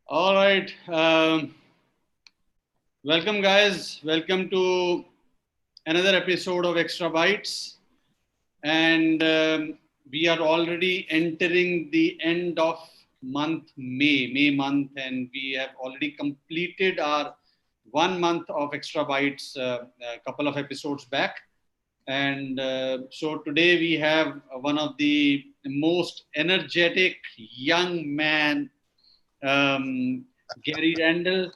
All right. Welcome, guys. Welcome to another episode of Extra Bytes. And we are already entering the end of May month, and we have already completed our 1 month of Extra Bytes a couple of episodes back. And so today we have one of the most energetic young man, Gary Randall.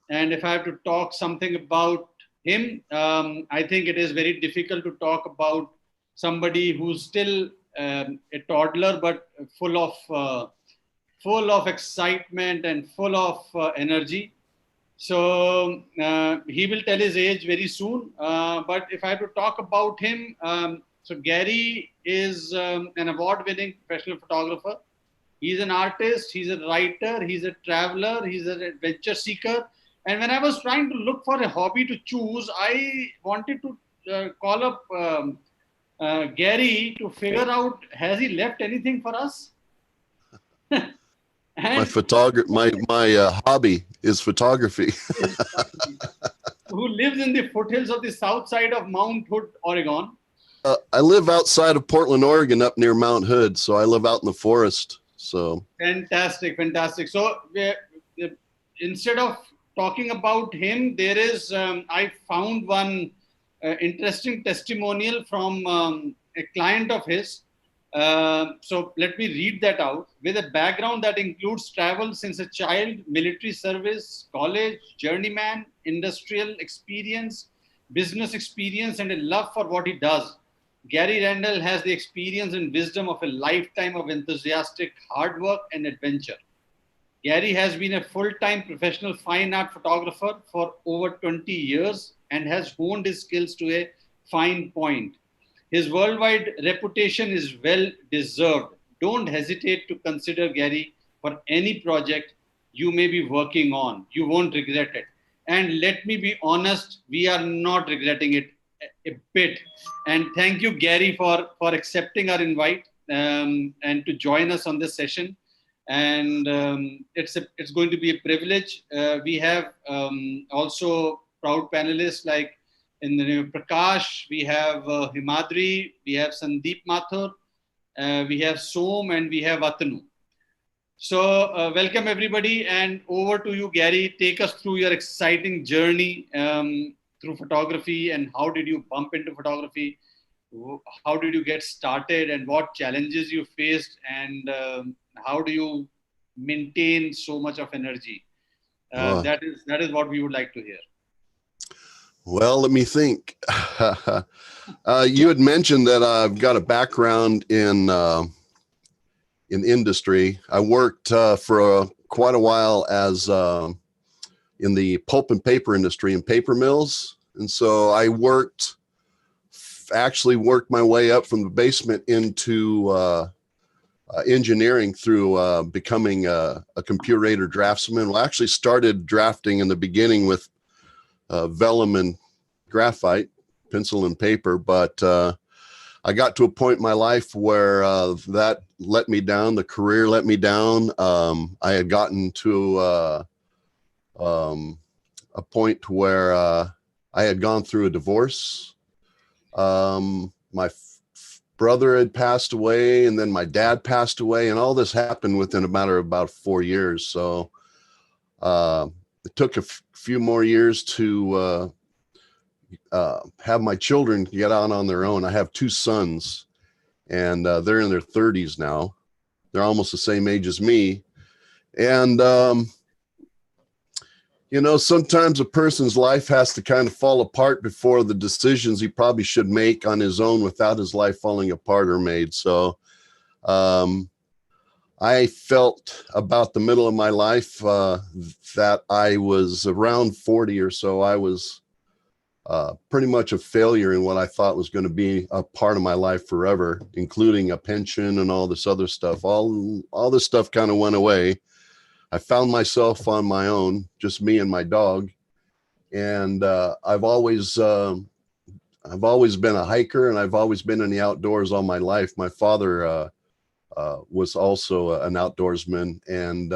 And if I have to talk something about him, I think it is very difficult to talk about somebody who's still a toddler, but full of excitement and full of energy. So he will tell his age very soon. But if I have to talk about him, so Gary is an award-winning professional photographer. He's an artist, he's a writer, he's a traveler, he's an adventure seeker. And when I was trying to look for a hobby to choose, I wanted to call up Gary to figure out, has he left anything for us? My hobby is photography. Who lives in the foothills of the south side of Mount Hood, Oregon. I live outside of Portland, Oregon, up near Mount Hood. So I live out in the forest. So fantastic. So instead of talking about him, there is, I found one interesting testimonial from a client of his. So let me read that out. With a background that includes travel since a child, military service, college, journeyman, industrial experience, business experience, and a love for what he does, Gary Randall has the experience and wisdom of a lifetime of enthusiastic hard work and adventure. Gary has been a full-time professional fine art photographer for over 20 years and has honed his skills to a fine point. His worldwide reputation is well-deserved. Don't hesitate to consider Gary for any project you may be working on. You won't regret it. And let me be honest, we are not regretting it a bit. And thank you, Gary, for accepting our invite and to join us on this session. And it's going to be a privilege. We have also proud panelists like in the name of Prakash, we have Himadri, we have Sandeep Mathur, we have Som, and we have Atanu. So welcome everybody, and over to you, Gary. Take us through your exciting journey through photography, and how did you bump into photography? How did you get started, and what challenges you faced, and how do you maintain so much of energy? That is what we would like to hear. Well, let me think. You had mentioned that I've got a background in industry. I worked for quite a while as in the pulp and paper industry in paper mills. And so I actually worked my way up from the basement into engineering through becoming a computer-aided draftsman. Well, I actually started drafting in the beginning with vellum and graphite, pencil and paper, but I got to a point in my life where that let me down. The career let me down. I had gotten to a point where I had gone through a divorce. My brother had passed away, and then my dad passed away, and all this happened within a matter of about 4 years. So it took a few more years to have my children get out on their own. I have 2 sons, and they're in their 30s now. They're almost the same age as me. And, you know, sometimes a person's life has to kind of fall apart before the decisions he probably should make on his own without his life falling apart are made. So I felt about the middle of my life that I was around 40 or so. I was pretty much a failure in what I thought was going to be a part of my life forever, including a pension and all this other stuff. All this stuff kind of went away. I found myself on my own, just me and my dog. And I've always been a hiker, and I've always been in the outdoors all my life. My father was also an outdoorsman, and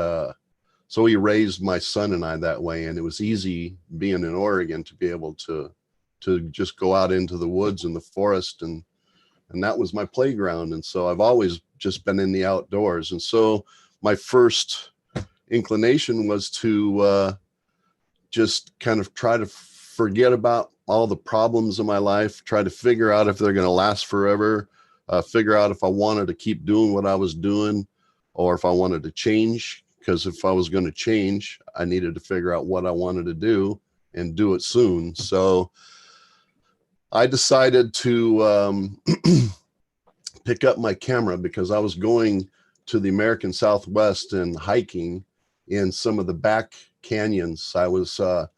so he raised my son and I that way. And it was easy being in Oregon to be able to just go out into the woods and the forest, and that was my playground. And so I've always just been in the outdoors. And so my first inclination was to just kind of try to forget about all the problems in my life, try to figure out if they're going to last forever, figure out if I wanted to keep doing what I was doing or if I wanted to change. Because if I was going to change, I needed to figure out what I wanted to do and do it soon. So I decided to pick up my camera because I was going to the American Southwest and hiking in some of the back canyons. I was a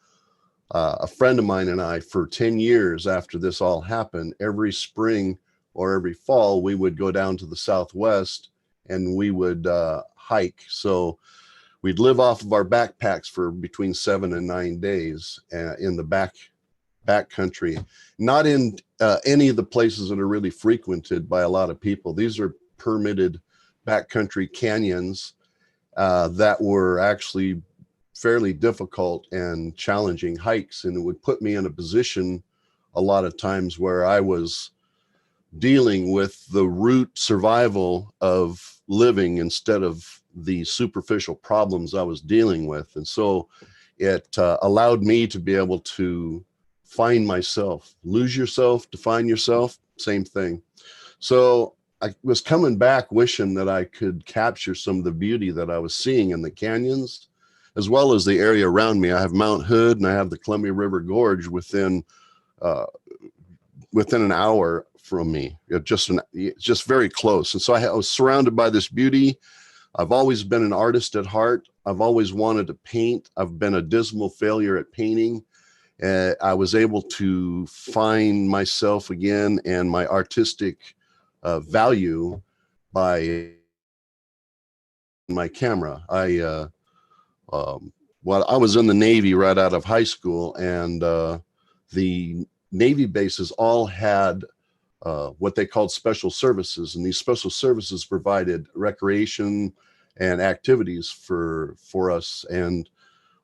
friend of mine and I, for 10 years after this all happened, every spring or every fall, we would go down to the Southwest and we would hike. So we'd live off of our backpacks for between 7 and 9 days in the back country, not in any of the places that are really frequented by a lot of people. These are permitted backcountry canyons that were actually fairly difficult and challenging hikes. And it would put me in a position a lot of times where I was dealing with the root survival of living instead of the superficial problems I was dealing with. And so it allowed me to be able to find myself. Lose yourself to find yourself, same thing. So I was coming back wishing that I could capture some of the beauty that I was seeing in the canyons, as well as the area around me. I have Mount Hood and I have the Columbia River Gorge within an hour from me, just very close. And so I was surrounded by this beauty. I've always been an artist at heart. I've always wanted to paint. I've been a dismal failure at painting. I was able to find myself again and my artistic value by my camera. I was in the Navy right out of high school, and the Navy bases all had what they called special services, and these special services provided recreation and activities for us. And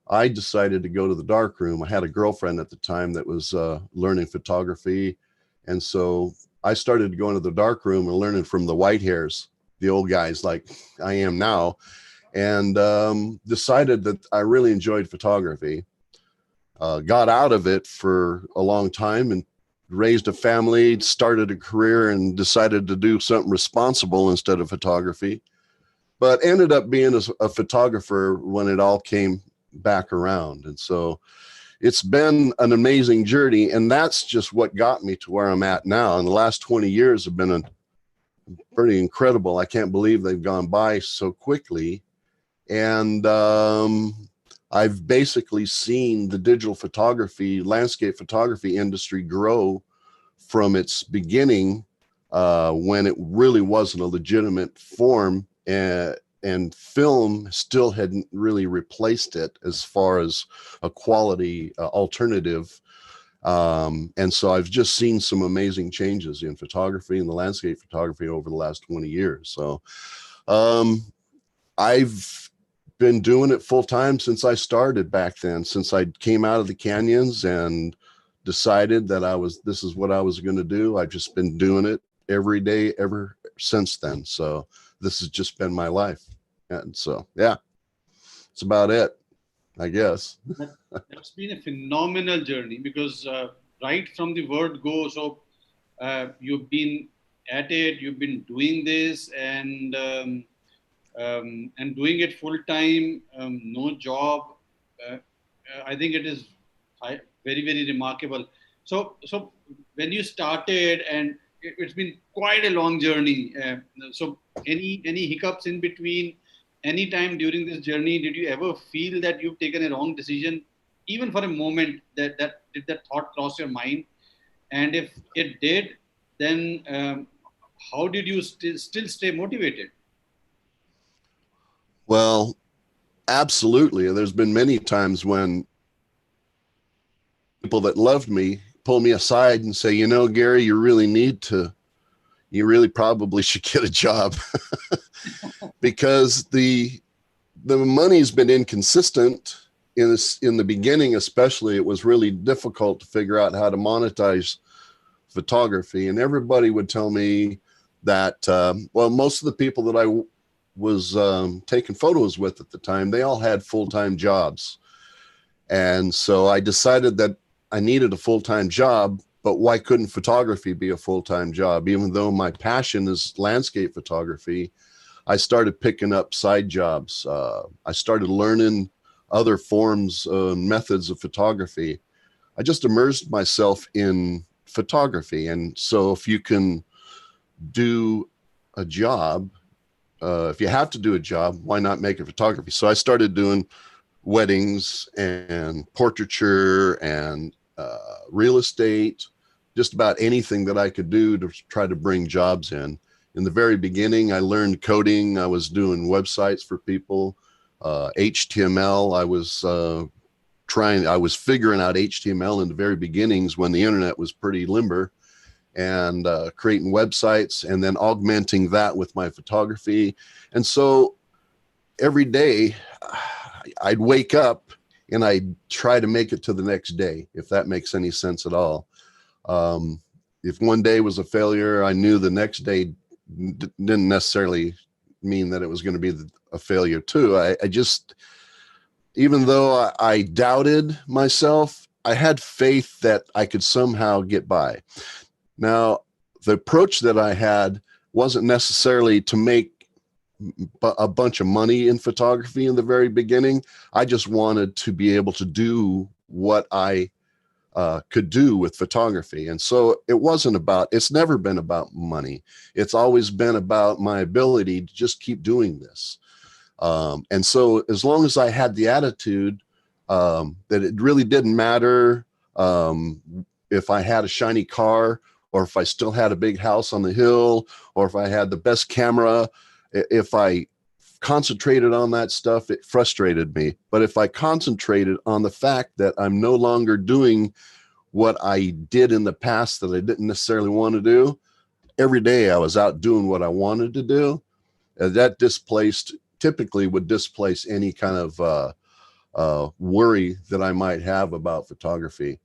I decided to go to the darkroom. I had a girlfriend at the time that was learning photography, and so I started going to the darkroom and learning from the white hairs, the old guys like I am now, and decided that I really enjoyed photography. Got out of it for a long time and raised a family, started a career, and decided to do something responsible instead of photography, but ended up being a photographer when it all came back around. And so it's been an amazing journey, and that's just what got me to where I'm at now. And the last 20 years have been pretty incredible. I can't believe they've gone by so quickly. And I've basically seen the digital photography, landscape photography industry grow from its beginning when it really wasn't a legitimate form, and film still hadn't really replaced it as far as a quality alternative. And so I've just seen some amazing changes in photography and the landscape photography over the last 20 years. So I've been doing it full time since I started back then, since I came out of the canyons and decided that this is what I was going to do. I've just been doing it every day ever since then. So this has just been my life. And so, yeah, that's about it, I guess. That's been a phenomenal journey because right from the word go, so you've been at it, you've been doing this, and doing it full time, no job. I think it is very, very remarkable. So when you started, and it's been quite a long journey. So any hiccups in between? Any time during this journey, did you ever feel that you've taken a wrong decision? even for a moment, that did that thought cross your mind? And if it did, then how did you still stay motivated? Well, absolutely. There's been many times when people that loved me pull me aside and say, you know, Gary, you really probably should get a job because the money's been inconsistent in the beginning, especially. It was really difficult to figure out how to monetize photography. And everybody would tell me that, well, most of the people that I was taking photos with at the time, they all had full-time jobs. And so I decided that I needed a full-time job, but why couldn't photography be a full-time job? Even though my passion is landscape photography, I started picking up side jobs. I started learning other forms, methods of photography. I just immersed myself in photography. And so if you can do a job, if you have to do a job, why not make it photography? So I started doing weddings and portraiture and real estate, just about anything that I could do to try to bring jobs in. In the very beginning, I learned coding. I was doing websites for people, HTML. I was figuring out HTML in the very beginnings when the internet was pretty limber, and creating websites and then augmenting that with my photography. And so every day I'd wake up and I'd try to make it to the next day, if that makes any sense at all. If one day was a failure, I knew the next day didn't necessarily mean that it was going to be a failure too. I just, even though I doubted myself, I had faith that I could somehow get by. Now, the approach that I had wasn't necessarily to make a bunch of money in photography in the very beginning. I just wanted to be able to do what I could do with photography. And so it's never been about money. It's always been about my ability to just keep doing this. And so as long as I had the attitude that it really didn't matter if I had a shiny car, or if I still had a big house on the hill, or if I had the best camera, if I concentrated on that stuff, it frustrated me. But if I concentrated on the fact that I'm no longer doing what I did in the past that I didn't necessarily want to do, every day I was out doing what I wanted to do. That typically would displace any kind of worry that I might have about photography.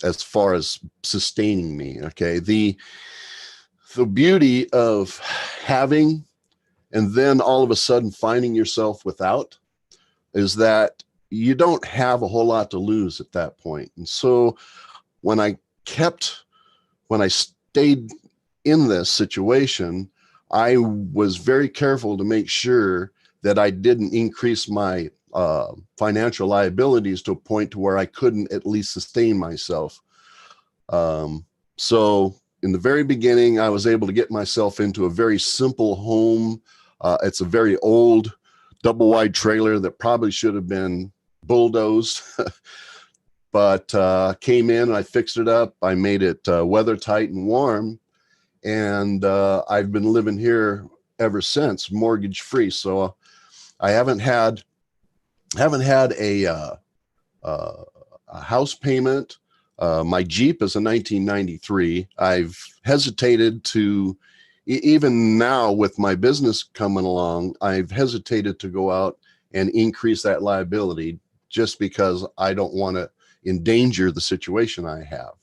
As far as sustaining me, okay, the beauty of having and then all of a sudden finding yourself without is that you don't have a whole lot to lose at that point. And so when I stayed in this situation, I was very careful to make sure that I didn't increase my financial liabilities to a point to where I couldn't at least sustain myself. So in the very beginning, I was able to get myself into a very simple home. It's a very old double wide trailer that probably should have been bulldozed, but came in and I fixed it up. I made it weather tight and warm. And I've been living here ever since, mortgage free. So I haven't had a house payment. My Jeep is a 1993. I've hesitated to, even now with my business coming along, I've hesitated to go out and increase that liability just because I don't want to endanger the situation I have.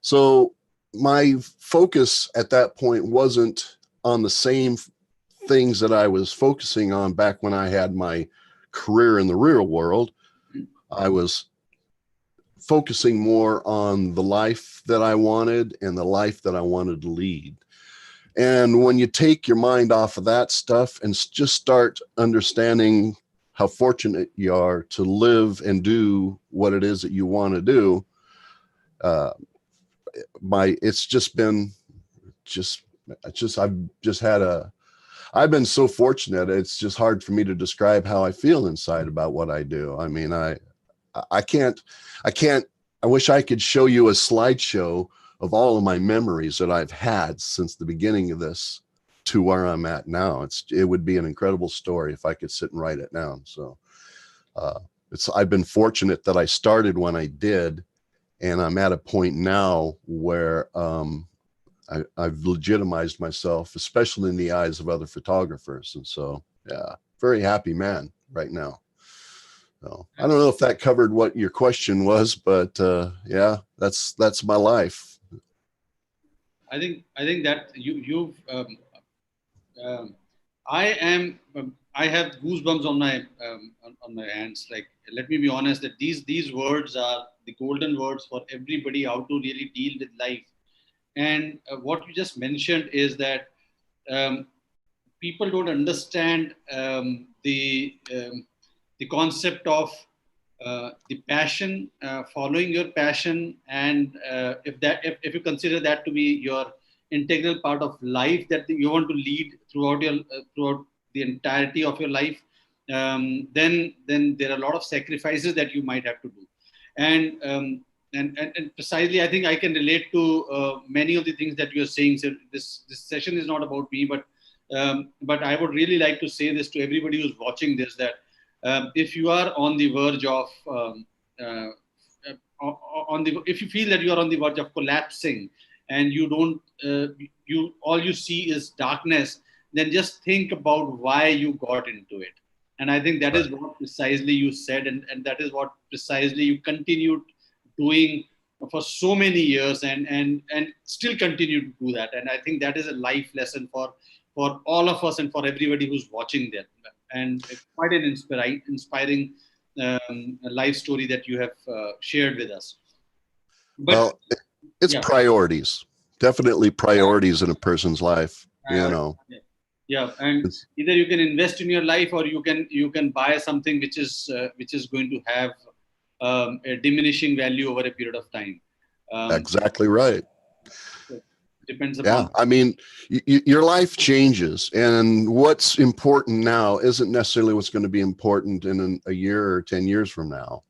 So my focus at that point wasn't on the same things that I was focusing on back when I had my career in the real world. I was focusing more on the life that I wanted and the life that I wanted to lead. And when you take your mind off of that stuff and just start understanding how fortunate you are to live and do what it is that you want to do, I've been so fortunate. It's just hard for me to describe how I feel inside about what I do. I mean, I can't, I wish I could show you a slideshow of all of my memories that I've had since the beginning of this to where I'm at now. It would be an incredible story if I could sit and write it down. So I've been fortunate that I started when I did, and I'm at a point now where I've legitimized myself, especially in the eyes of other photographers. And so, yeah, very happy man right now. So I don't know if that covered what your question was, but yeah, that's my life. I think that I have goosebumps on my hands. Like, let me be honest that these words are the golden words for everybody how to really deal with life. And what you just mentioned is that people don't understand the concept of the passion, following your passion, and if you consider that to be your integral part of life that you want to lead throughout the entirety of your life, then there are a lot of sacrifices that you might have to do, and precisely, I think I can relate to many of the things that you're saying. So this session is not about me, but I would really like to say this to everybody who's watching this, that if you are on the verge of if you feel that you are on the verge of collapsing and you don't all you see is darkness, then just think about why you got into it. And I think that is what precisely you said, and that is what precisely you continued doing for so many years, and still continue to do that. And I think that is a life lesson for all of us and for everybody who's watching that. And it's quite an inspiring life story that you have shared with us. But, well, it's priorities, definitely priorities in a person's life, you know. Yeah, and either you can invest in your life, or you can buy something which is going to have a diminishing value over a period of time. Exactly right. Depends upon. Yeah, I mean, your life changes, and what's important now isn't necessarily what's going to be important in a year or 10 years from now.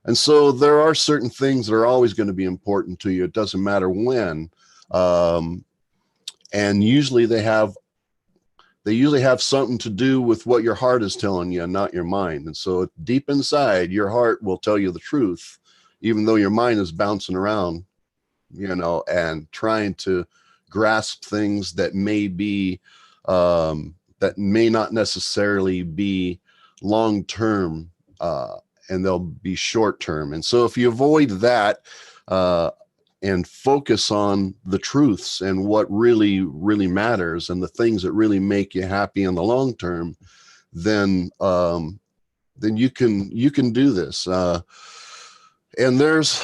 And so there are certain things that are always going to be important to you. It doesn't matter when. And usually they usually have something to do with what your heart is telling you, not your mind. And so deep inside, your heart will tell you the truth, even though your mind is bouncing around, you know, and trying to grasp things that may be, that may not necessarily be long-term, and they'll be short-term. And so if you avoid that, and focus on the truths and what really, really matters and the things that really make you happy in the long term, then you can do this. And there's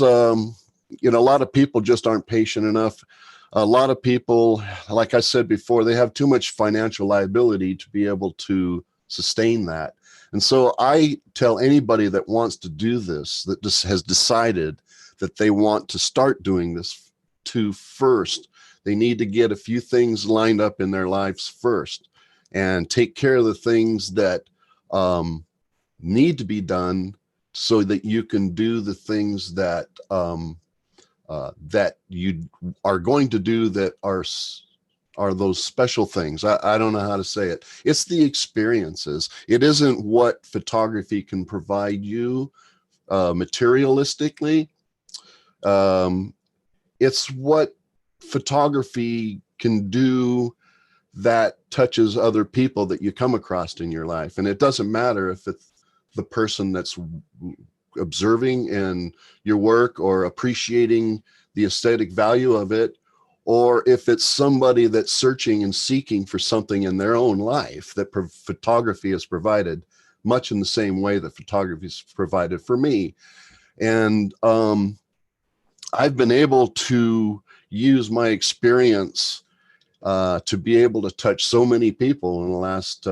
you know, a lot of people just aren't patient enough. A lot of people, like I said before, they have too much financial liability to be able to sustain that. And so I tell anybody that wants to do this, that just has decided that they want to start doing this, to first, they need to get a few things lined up in their lives first and take care of the things that need to be done, so that you can do the things that that you are going to do, that are those special things. I don't know how to say it. It's the experiences. It isn't what photography can provide you materialistically. It's what photography can do that touches other people that you come across in your life. And it doesn't matter if it's the person that's observing in your work or appreciating the aesthetic value of it, or if it's somebody that's searching and seeking for something in their own life that photography has provided, much in the same way that photography has provided for me. And I've been able to use my experience to be able to touch so many people in the last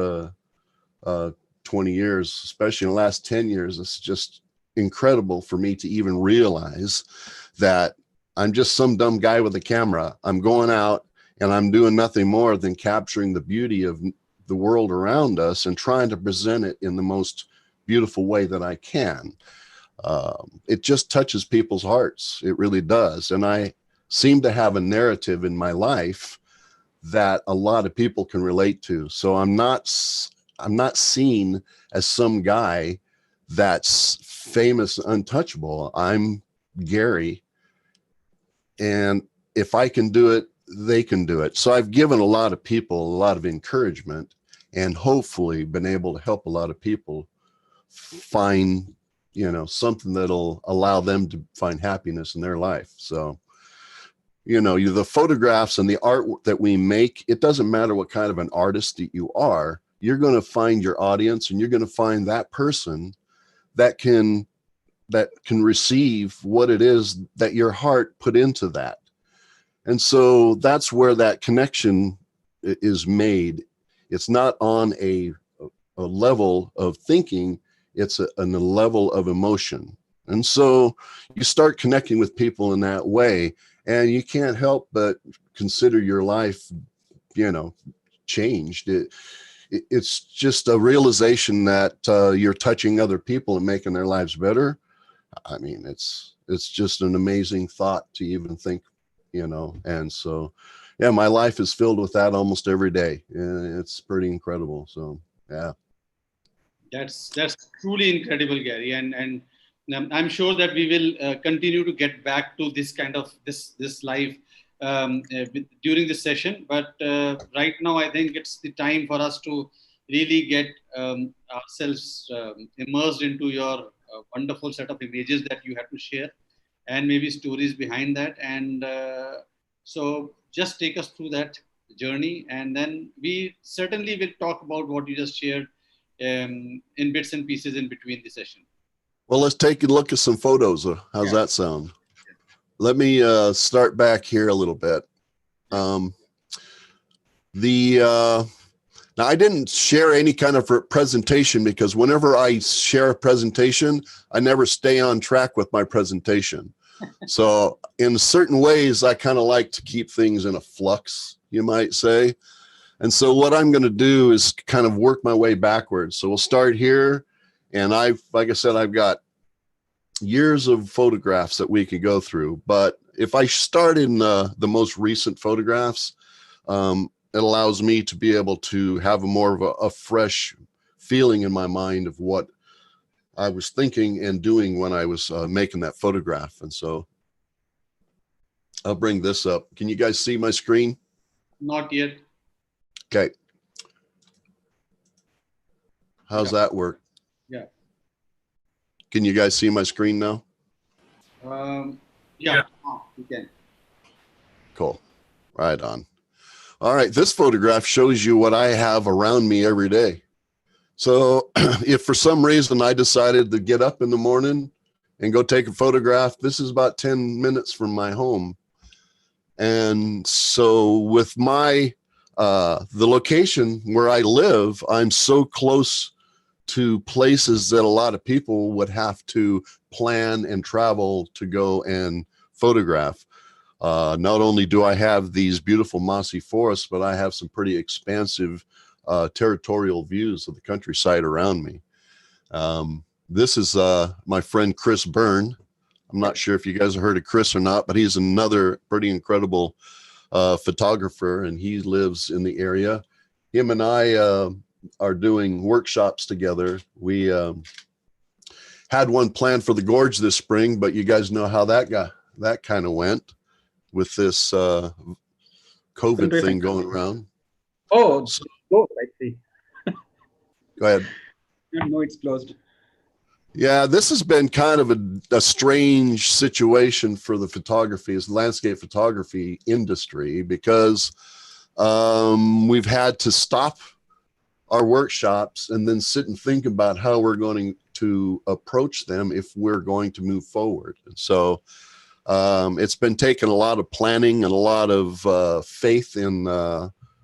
20 years, especially in the last 10 years. It's just incredible for me to even realize that I'm just some dumb guy with a camera. I'm going out and I'm doing nothing more than capturing the beauty of the world around us and trying to present it in the most beautiful way that I can. It just touches people's hearts. It really does. And I seem to have a narrative in my life that a lot of people can relate to. So I'm not seen as some guy that's famous, untouchable. I'm Gary. And if I can do it, they can do it. So I've given a lot of people a lot of encouragement and hopefully been able to help a lot of people find, something that'll allow them to find happiness in their life. So, the photographs and the art that we make, it doesn't matter what kind of an artist that you are, you're going to find your audience and you're going to find that person that can receive what it is that your heart put into that. And so that's where that connection is made. It's not on a level of thinking, it's on a level of emotion. And so you start connecting with people in that way, and you can't help but consider your life, changed. It's just a realization that you're touching other people and making their lives better. I mean, it's just an amazing thought to even think, and so, yeah, my life is filled with that almost every day. It's pretty incredible. So, yeah. That's truly incredible, Gary. And I'm sure that we will continue to get back to this kind of this live during this session. But right now, I think it's the time for us to really get ourselves immersed into your wonderful set of images that you had to share, and maybe stories behind that. And so just take us through that journey, and then we certainly will talk about what you just shared in bits and pieces in between the session. Well, let's take a look at some photos. How's that sound? Let me start back here a little bit. Now, I didn't share any kind of presentation because whenever I share a presentation, I never stay on track with my presentation. So in certain ways, I kind of like to keep things in a flux, you might say. And so what I'm going to do is kind of work my way backwards. So we'll start here. And like I said, I've got years of photographs that we could go through. But if I start in the most recent photographs, it allows me to be able to have more of a fresh feeling in my mind of what I was thinking and doing when I was making that photograph. And so I'll bring this up. Can you guys see my screen? Not yet. Okay. How's that work? Yeah. Can you guys see my screen now? Yeah. Oh, you can. Cool. Right on. All right. This photograph shows you what I have around me every day. So if for some reason I decided to get up in the morning and go take a photograph, this is about 10 minutes from my home. And so with my the location where I live, I'm so close to places that a lot of people would have to plan and travel to go and photograph. Not only do I have these beautiful mossy forests, but I have some pretty expansive territorial views of the countryside around me. This is my friend Chris Byrne. I'm not sure if you guys have heard of Chris or not, but he's another pretty incredible photographer, and he lives in the area. Him and I are doing workshops together. We had one planned for the gorge this spring, but you guys know how that kind of went with this COVID thing going around. Oh, so, closed, I see. Go ahead. No, it's closed. Yeah, this has been kind of a strange situation for the landscape photography industry, because we've had to stop our workshops and then sit and think about how we're going to approach them if we're going to move forward. And so it's been taking a lot of planning and a lot of faith in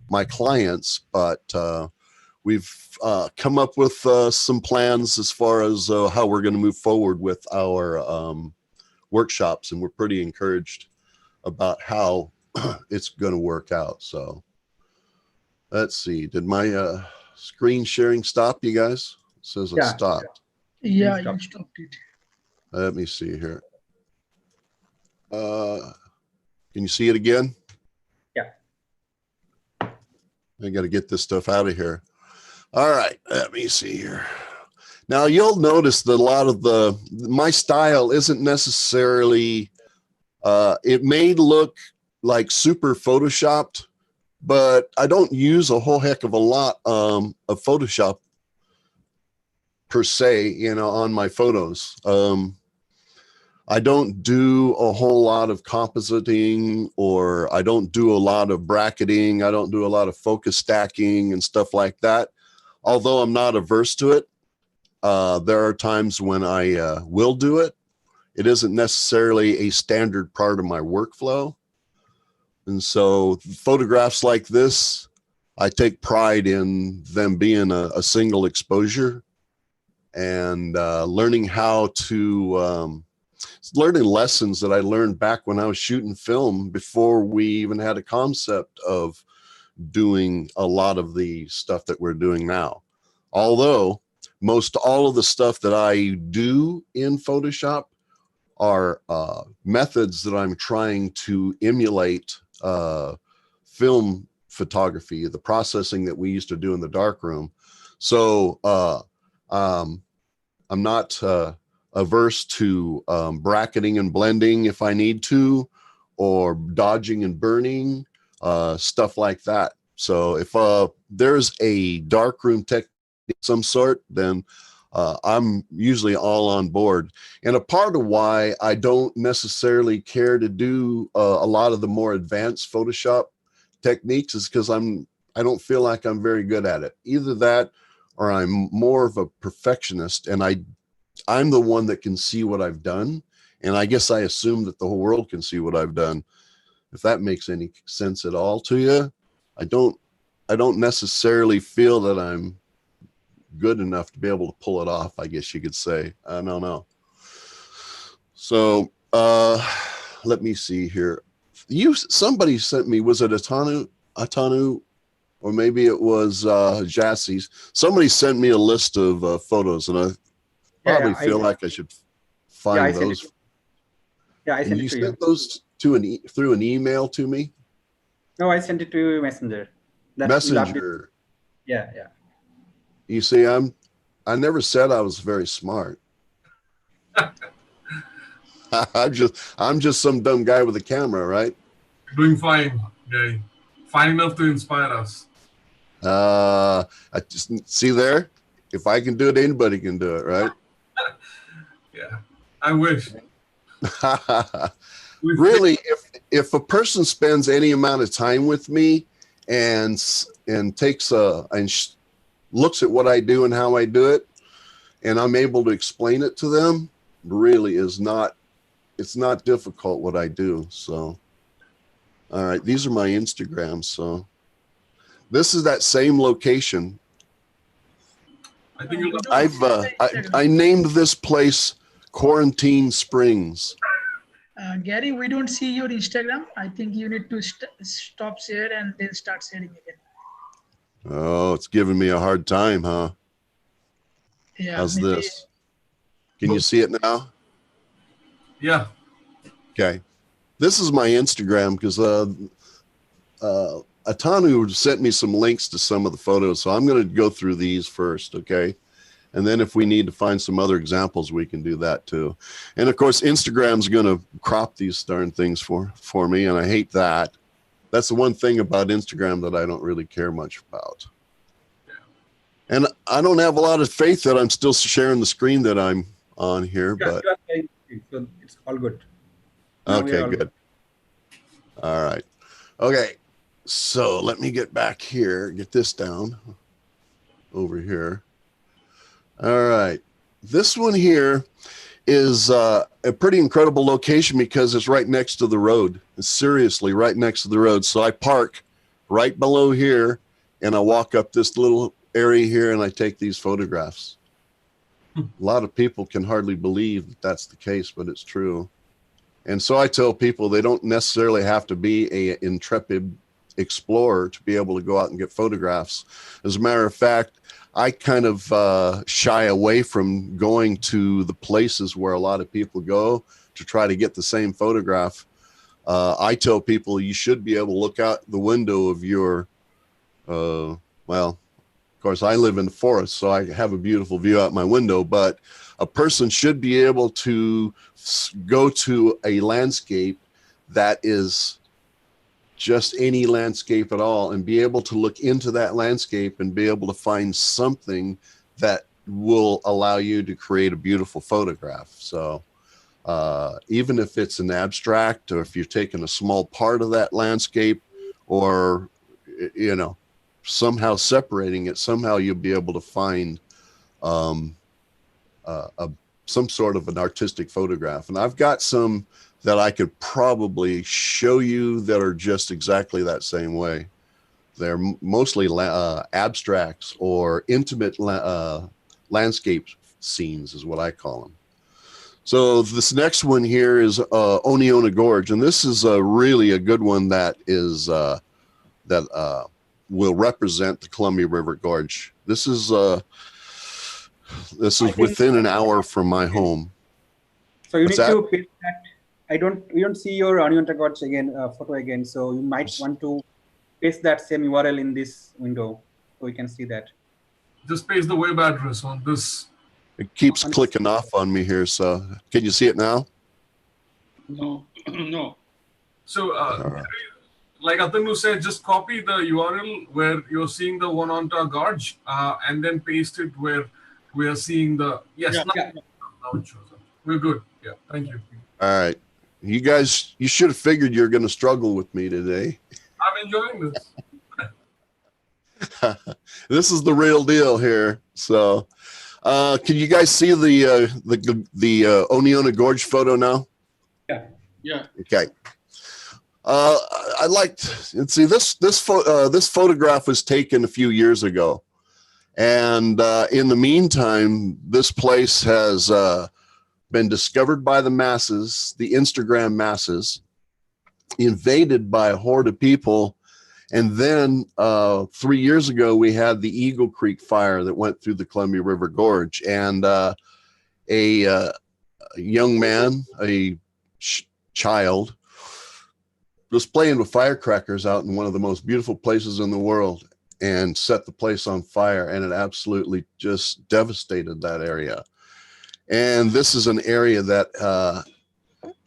my clients, but we've come up with some plans as far as how we're going to move forward with our workshops, and we're pretty encouraged about how it's going to work out. So let's see, did my screen sharing stop, you guys? It says it stopped. Yeah, Stop. you stopped it. Let me see here. Can you see it again? Yeah. I got to get this stuff out of here. All right, let me see here. Now you'll notice that a lot of my style isn't necessarily, it may look like super photoshopped, but I don't use a whole heck of a lot of Photoshop per se, you know, on my photos. I don't do a whole lot of compositing, or I don't do a lot of bracketing. I don't do a lot of focus stacking and stuff like that. Although I'm not averse to it, there are times when I will do it. It isn't necessarily a standard part of my workflow. And so photographs like this, I take pride in them being a single exposure, and learning how to, learning lessons that I learned back when I was shooting film before we even had a concept of doing a lot of the stuff that we're doing now. Although most all of the stuff that I do in Photoshop are methods that I'm trying to emulate film photography, the processing that we used to do in the darkroom. So I'm not averse to bracketing and blending if I need to, or dodging and burning, stuff like that. So if there's a darkroom technique of some sort, then I'm usually all on board. And a part of why I don't necessarily care to do a lot of the more advanced Photoshop techniques is because I don't feel like I'm very good at it. Either that, or I'm more of a perfectionist, and I'm the one that can see what I've done. And I guess I assume that the whole world can see what I've done. If that makes any sense at all to you, I don't necessarily feel that I'm good enough to be able to pull it off, I guess you could say. I don't know. So let me see here. Somebody sent me, was it Atanu, or maybe it was Jassie's. Somebody sent me a list of photos, and I probably feel like I should find those. Yeah, I And sent you it to you. sent those to through an email to me? No, I sent it to Messenger. Messenger. Yeah, yeah. You see, I never said I was very smart. I'm just some dumb guy with a camera, right? You're doing fine, guy. Fine enough to inspire us. I just see there. If I can do it, anybody can do it, right? Yeah, I wish. Really, if a person spends any amount of time with me and takes looks at what I do and how I do it, and I'm able to explain it to them, really it's not difficult what I do. So, all right, these are my Instagrams. So this is that same location. I think you'll I named this place Quarantine Springs. Gary, we don't see your Instagram. I think you need to stop share and then start sharing again. Oh, it's giving me a hard time, huh? Yeah. How's maybe- this? Can you see it now? Yeah. Okay. This is my Instagram because Atanu sent me some links to some of the photos. So I'm going to go through these first, okay? And then if we need to find some other examples, we can do that too. And of course, Instagram's going to crop these darn things for me, and I hate that. That's the one thing about Instagram that I don't really care much about. And I don't have a lot of faith that I'm still sharing the screen that I'm on here, but So it's all good. Now we are okay, all good. All right. Okay. So let me get back here, get this down over here. All right. This one here is a pretty incredible location because it's right next to the road. It's seriously right next to the road. So I park right below here and I walk up this little area here and I take these photographs. A lot of people can hardly believe that that's the case, but it's true. And so I tell people they don't necessarily have to be an intrepid explorer to be able to go out and get photographs. As a matter of fact, I kind of shy away from going to the places where a lot of people go to try to get the same photograph. I tell people you should be able to look out the window of your, well, of course I live in the forest, so I have a beautiful view out my window, but a person should be able to go to a landscape that is just any landscape at all and be able to look into that landscape and be able to find something that will allow you to create a beautiful photograph. So even if it's an abstract, or if you're taking a small part of that landscape, or, you know, somehow separating it, somehow you'll be able to find some sort of an artistic photograph. And I've got some that I could probably show you that are just exactly that same way. They're mostly abstracts or intimate landscape scenes is what I call them. So this next one here is Oneonta Gorge, and this is really a good one that is will represent the Columbia River Gorge. This is within an hour from my home. So you What's need that? to paste that. We don't see your Oneonta Gorge again photo again. So you might want to paste that same URL in this window so we can see that. Just paste the web address on this. It keeps clicking off on me here. So can you see it now? No, no. So, like Atanu said, just copy the URL where you're seeing the Oneonta Gorge, and then paste it where we are seeing the. Yes, Yeah. now it shows up. We're good. Yeah, thank you. All right. You guys, you should have figured you're going to struggle with me today. I'm enjoying this. This is the real deal here. So, can you guys see the Oneonta Gorge photo now? Yeah. Yeah. Okay. I liked, and see this photograph was taken a few years ago, and in the meantime, this place has been discovered by the masses, the Instagram masses, invaded by a horde of people. And then 3 years ago, we had the Eagle Creek fire that went through the Columbia River Gorge. And a young man, a child, was playing with firecrackers out in one of the most beautiful places in the world and set the place on fire. And it absolutely just devastated that area. And this is an area that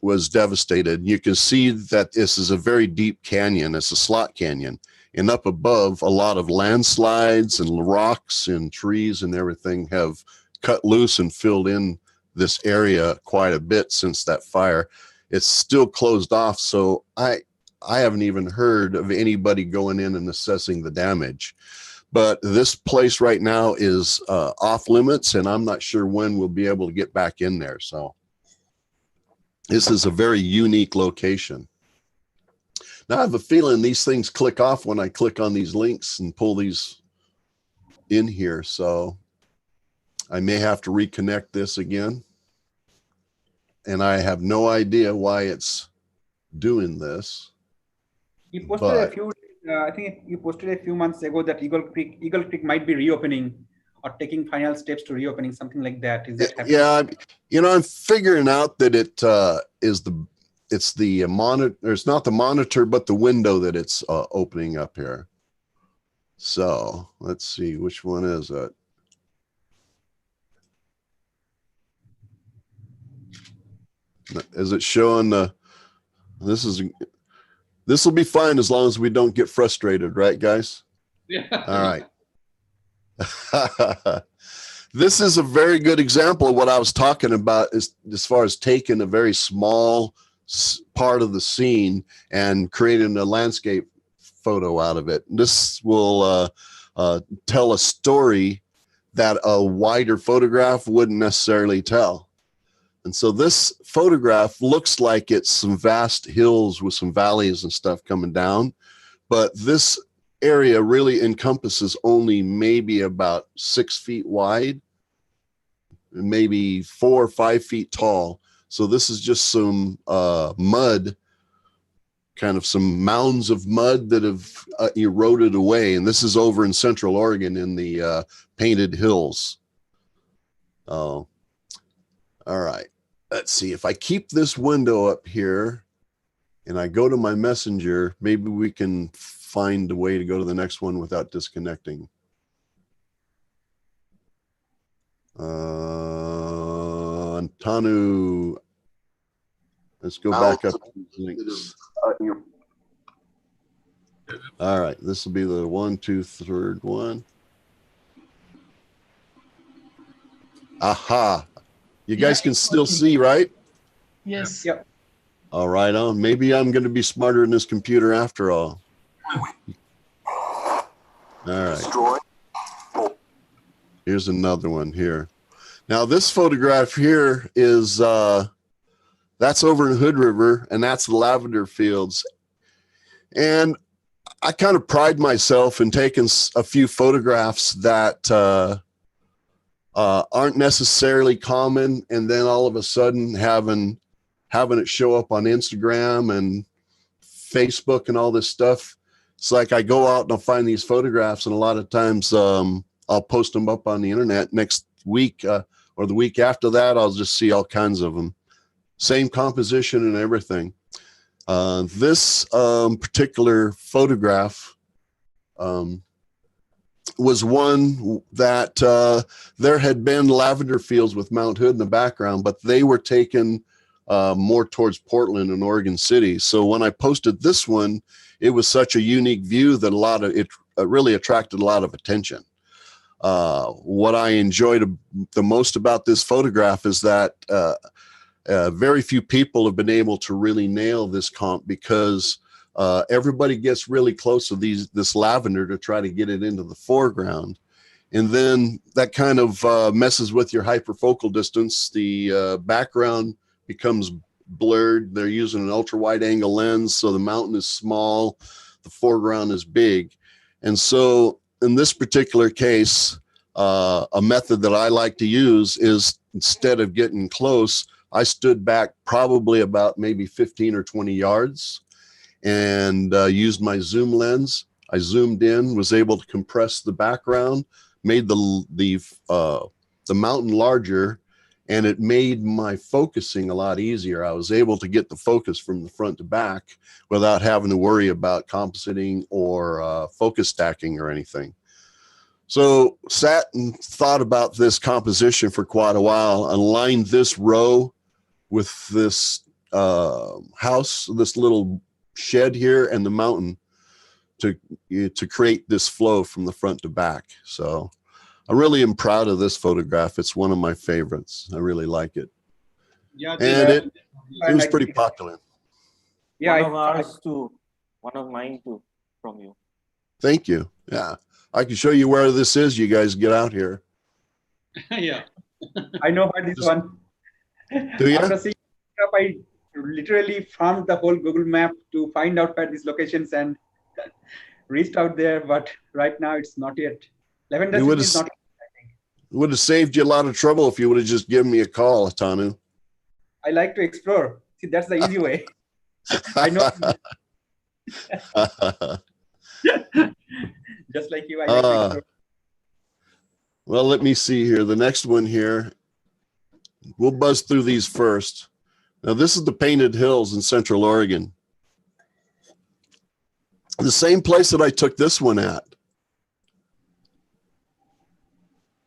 was devastated. You can see that this is a very deep canyon. It's a slot canyon. And up above, a lot of landslides and rocks and trees and everything have cut loose and filled in this area quite a bit since that fire. It's still closed off, so I haven't even heard of anybody going in and assessing the damage. But this place right now is off limits, and I'm not sure when we'll be able to get back in there. So this is a very unique location. Now I have a feeling these things click off when I click on these links and pull these in here. So I may have to reconnect this again. And I have no idea why it's doing this. You posted a few. I think you posted a few months ago that Eagle Creek might be reopening or taking final steps to reopening, something like that. Is that happening? Yeah, you know, I'm figuring out that it's the monitor. It's not the monitor, but the window that it's opening up here. So let's see, which one is it? Is it showing the? This will be fine as long as we don't get frustrated, right, guys? Yeah. All right. This is a very good example of what I was talking about as far as taking a very small part of the scene and creating a landscape photo out of it. This will tell a story that a wider photograph wouldn't necessarily tell. And so this photograph looks like it's some vast hills with some valleys and stuff coming down, but this area really encompasses only maybe about 6 feet wide, maybe 4 or 5 feet tall. So this is just some mud kind of some mounds of mud that have eroded away. And this is over in Central Oregon in the Painted Hills. Oh, all right. Let's see if I keep this window up here and I go to my messenger, maybe we can find a way to go to the next one without disconnecting. Tanu, let's go back up to these links. All right, this will be the 1, 2, 3rd one. Aha, you guys can still see, right? Yes. Yep. All right, on. Maybe I'm going to be smarter than this computer after all. All right. Here's another one here. Now this photograph here is that's over in Hood River, and that's the lavender fields. And I kind of pride myself in taking a few photographs that aren't necessarily common, and then all of a sudden having it show up on Instagram and Facebook and all this stuff. It's like I go out and I'll find these photographs, and a lot of times I'll post them up on the internet next week or the week after that. I'll just see all kinds of them. Same composition and everything. This particular photograph was one that there had been lavender fields with Mount Hood in the background, but they were taken more towards Portland and Oregon City. So when I posted this one, it was such a unique view that it really attracted a lot of attention. What I enjoyed the most about this photograph is that very few people have been able to really nail this comp, because everybody gets really close to this lavender to try to get it into the foreground. And then that kind of messes with your hyperfocal distance. The background becomes blurred. They're using an ultra wide angle lens, so the mountain is small, the foreground is big. And so in this particular case, a method that I like to use is, instead of getting close, I stood back probably about maybe 15 or 20 yards and used my zoom lens. I zoomed in, was able to compress the background, made the mountain larger, and it made my focusing a lot easier. I was able to get the focus from the front to back without having to worry about compositing or focus stacking or anything. So sat and thought about this composition for quite a while, and lined this row with this house, this little shed here, and the mountain to create this flow from the front to back. So I really am proud of this photograph. It's one of my favorites. I really like it. Yeah, and it was pretty popular. Yeah, one of ours too. One of mine too, from you. Thank you. Yeah, I can show you where this is. You guys get out here. Yeah. I know about this one. Do you? After seeing it up, I literally farmed the whole Google map to find out where these locations and reached out there, but right now it's not yet. Lavender City is not. It would have saved you a lot of trouble if you would have just given me a call, Tanu. I like to explore. See, that's the easy way. I know. Just like you, I like to explore. Well, let me see here. The next one here, we'll buzz through these first. Now, this is the Painted Hills in Central Oregon. The same place that I took this one at.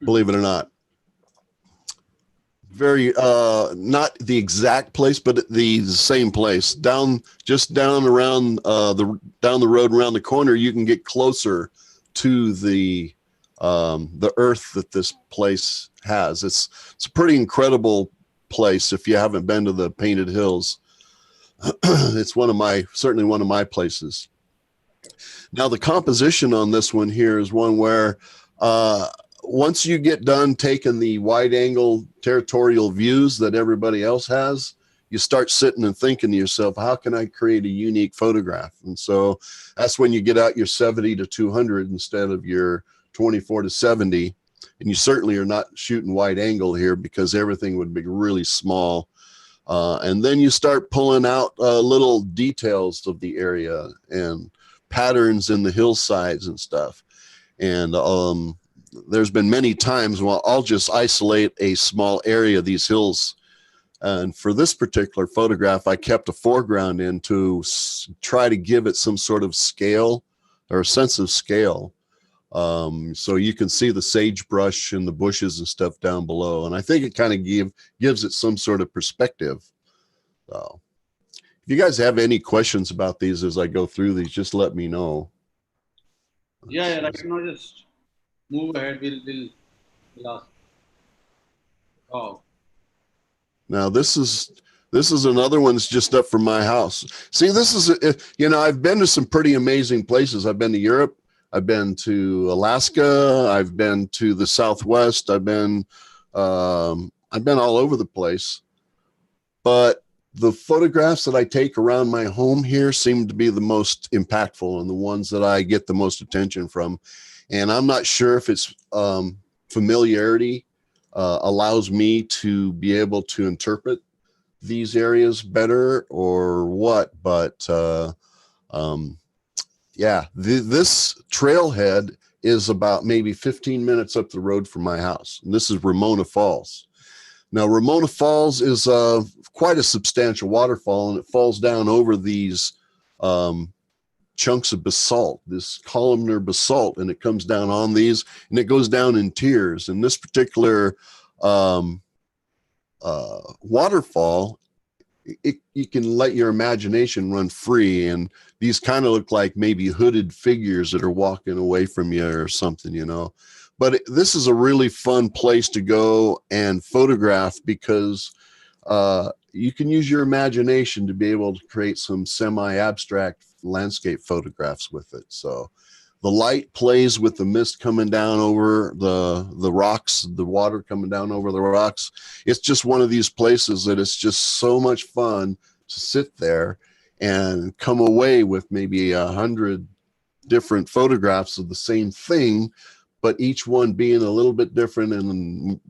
Believe it or not. Very, not the exact place, but the same place. Just down around down the road, around the corner, you can get closer to the earth that this place has. It's a pretty incredible place. If you haven't been to the Painted Hills, it's certainly one of my places. Now, the composition on this one here is one where once you get done taking the wide angle territorial views that everybody else has, you start sitting and thinking to yourself, how can I create a unique photograph? And so that's when you get out your 70 to 200 instead of your 24 to 70. And you certainly are not shooting wide angle here, because everything would be really small. And then you start pulling out little details of the area and patterns in the hillsides and stuff. And there's been many times when I'll just isolate a small area of these hills. And for this particular photograph, I kept a foreground in to try to give it some sort of scale or a sense of scale. So you can see the sagebrush and the bushes and stuff down below. And I think it kind of gives it some sort of perspective. So if you guys have any questions about these as I go through these, just let me know. Yeah, I can just move ahead. We'll ask. Oh. Now this is another one that's just up from my house. See, this is, I've been to some pretty amazing places. I've been to Europe. I've been to Alaska. I've been to the Southwest. I've been all over the place. But the photographs that I take around my home here seem to be the most impactful and the ones that I get the most attention from. And I'm not sure if it's familiarity allows me to be able to interpret these areas better or what, but this trailhead is about maybe 15 minutes up the road from my house. And this is Ramona Falls. Now, Ramona Falls is quite a substantial waterfall, and it falls down over these chunks of basalt, this columnar basalt, and it comes down on these, and it goes down in tiers. And this particular waterfall, you can let your imagination run free, and these kind of look like maybe hooded figures that are walking away from you or something, But this is a really fun place to go and photograph because you can use your imagination to be able to create some semi-abstract landscape photographs with it. So the light plays with the mist coming down over the rocks, the water coming down over the rocks. It's just one of these places that it's just so much fun to sit there and come away with maybe 100 different photographs of the same thing, but each one being a little bit different, and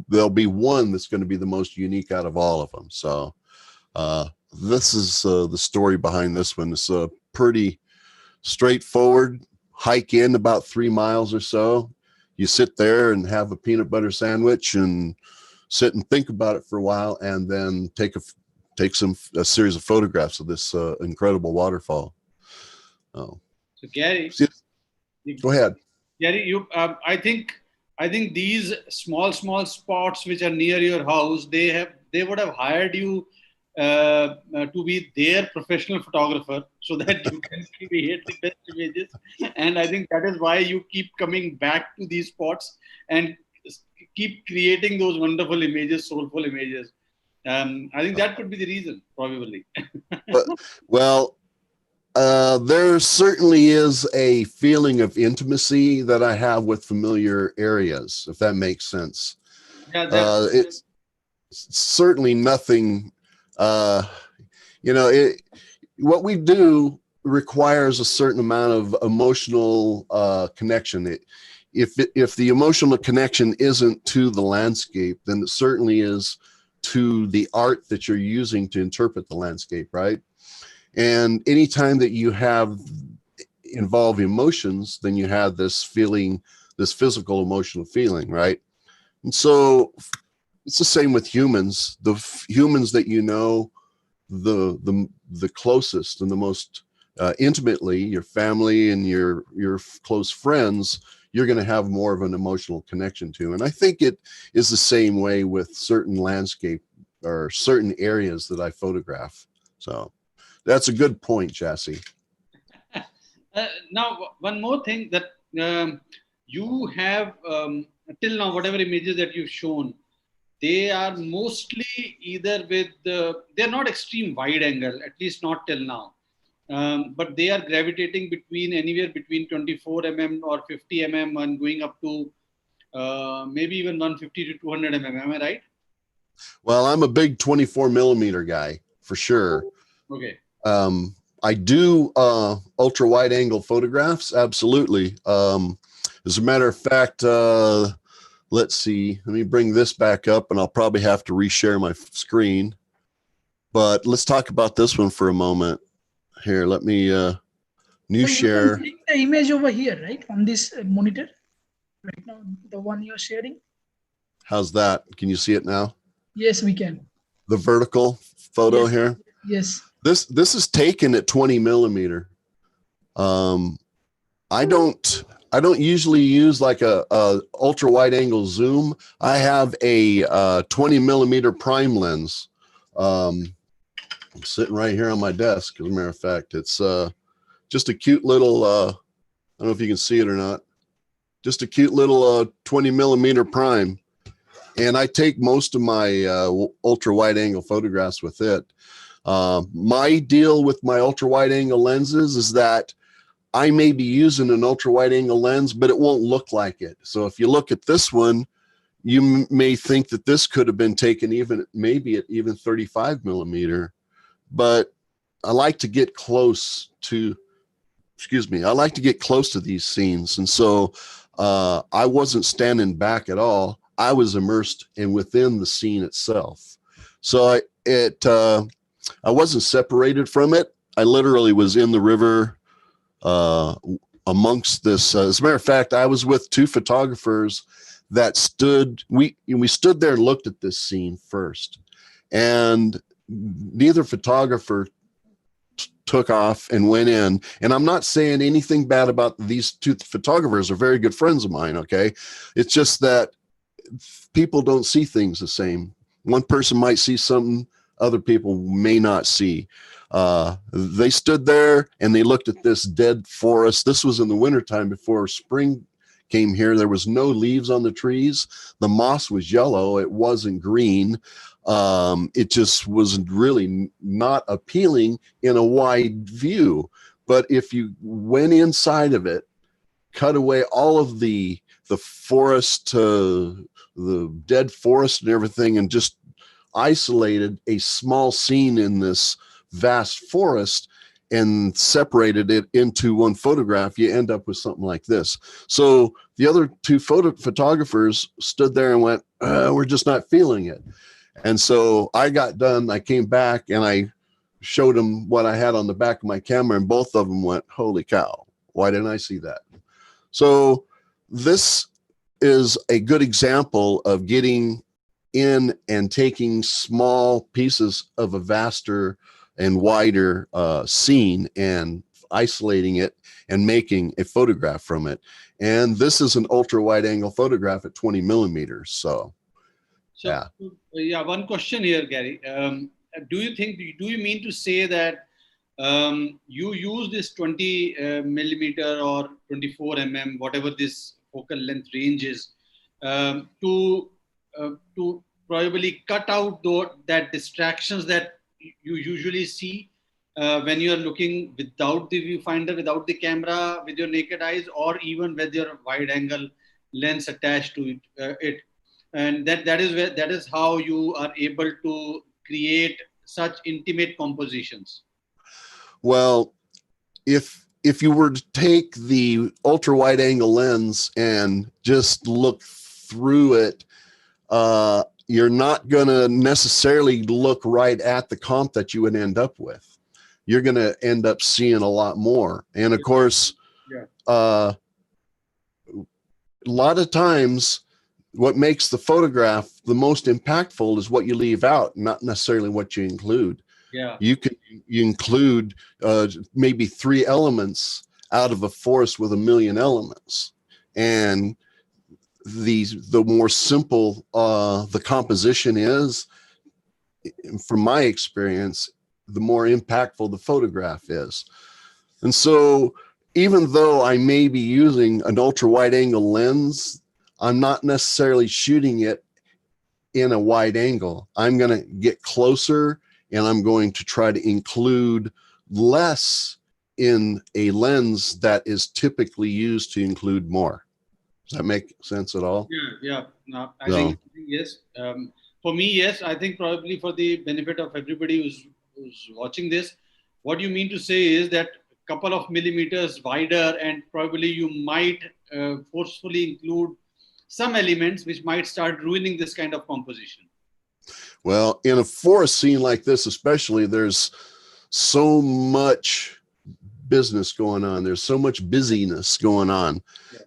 there'll be one that's going to be the most unique out of all of them. So this is the story behind this one. It's a pretty straightforward hike in about 3 miles or so. You sit there and have a peanut butter sandwich and sit and think about it for a while, and then take a series of photographs of this incredible waterfall. Oh, so Gary, go ahead. Gary, I think these small spots which are near your house, they would have hired you to be their professional photographer so that you can create the best images. And I think that is why you keep coming back to these spots and keep creating those wonderful images, soulful images. I think that could be the reason, probably. There certainly is a feeling of intimacy that I have with familiar areas, if that makes sense. Yeah, it's certainly nothing. What we do requires a certain amount of emotional connection. If the emotional connection isn't to the landscape, then it certainly is to the art that you're using to interpret the landscape, right? And anytime that you involve emotions, then you have this feeling, this physical emotional feeling, right? And so it's the same with humans. The humans that the closest and the most intimately, your family and your close friends, you're going to have more of an emotional connection to. And I think it is the same way with certain landscape or certain areas that I photograph. So that's a good point, Jassy. Now, one more thing that you have, till now, whatever images that you've shown, they are mostly either with, they're not extreme wide angle, at least not till now. But they are gravitating anywhere between 24 mm or 50 mm and going up to maybe even 150 to 200 mm. Am I right? Well, I'm a big 24 millimeter guy for sure. Okay. I do ultra wide angle photographs. Absolutely. As a matter of fact, let's see, let me bring this back up and I'll probably have to reshare my screen. But let's talk about this one for a moment. Here, let me new So share. you can click the image over here, right? On this monitor. Right now, the one you're sharing. How's that? Can you see it now? Yes, we can. The vertical photo Yes. here. Yes. This is taken at 20 millimeter. I don't usually use like a ultra wide angle zoom. I have a 20 millimeter prime lens. Sitting right here on my desk. As a matter of fact, it's just a cute little. I don't know if you can see it or not. Just a cute little 20 millimeter prime, and I take most of my ultra wide angle photographs with it. My deal with my ultra wide angle lenses is that I may be using an ultra wide angle lens, but it won't look like it. So if you look at this one, you may think that this could have been taken maybe at even 35 millimeter, but I like to get close to, I like to get close to these scenes. And so I wasn't standing back at all. I was immersed in within the scene itself. So I wasn't separated from it. I literally was in the river amongst this. As a matter of fact, I was with two photographers that we stood there and looked at this scene first, and neither photographer took off and went in. And I'm not saying anything bad about these two photographers. Are very good friends of mine. Okay. It's just that people don't see things the same. One person might see something other people may not see. They stood there and they looked at this dead forest. This was in the wintertime before spring came here. There was no leaves on the trees. The moss was yellow. It wasn't green. It just was really not appealing in a wide view. But if you went inside of it, cut away all of the forest, the dead forest and everything, and just isolated a small scene in this vast forest and separated it into one photograph, you end up with something like this. So the other two photographers stood there and went, we're just not feeling it. And so I got done. I came back and I showed them what I had on the back of my camera, and both of them went, holy cow, why didn't I see that? So this is a good example of getting in and taking small pieces of a vaster and wider scene and isolating it and making a photograph from it. And this is an ultra wide angle photograph at 20 millimeters. So yeah. One question here, Gary. Do you mean to say that you use this 20 millimeter or 24 whatever this focal length range is, to probably cut out that distractions that you usually see when you are looking without the viewfinder, without the camera, with your naked eyes, or even with your wide angle lens attached to it? And that is how you are able to create such intimate compositions. Well, if you were to take the ultra wide angle lens and just look through it, you're not going to necessarily look right at the comp that you would end up with. You're going to end up seeing a lot more. And of course, a lot of times what makes the photograph the most impactful is what you leave out, not necessarily what you include. Yeah. You include maybe 3 elements out of a forest with 1 million elements. And the more simple the composition is, from my experience, the more impactful the photograph is. And so even though I may be using an ultra wide angle lens, I'm not necessarily shooting it in a wide angle. I'm going to get closer and I'm going to try to include less in a lens that is typically used to include more. Does that make sense at all? Yeah. No, I think yes. For me, yes. I think probably for the benefit of everybody who's watching this, what you mean to say is that a couple of millimeters wider, and probably you might forcefully include some elements which might start ruining this kind of composition. Well, in a forest scene like this, especially, there's so much business going on. There's so much busyness going on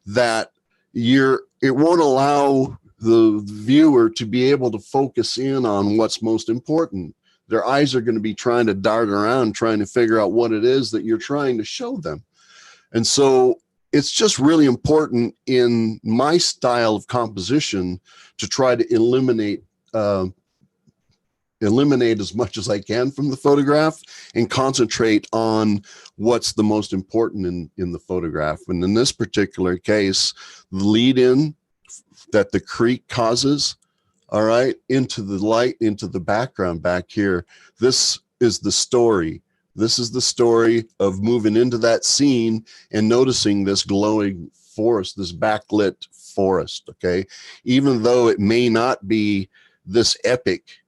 that it won't allow the viewer to be able to focus in on what's most important. Their eyes are going to be trying to dart around, trying to figure out what it is that you're trying to show them. And so it's just really important in my style of composition to try to eliminate as much as I can from the photograph and concentrate on what's the most important in the photograph. And in this particular case, the lead in that the creek causes, all right, into the light, into the background back here. This is the story. This is the story of moving into that scene and noticing this glowing forest, this backlit forest, okay? Even though it may not be this epic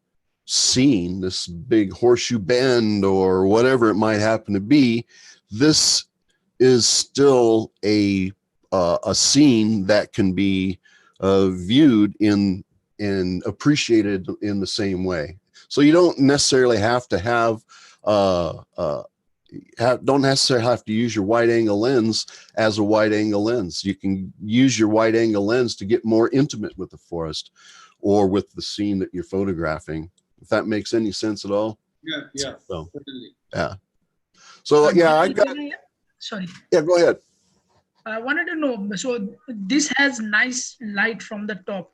scene, this big horseshoe bend or whatever it might happen to be, this is still a scene that can be viewed in and appreciated in the same way. So you don't necessarily have to don't necessarily have to use your wide angle lens as a wide angle lens. You can use your wide angle lens to get more intimate with the forest or with the scene that you're photographing, if that makes any sense at all. Yeah, yeah, so, certainly. Yeah. So yeah, I got. Sorry. Yeah, go ahead. I wanted to know. So this has nice light from the top.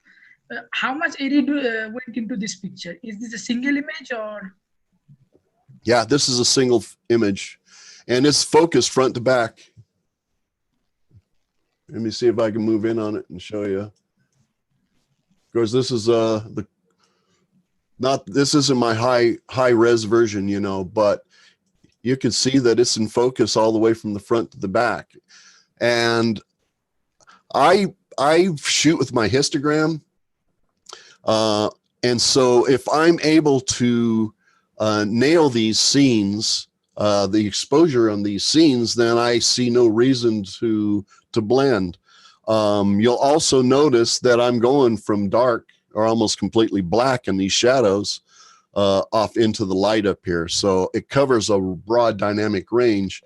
How much area went into this picture? Is this a single image or? Yeah, this is a single image, and it's focused front to back. Let me see if I can move in on it and show you. Of course, this is this isn't my high res version, you know, but you can see that it's in focus all the way from the front to the back. And I shoot with my histogram. And so if I'm able to nail these scenes, the exposure on these scenes, then I see no reason to blend. You'll also notice that I'm going from dark or almost completely black in these shadows off into the light up here. So it covers a broad dynamic range.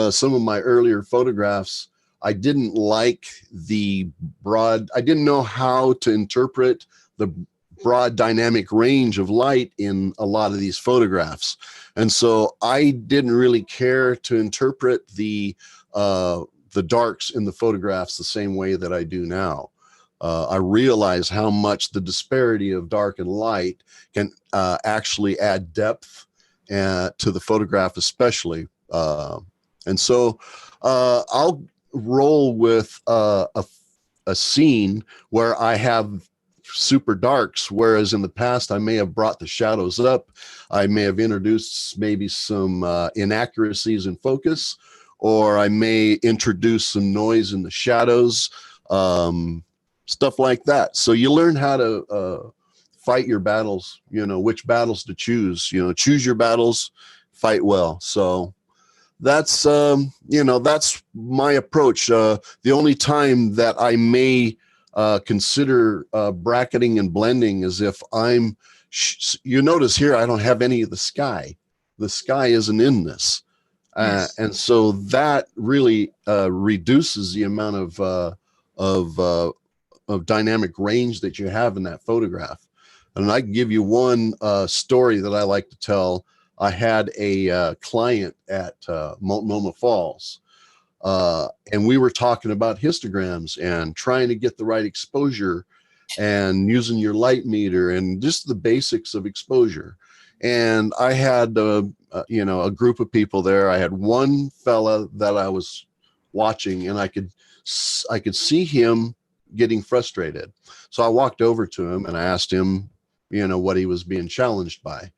Some of my earlier photographs, I didn't like the broad, I didn't know how to interpret the broad dynamic range of light in a lot of these photographs. And so I didn't really care to interpret the darks in the photographs the same way that I do now. I realize how much the disparity of dark and light can actually add depth to the photograph, especially. And so I'll roll with a scene where I have super darks, whereas in the past I may have brought the shadows up. I may have introduced maybe some inaccuracies in focus, or I may introduce some noise in the shadows, stuff like that. So you learn how to fight your battles, you know, which battles to choose, you know, choose your battles, fight well. So that's, you know, that's my approach. The only time that I may consider bracketing and blending is if I'm, you notice here, I don't have any of the sky. The sky isn't in this. Yes. And so that really reduces the amount of dynamic range that you have in that photograph. And I can give you one story that I like to tell. I had a client at Multnomah Falls, and we were talking about histograms and trying to get the right exposure and using your light meter and just the basics of exposure. And I had, you know, a group of people there. I had one fella that I was watching, and I could see him getting frustrated. So I walked over to him and I asked him, you know, what he was being challenged by.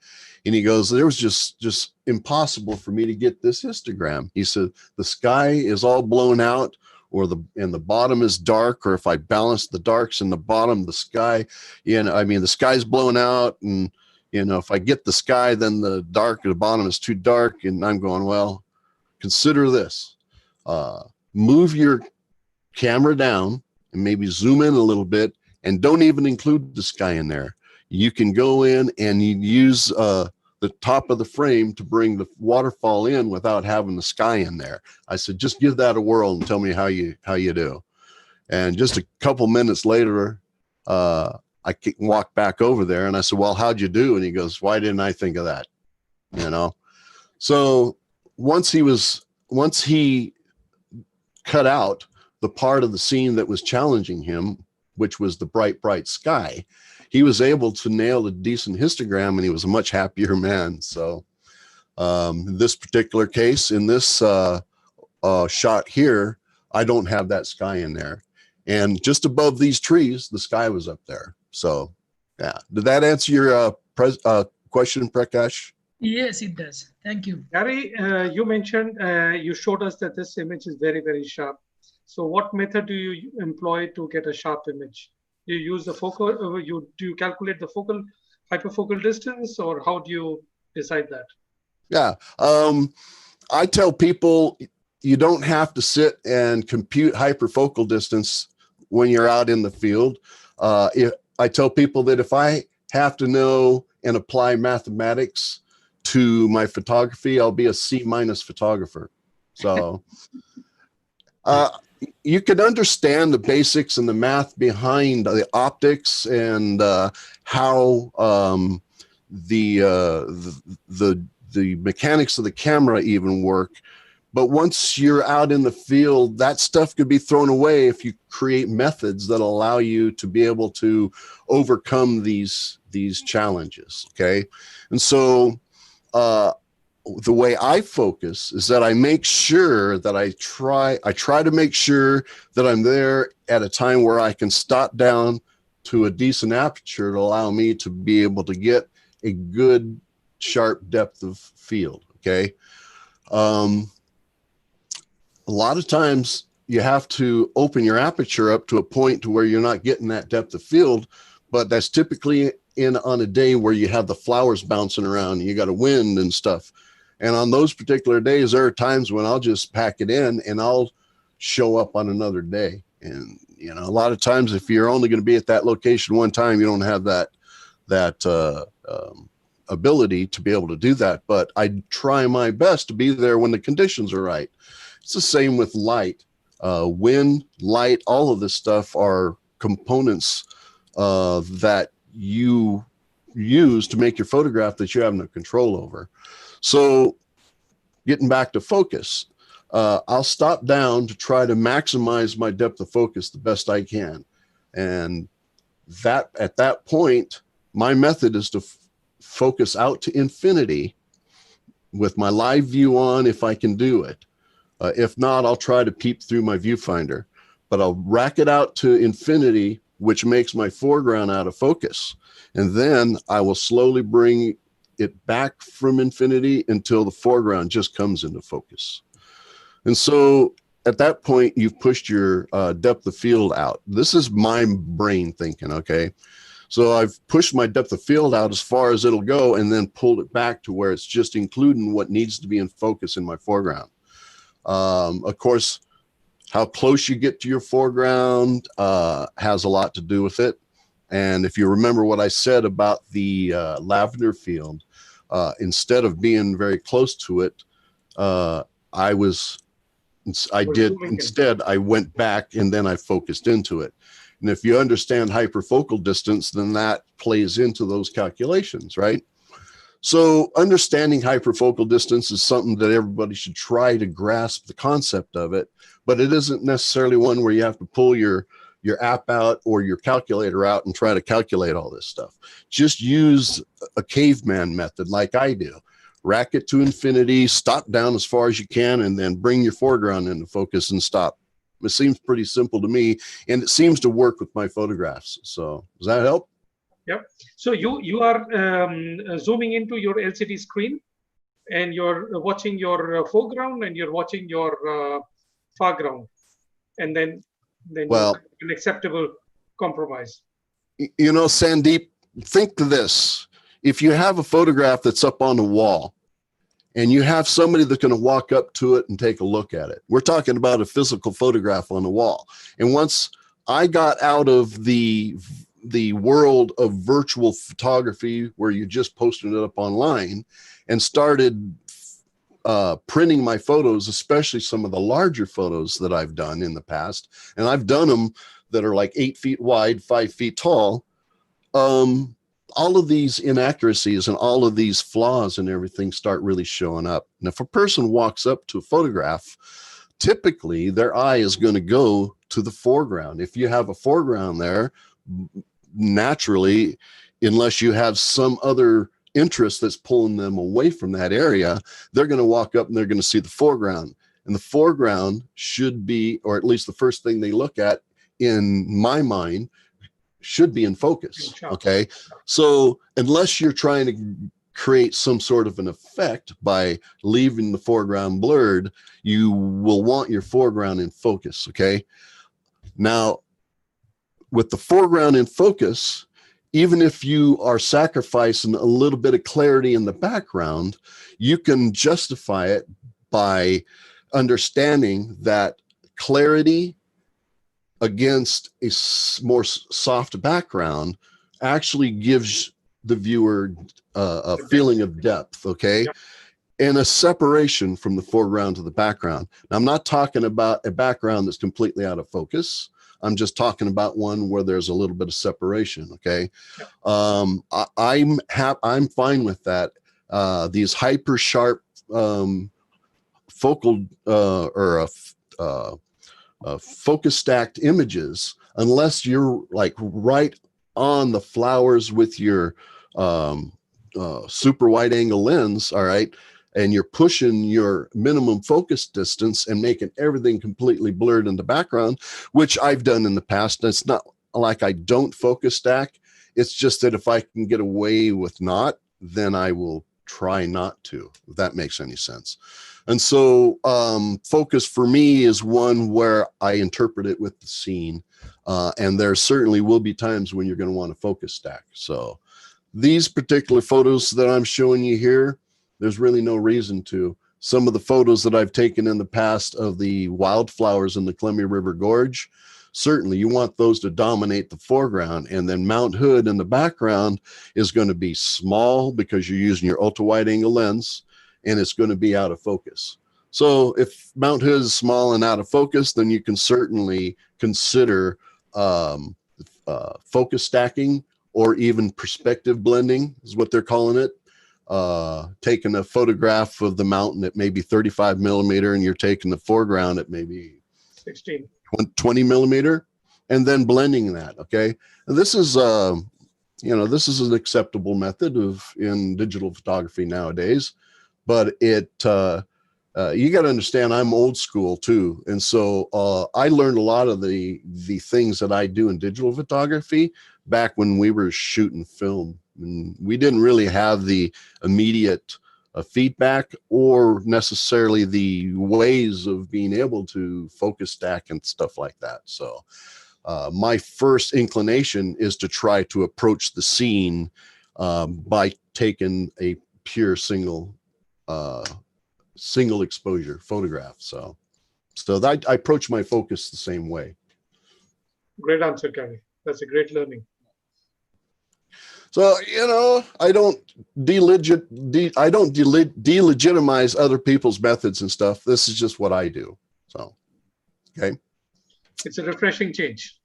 And he goes, there was just impossible for me to get this histogram. He said, the sky is all blown out, and the bottom is dark, or if I balance the darks in the bottom, the sky, you know, I mean, the sky's blown out, and, you know, if I get the sky, then the dark at the bottom is too dark. And I'm going, well, consider this, move your camera down and maybe zoom in a little bit, and don't even include the sky in there. you can go in and you use the top of the frame to bring the waterfall in without having the sky in there. I said, just give that a whirl and tell me how you do. And just a couple minutes later, I walked back over there and I said, well, how'd you do? And he goes, why didn't I think of that? You know? So once he cut out the part of the scene that was challenging him, which was the bright sky, he was able to nail a decent histogram and he was a much happier man. So this particular case, in this shot here, I don't have that sky in there. And just above these trees, the sky was up there. So yeah, did that answer your question, Prakash? Yes, it does. Thank you. Gary, you mentioned, you showed us that this image is very, very sharp. So what method do you employ to get a sharp image? Do you use the focal, do you calculate the focal, hyperfocal distance, or how do you decide that? Yeah, I tell people you don't have to sit and compute hyperfocal distance when you're out in the field. I tell people that if I have to know and apply mathematics to my photography, I'll be a C- photographer. So you can understand the basics and the math behind the optics and how the mechanics of the camera even work. But once you're out in the field, that stuff could be thrown away if you create methods that allow you to be able to overcome these challenges. Okay. And so the way I focus is that I make sure that I try to make sure that I'm there at a time where I can stop down to a decent aperture to allow me to be able to get a good sharp depth of field. Okay. A lot of times you have to open your aperture up to a point to where you're not getting that depth of field, but that's typically on a day where you have the flowers bouncing around and you got a wind and stuff. And on those particular days, there are times when I'll just pack it in and I'll show up on another day. And, you know, a lot of times if you're only going to be at that location one time, you don't have that ability to be able to do that. But I try my best to be there when the conditions are right. It's the same with light, wind, light, all of this stuff are components that you use to make your photograph that you have no control over. So getting back to focus, I'll stop down to try to maximize my depth of focus the best I can. And that at that point, my method is to focus out to infinity with my live view on if I can do it. If not, I'll try to peep through my viewfinder, but I'll rack it out to infinity, which makes my foreground out of focus. And then I will slowly bring it back from infinity until the foreground just comes into focus. And so at that point, you've pushed your depth of field out. This is my brain thinking, okay? So I've pushed my depth of field out as far as it'll go and then pulled it back to where it's just including what needs to be in focus in my foreground. Of course, how close you get to your foreground has a lot to do with it. And if you remember what I said about the lavender field, instead of being very close to it, I went back and then I focused into it. And if you understand hyperfocal distance, then that plays into those calculations, right? So understanding hyperfocal distance is something that everybody should try to grasp the concept of it, but it isn't necessarily one where you have to pull your app out or your calculator out and try to calculate all this stuff. Just use a caveman method like I do. Rack it to infinity, stop down as far as you can, and then bring your foreground into focus and stop. It seems pretty simple to me, and it seems to work with my photographs. So does that help? Yep. So you are zooming into your LCD screen, and you're watching your foreground, and you're watching your foreground, and then well, an acceptable compromise. You know, Sandeep, think of this. If you have a photograph that's up on the wall, and you have somebody that's going to walk up to it and take a look at it. We're talking about a physical photograph on the wall. And once I got out of the the world of virtual photography where you just posted it up online and started printing my photos, especially some of the larger photos that I've done in the past. And I've done them that are like 8 feet wide, 5 feet tall. All of these inaccuracies and all of these flaws and everything start really showing up. And if a person walks up to a photograph, typically their eye is going to go to the foreground. If you have a foreground there, naturally, unless you have some other interest that's pulling them away from that area, they're going to walk up and they're going to see the foreground. And the foreground should be, or at least the first thing they look at in my mind, should be in focus. Okay. So unless you're trying to create some sort of an effect by leaving the foreground blurred, you will want your foreground in focus. Okay. Now, with the foreground in focus, even if you are sacrificing a little bit of clarity in the background, you can justify it by understanding that clarity against a more soft background actually gives the viewer a feeling of depth, okay? Yep. And a separation from the foreground to the background. Now, I'm not talking about a background that's completely out of focus. I'm just talking about one where there's a little bit of separation, okay? Yep. I'm fine with that. These hyper sharp focal focus stacked images, unless you're like right on the flowers with your super wide angle lens, all right, and you're pushing your minimum focus distance and making everything completely blurred in the background, which I've done in the past. It's not like I don't focus stack. It's just that if I can get away with not, then I will try not to, if that makes any sense. And so focus for me is one where I interpret it with the scene. And there certainly will be times when you're going to want to focus stack. So these particular photos that I'm showing you here, there's really no reason to. Some of the photos that I've taken in the past of the wildflowers in the Columbia River Gorge, certainly you want those to dominate the foreground. And then Mount Hood in the background is going to be small because you're using your ultra wide angle lens, and it's going to be out of focus. So if Mount Hood is small and out of focus, then you can certainly consider focus stacking, or even perspective blending is what they're calling it. Taking a photograph of the mountain at maybe 35 millimeter, and you're taking the foreground at maybe 16, 20 millimeter, and then blending that. Okay. And this is, this is an acceptable method in digital photography nowadays. But you got to understand, I'm old school too. And so I learned a lot of the things that I do in digital photography back when we were shooting film. And we didn't really have the immediate feedback or necessarily the ways of being able to focus stack and stuff like that. So my first inclination is to try to approach the scene by taking a pure single exposure photograph. So that I approach my focus the same way. Great answer, Gary. That's a great learning. So, I don't delegitimize other people's methods and stuff. This is just what I do. So, okay. It's a refreshing change.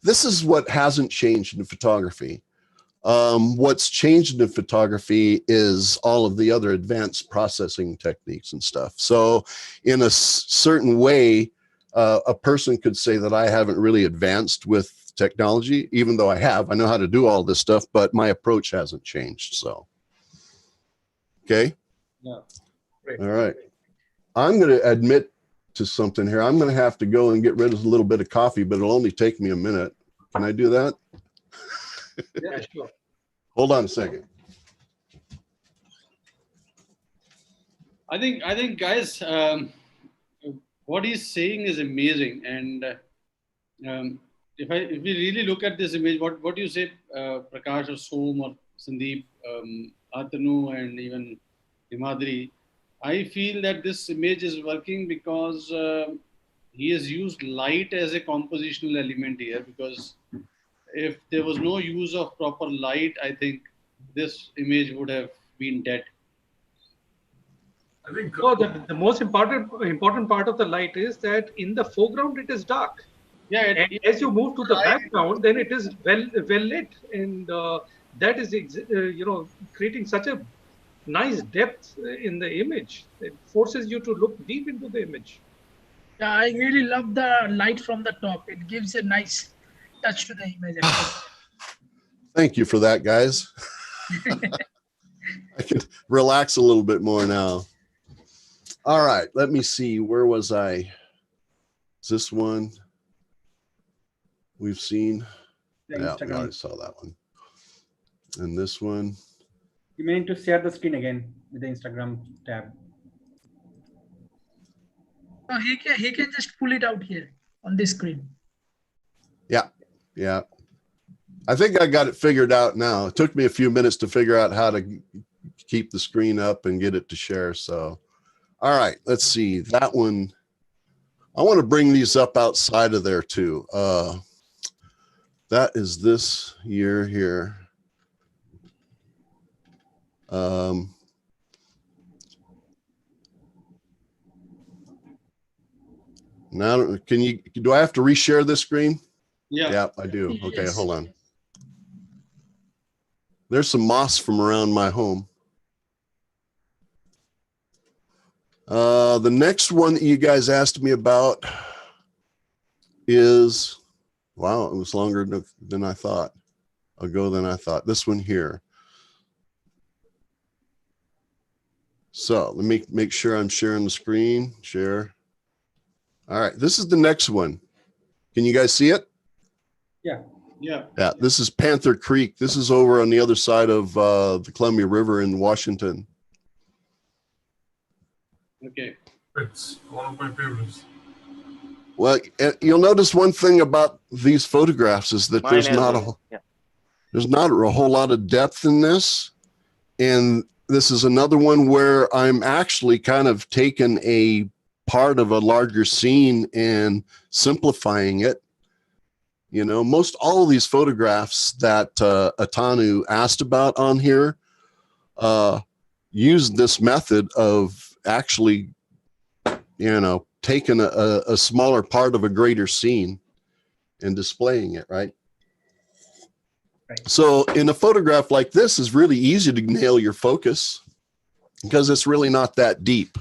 This is what hasn't changed in photography. What's changed in photography is all of the other advanced processing techniques and stuff. So in a certain way, a person could say that I haven't really advanced with technology, even though I have. I know how to do all this stuff, but my approach hasn't changed. So, okay. Yeah. All right. I'm going to admit to something here. I'm going to have to go and get rid of a little bit of coffee, but it'll only take me a minute. Can I do that? Yeah, sure. Hold on a second. I think, guys, what he's saying is amazing. And if we really look at this image, what do you say, Prakash or Som or Sandeep, Atanu, and even Himadri? I feel that this image is working because he has used light as a compositional element here, because if there was no use of proper light, I think this image would have been dead. I think No, the most important part of the light is that in the foreground it is dark. Yeah, And as you move to the background, then it is well lit, and that is creating such a nice depth in the image. It forces you to look deep into the image. Yeah, I really love the light from the top. It gives a nice touch to the image. Thank you for that, guys. I can relax a little bit more now. All right, let me see. Where was I? Is this one we've seen? Yeah, we already saw that one. And this one. You may need to share the screen again with the Instagram tab. No, he can just pull it out here on this screen. Yeah, yeah. I think I got it figured out now. It took me a few minutes to figure out how to keep the screen up and get it to share. So, all right, let's see that one. I want to bring these up outside of there too. That is this year here. Now, do I have to reshare this screen? Yeah. Yeah, I do. Okay, Yes. hold on. There's some moss from around my home. The next one that you guys asked me about is, wow, it was longer than I thought, this one here. So let me make sure I'm sharing the screen, share. All right, this is the next one. Can you guys see it? Yeah. Yeah. Yeah, this is Panther Creek. This is over on the other side of the Columbia River in Washington. Okay. it's one of my favorites. Well, you'll notice one thing about these photographs is that Mine there's as not well. Yeah. there's not a whole lot of depth in this. And this is another one where I'm actually kind of taking a part of a larger scene and simplifying it. You know, most all of these photographs that Atanu asked about on here used this method of actually, you know, taking a smaller part of a greater scene and displaying it, right? So in a photograph like this, it's really easy to nail your focus because it's really not that deep.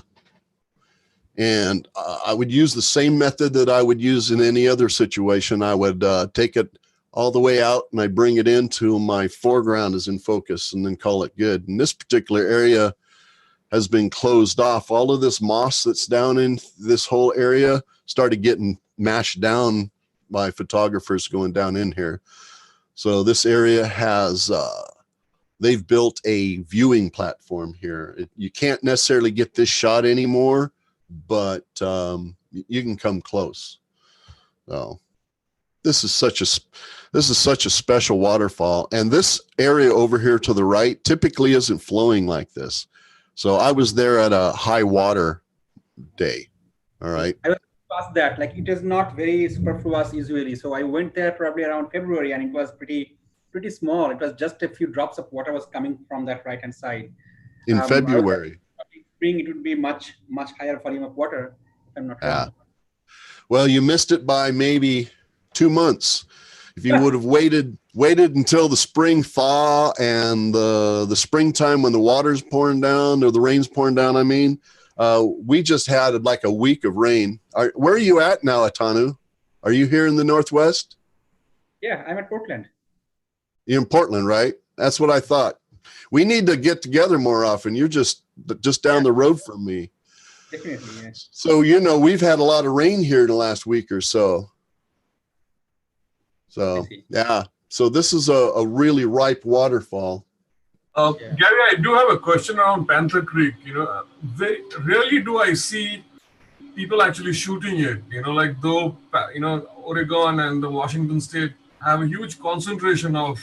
And I would use the same method that I would use in any other situation. I would take it all the way out and I bring it into my foreground is in focus and then call it good. And this particular area has been closed off. All of this moss that's down in this whole area started getting mashed down by photographers going down in here. So this area has, they've built a viewing platform here. You can't necessarily get this shot anymore, but you can come close. So this is such a special waterfall. And this area over here to the right typically isn't flowing like this. So I was there at a high water day. All right. I was past that, like it is not very superfluous usually. So I went there probably around February and it was pretty small. It was just a few drops of water was coming from that right hand side. In February. Spring, it would be much higher volume of water, if I'm not wrong. Well, you missed it by maybe 2 months. If you would have waited until the spring thaw and the springtime when the water's pouring down or the rain's pouring down, I mean, we just had like a week of rain. Where are you at now, Atanu? Are you here in the Northwest? Yeah, I'm at Portland. You're in Portland, right? That's what I thought. We need to get together more often. You're just down the road from me. Definitely, yes. So, you know, we've had a lot of rain here in the last week or so. So, yeah. So this is a really ripe waterfall. Gary, I do have a question around Panther Creek. You know, very rarely do I see people actually shooting it. You know, like though, you know, Oregon and the Washington State have a huge concentration of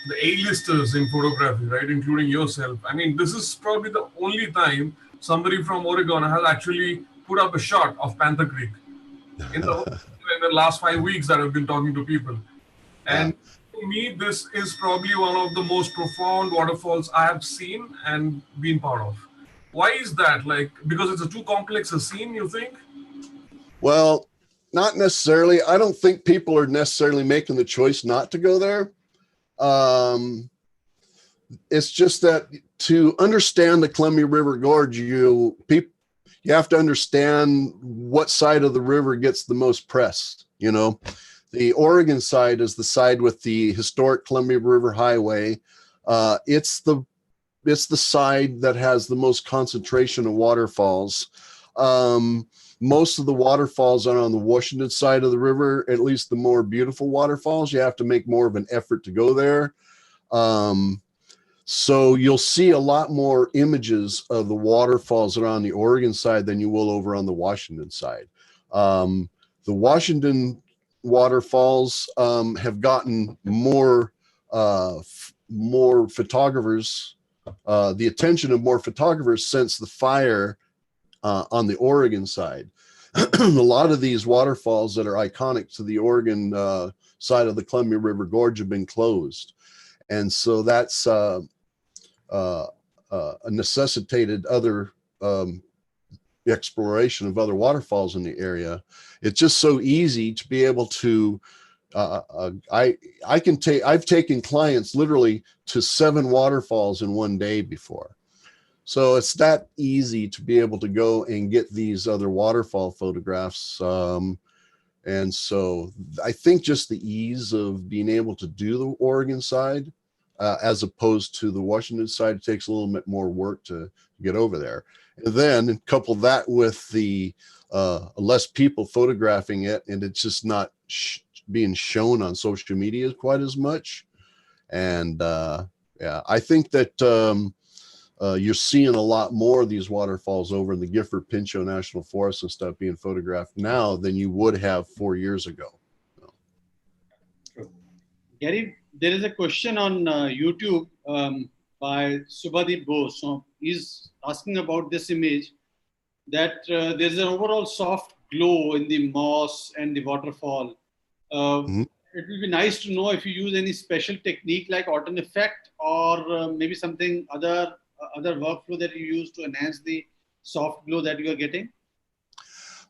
the A-listers in photography, right, including yourself. I mean, this is probably the only time somebody from Oregon has actually put up a shot of Panther Creek. in the last 5 weeks that I've been talking to people. And to me, this is probably one of the most profound waterfalls I have seen and been part of. Why is that? Like, because it's a too complex a scene, you think? Well, not necessarily. I don't think people are necessarily making the choice not to go there. It's just that to understand the Columbia River Gorge, you have to understand what side of the river gets the most press. You know, the Oregon side is the side with the historic Columbia River Highway. It's the side that has the most concentration of waterfalls. Most of the waterfalls are on the Washington side of the river, at least the more beautiful waterfalls. You have to make more of an effort to go there. So you'll see a lot more images of the waterfalls that are on the Oregon side than you will over on the Washington side. The Washington waterfalls have gotten more photographers, the attention of more photographers since the fire on the Oregon side. A lot of these waterfalls that are iconic to the Oregon side of the Columbia River Gorge have been closed. And so that's necessitated other exploration of other waterfalls in the area. It's just so easy to be able to, I've taken clients literally to 7 waterfalls in one day before. So it's that easy to be able to go and get these other waterfall photographs. And so I think just the ease of being able to do the Oregon side, as opposed to the Washington side, it takes a little bit more work to get over there. And then couple that with the less people photographing it, and it's just not being shown on social media quite as much. And yeah, I think that you're seeing a lot more of these waterfalls over in the Gifford Pinchot National Forest and stuff being photographed now than you would have 4 years ago. Gary, there is a question on YouTube by Subhadeep Bose. So he's asking about this image, that there's an overall soft glow in the moss and the waterfall. It will be nice to know if you use any special technique like autumn effect or maybe something other workflow that you use to enhance the soft glow that you are getting.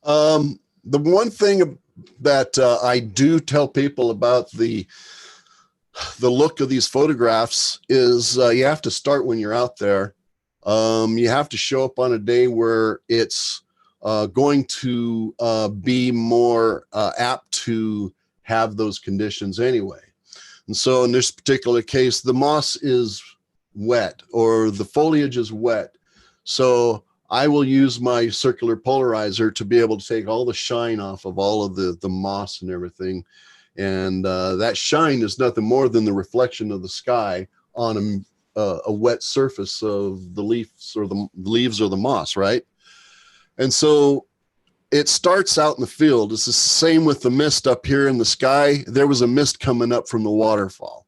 The one thing that I do tell people about the look of these photographs is you have to start when you're out there. You have to show up on a day where it's going to be more apt to have those conditions anyway. And so in this particular case, the moss is wet or the foliage is wet. So I will use my circular polarizer to be able to take all the shine off of all of the moss and everything. And that shine is nothing more than the reflection of the sky on a wet surface of the leaves or the leaves or the moss, right? And so it starts out in the field. It's the same with the mist up here in the sky. There was a mist coming up from the waterfall.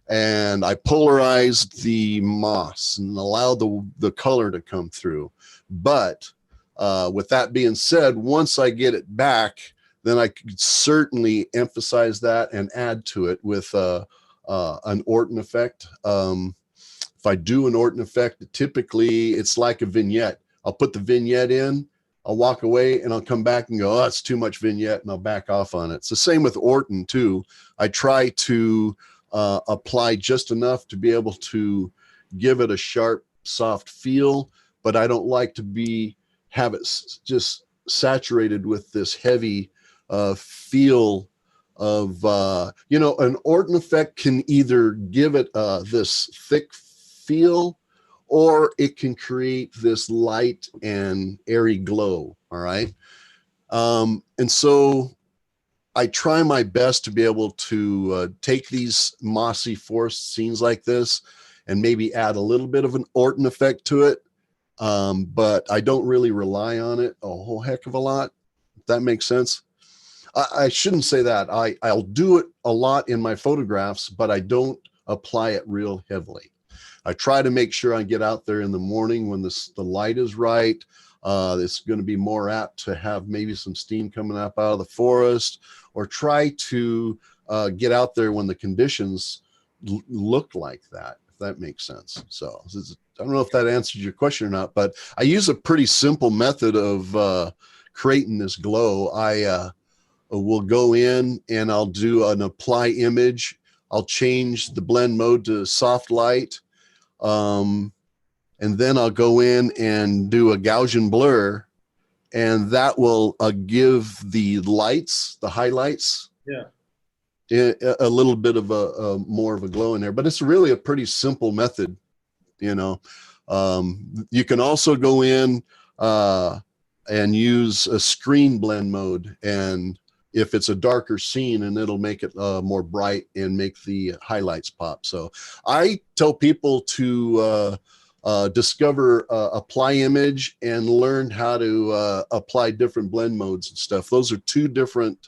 And I polarized the moss and allowed the color to come through. But with that being said, once I get it back, then I could certainly emphasize that and add to it with an Orton effect. If I do an Orton effect, typically it's like a vignette. I'll put the vignette in, I'll walk away, and I'll come back and go, oh, it's too much vignette, and I'll back off on it. It's the same with Orton too. I try to apply just enough to be able to give it a sharp, soft feel, but I don't like to have it just saturated with this heavy feel of, an Orton effect can either give it this thick feel, or it can create this light and airy glow. All right. And so I try my best to be able to take these mossy forest scenes like this and maybe add a little bit of an Orton effect to it. But I don't really rely on it a whole heck of a lot, if that makes sense. I shouldn't say that. I'll do it a lot in my photographs, but I don't apply it real heavily. I try to make sure I get out there in the morning when the light is right. It's going to be more apt to have maybe some steam coming up out of the forest, or try to get out there when the conditions look like that, if that makes sense. So I don't know if that answers your question or not, but I use a pretty simple method of creating this glow. I will go in and I'll do an apply image. I'll change the blend mode to soft light. And then I'll go in and do a Gaussian blur, and that will give the lights, the highlights, a little bit of a more of a glow in there. But it's really a pretty simple method, you know. You can also go in and use a screen blend mode, and if it's a darker scene, and it'll make it more bright and make the highlights pop. So I tell people to discover apply image and learn how to apply different blend modes and stuff. Those are two different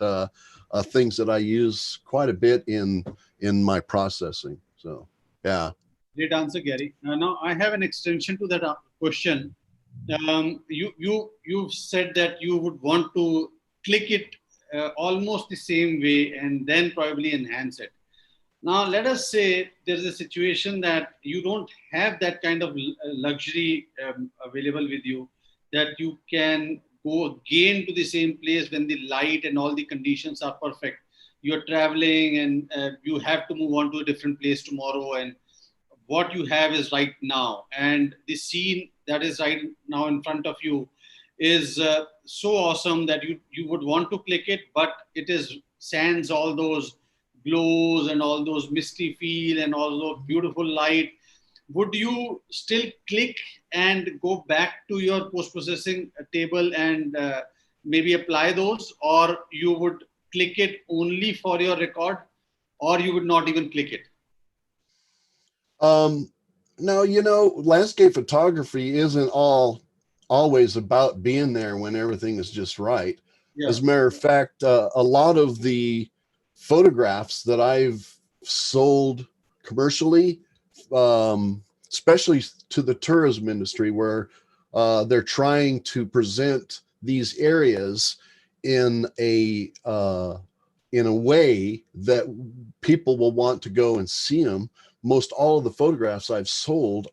things that I use quite a bit in my processing. So yeah. Great answer, Gary. Now I have an extension to that question. You've said that you would want to click it almost the same way and then probably enhance it. Now, let us say there's a situation that you don't have that kind of luxury available with you, that you can go again to the same place when the light and all the conditions are perfect. You're traveling and you have to move on to a different place tomorrow, and what you have is right now. And the scene that is right now in front of you is so awesome that you would want to click it, but it is sans all those glows and all those misty feel and all those beautiful light. Would you still click and go back to your post-processing table and maybe apply those, or you would click it only for your record, or you would not even click it? No, you know, landscape photography isn't always about being there when everything is just right. Yeah. As a matter of fact, a lot of the photographs that I've sold commercially, especially to the tourism industry, where they're trying to present these areas in a way that people will want to go and see them. Most all of the photographs I've sold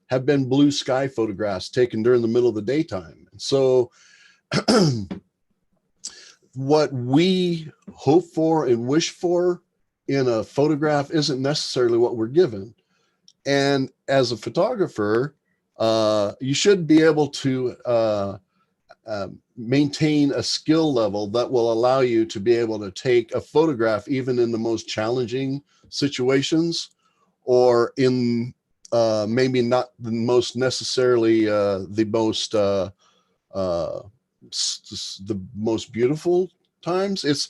have been blue sky photographs taken during the middle of the daytime. So what we hope for and wish for in a photograph isn't necessarily what we're given. And as a photographer, you should be able to maintain a skill level that will allow you to be able to take a photograph even in the most challenging situations, or in maybe not the most necessarily the most beautiful times. It's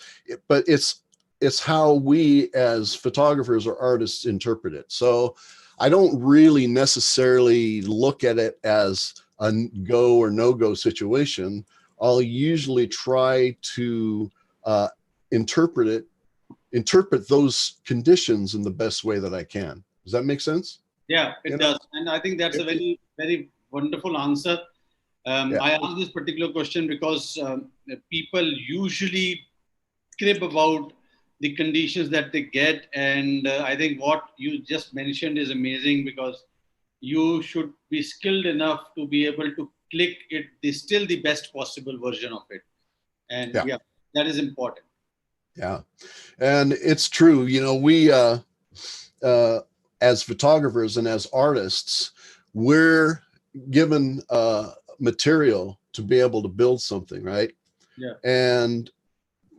how we as photographers or artists interpret it. So I don't really necessarily look at it as a go or no go situation. I'll usually try to interpret those conditions in the best way that I can. Does that make sense? Yeah, it does. And I think that's a very, very wonderful answer. I asked this particular question because people usually crib about the conditions that they get. And I think what you just mentioned is amazing, because you should be skilled enough to be able to click it, still the best possible version of it. And yeah, that is important. Yeah. And it's true. You know, we, as photographers and as artists, we're given material to be able to build something, right? Yeah. And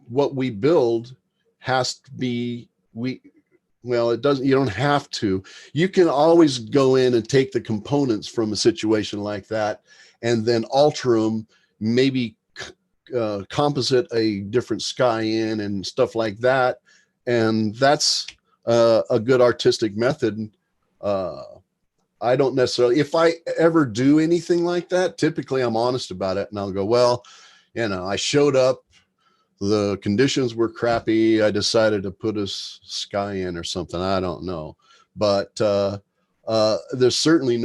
what we build has to be, it doesn't, you don't have to. You can always go in and take the components from a situation like that and then alter them, maybe composite a different sky in and stuff like that. And that's a good artistic method. I don't necessarily, if I ever do anything like that, typically I'm honest about it and I'll go, well, you know, I showed up, the conditions were crappy, I decided to put a sky in or something. I don't know. But there's certainly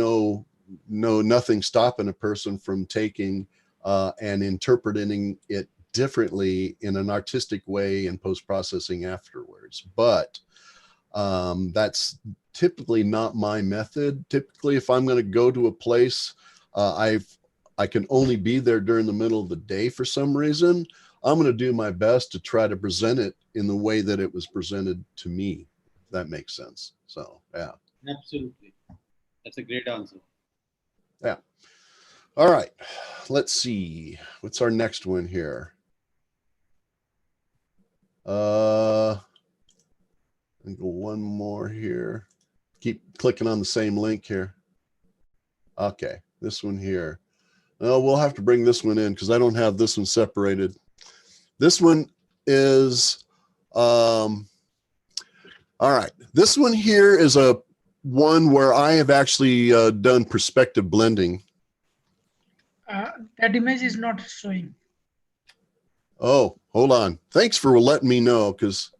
nothing stopping a person from taking and interpreting it differently in an artistic way and post-processing afterwards. But that's typically not my method. Typically, if I'm going to go to a place, I can only be there during the middle of the day for some reason. I'm going to do my best to try to present it in the way that it was presented to me, if that makes sense. So, yeah. Absolutely. That's a great answer. Yeah. All right. Let's see. What's our next one here? I think one more here. Keep clicking on the same link here. Okay. This one here. Oh, we'll have to bring this one in because I don't have this one separated. This one is, all right. This one here is one where I have actually done perspective blending. That image is not showing. Oh, hold on. Thanks for letting me know because,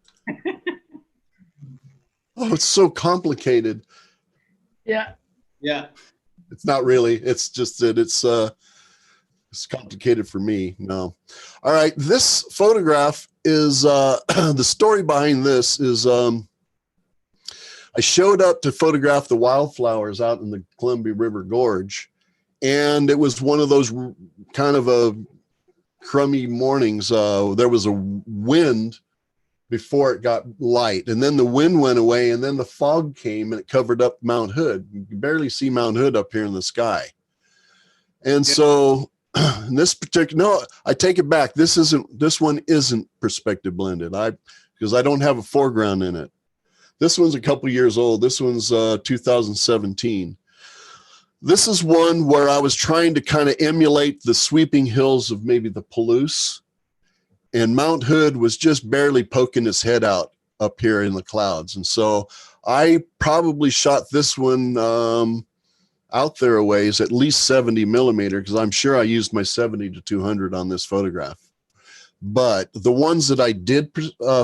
oh, it's so complicated. Yeah. Yeah. It's not really. It's just that it's complicated for me. No. All right. This photograph is the story behind this is I showed up to photograph the wildflowers out in the Columbia River Gorge, and it was one of those kind of a crummy mornings. There was a wind before it got light, and then the wind went away, and then the fog came and it covered up Mount Hood. You can barely see Mount Hood up here in the sky. And so in this particular, no, I take it back. This one isn't perspective blended. Because I don't have a foreground in it. This one's a couple years old. This one's 2017. This is one where I was trying to kind of emulate the sweeping hills of maybe the Palouse, and Mount Hood was just barely poking its head out up here in the clouds. And so I probably shot this one out there a ways, at least 70 millimeter, because I'm sure I used my 70 to 200 on this photograph. But the ones that I did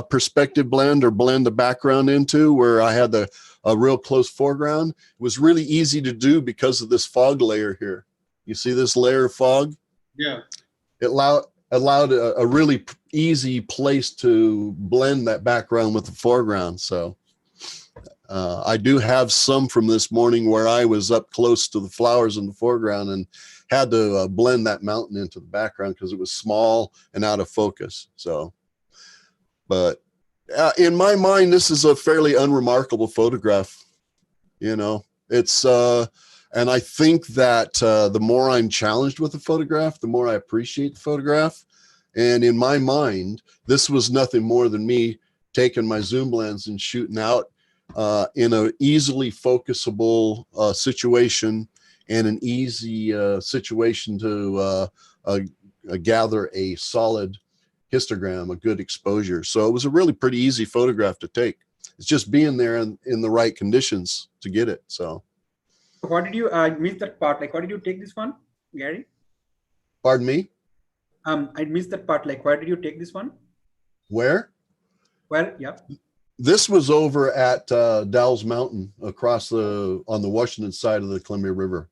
perspective blend or blend the background into, where I had a real close foreground, it was really easy to do because of this fog layer here. You see this layer of fog? Yeah. It allowed a really easy place to blend that background with the foreground. So I do have some from this morning where I was up close to the flowers in the foreground and had to blend that mountain into the background because it was small and out of focus. So, but in my mind, this is a fairly unremarkable photograph. You know, it's, and I think that the more I'm challenged with the photograph, the more I appreciate the photograph. And in my mind, this was nothing more than me taking my zoom lens and shooting out in an easily focusable situation and an easy situation to gather a solid histogram, a good exposure. So it was a really pretty easy photograph to take. It's just being there in the right conditions to get it. So. What did you miss that part? Like, why did you take this one, Gary? Pardon me? I missed that part. Like, why did you take this one? Where? Well, yeah. This was over at Dowell's Mountain on the Washington side of the Columbia River.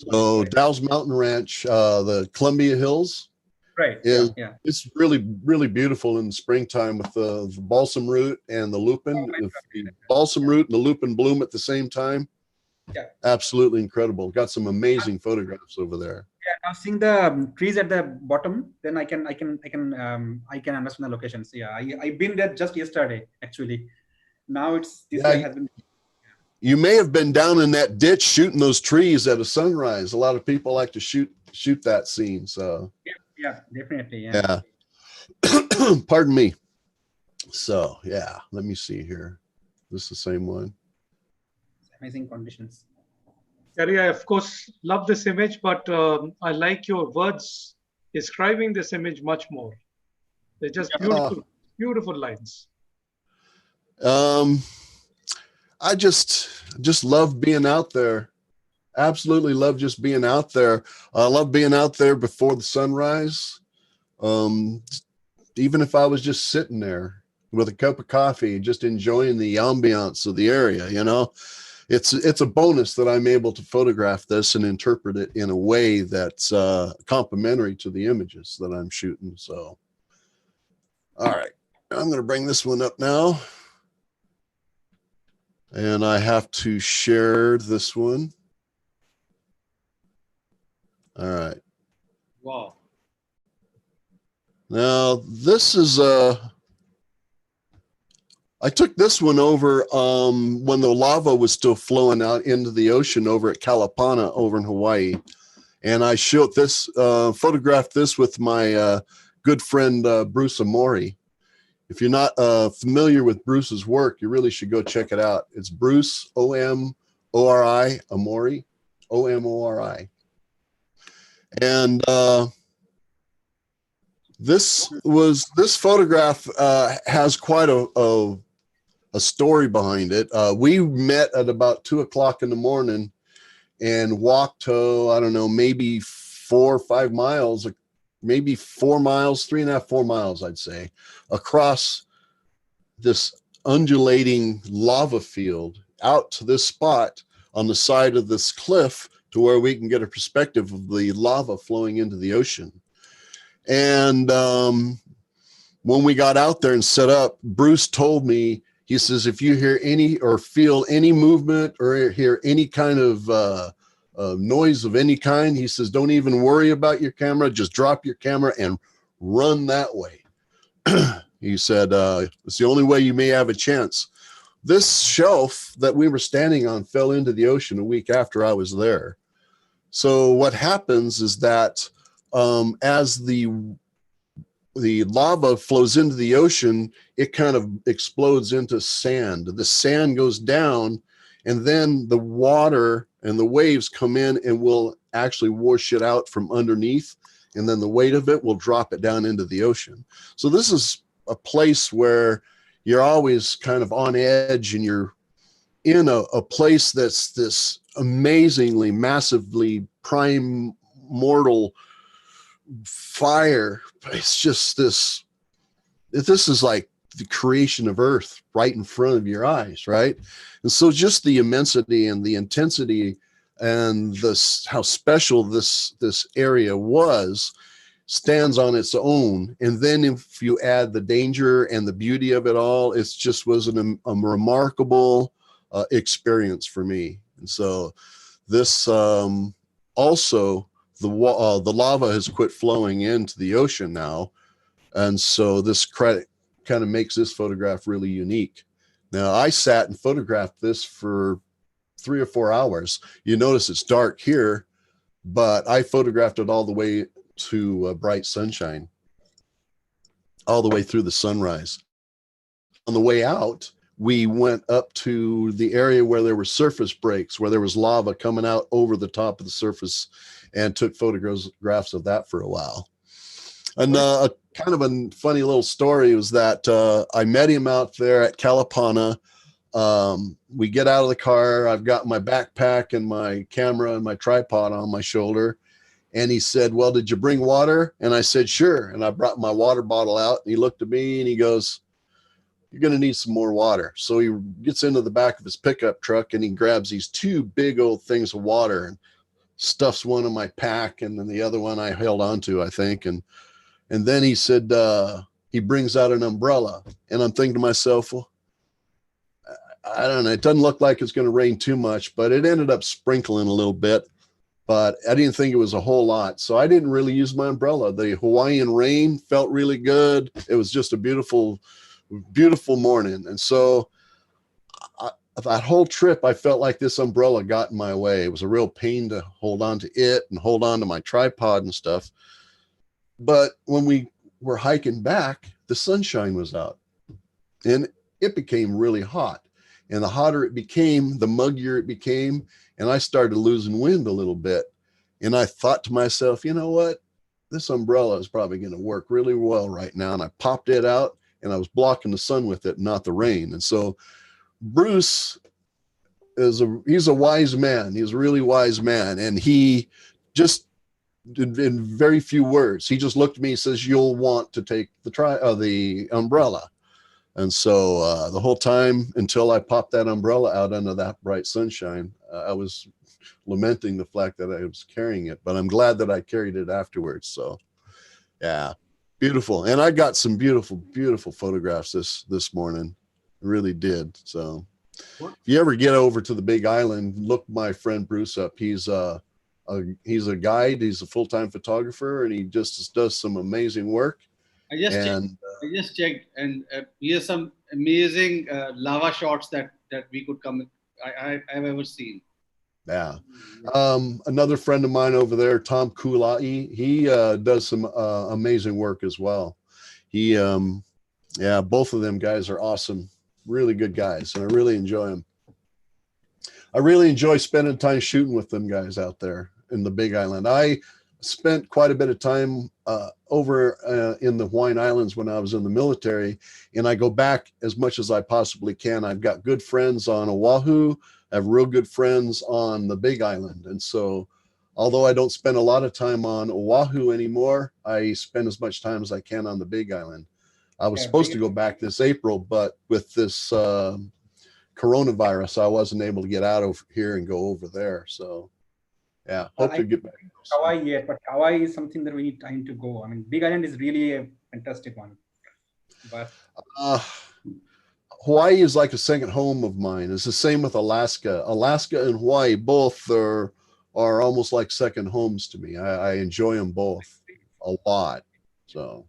So Dowell's Mountain Ranch, the Columbia Hills. Right. Yeah. It's really, really beautiful in the springtime with the balsam root and the lupin. The balsam root and the lupin bloom at the same time. Yeah. Absolutely incredible. Got some amazing photographs over there. Yeah, now seeing the trees at the bottom, then I can understand the locations. Yeah, I've been there just yesterday actually. Now this guy has been. You may have been down in that ditch shooting those trees at a sunrise. A lot of people like to shoot that scene. So yeah, definitely. Yeah. Pardon me. So yeah, let me see here. This is the same one. Amazing conditions. Gary, I of course love this image, but I like your words describing this image much more. They're just beautiful, beautiful lines. I just love being out there. Absolutely love just being out there. I love being out there before the sunrise. Even if I was just sitting there with a cup of coffee, just enjoying the ambiance of the area, you know, it's a bonus that I'm able to photograph this and interpret it in a way that's complementary to the images that I'm shooting. So, all right, I'm going to bring this one up now. And I have to share this one. All right. Wow. Now, this is I took this one over when the lava was still flowing out into the ocean over at Kalapana over in Hawaii. And I shot this, photographed this with my good friend, Bruce Omori. If you're not familiar with Bruce's work, you really should go check it out. It's Bruce, O-M-O-R-I, Omori, O-M-O-R-I. And this photograph has quite a story behind it. We met at about 2 o'clock in the morning and walked to, I don't know, maybe 4 or 5 miles, maybe 4 miles, 3.5, 4 miles, I'd say, across this undulating lava field out to this spot on the side of this cliff to where we can get a perspective of the lava flowing into the ocean. And when we got out there and set up, Bruce told me, he says, if you hear any or feel any movement or hear any kind of noise of any kind, he says, don't even worry about your camera. Just drop your camera and run that way. He said, it's the only way you may have a chance. This shelf that we were standing on fell into the ocean a week after I was there. So what happens is that as the lava flows into the ocean, it kind of explodes into sand. The sand goes down, and then the water and the waves come in and will actually wash it out from underneath, and then the weight of it will drop it down into the ocean. So this is a place where you're always kind of on edge, and you're in a place that's this amazingly, massively primordial fire. It's just this is like the creation of Earth right in front of your eyes, right? And so just the immensity and the intensity and this, how special this area was, stands on its own. And then if you add the danger and the beauty of it all, it just was a remarkable experience for me. And so this also, the lava has quit flowing into the ocean now. And so this kind of makes this photograph really unique. Now, I sat and photographed this for 3 or 4 hours. You notice it's dark here, but I photographed it all the way to bright sunshine, all the way through the sunrise. On the way out, we went up to the area where there were surface breaks, where there was lava coming out over the top of the surface, and took photographs of that for a while. And a kind of a funny little story was that I met him out there at Kalapana. We get out of the car. I've got my backpack and my camera and my tripod on my shoulder. And he said, well, did you bring water? And I said, sure. And I brought my water bottle out. And he looked at me and he goes, you're going to need some more water. So he gets into the back of his pickup truck and he grabs these 2 big old things of water and stuffs one in my pack, and then the other one I held onto, I think. And then he said, he brings out an umbrella. And I'm thinking to myself, well, I don't know. It doesn't look like it's going to rain too much, but it ended up sprinkling a little bit. But I didn't think it was a whole lot. So I didn't really use my umbrella. The Hawaiian rain felt really good. It was just a beautiful, beautiful morning. And so that whole trip, I felt like this umbrella got in my way. It was a real pain to hold on to it and hold on to my tripod and stuff. But when we were hiking back, the sunshine was out and it became really hot. And the hotter it became, the muggier it became. And I started losing wind a little bit. And I thought to myself, you know what? This umbrella is probably going to work really well right now. And I popped it out and I was blocking the sun with it, not the rain. And so Bruce he's a wise man. He's a really wise man. And he just, in very few words, he just looked at me and says, you'll want to take the umbrella. And so the whole time until I popped that umbrella out under that bright sunshine, I was lamenting the fact that I was carrying it, but I'm glad that I carried it afterwards. So yeah, beautiful. And I got some beautiful, beautiful photographs this morning. I really did. So if you ever get over to the Big Island, look my friend Bruce up. He's a guide. He's a full-time photographer, and he just does some amazing work. I just checked, and here's some amazing lava shots that we could come. I've ever seen. Yeah. Another friend of mine over there, Tom Kulai, he does some amazing work as well. He, yeah, both of them guys are awesome, really good guys, and I really enjoy them. I really enjoy spending time shooting with them guys out there in the Big Island. I spent quite a bit of time over in the Hawaiian Islands when I was in the military, and I go back as much as I possibly can. I've got good friends on Oahu. I have real good friends on the Big Island. And so although I don't spend a lot of time on Oahu anymore, I spend as much time as I can on the Big Island. I was supposed to go back this April, but with this coronavirus, I wasn't able to get out of here and go over there. So yeah, hope to get back. Hawaii yet, but Hawaii is something that we need time to go. I mean, Big Island is really a fantastic one. But Hawaii is like a second home of mine. It's the same with Alaska. Alaska and Hawaii both are almost like second homes to me. I enjoy them both a lot. So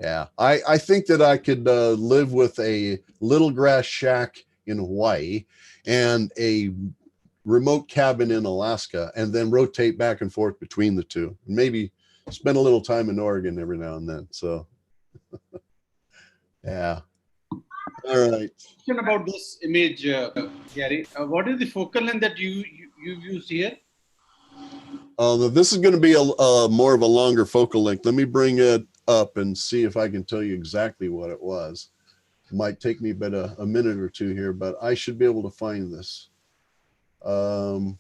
yeah, I think that I could live with a little grass shack in Hawaii and a remote cabin in Alaska, and then rotate back and forth between the two. Maybe spend a little time in Oregon every now and then. So yeah. All right. Question about this image, Gary. What is the focal length that you used here? This is going to be a more of a longer focal length. Let me bring it up and see if I can tell you exactly what it was. It might take me about a minute or two here, but I should be able to find this. The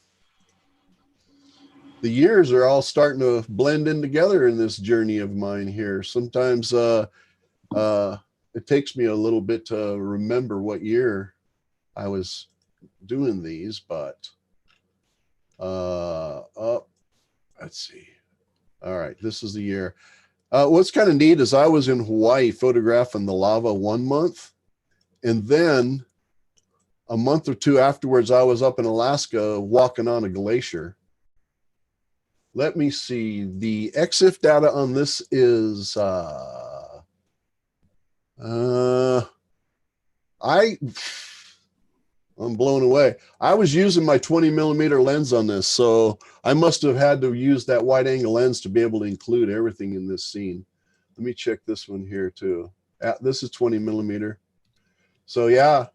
years are all starting to blend in together in this journey of mine here. Sometimes it takes me a little bit to remember what year I was doing these, but let's see. All right, this is the year. What's kind of neat is I was in Hawaii photographing the lava 1 month, and then a month or two afterwards, I was up in Alaska walking on a glacier. Let me see. The EXIF data on this is I'm blown away. I was using my 20mm lens on this, so I must have had to use that wide angle lens to be able to include everything in this scene. Let me check this one here too. This is 20mm. So yeah,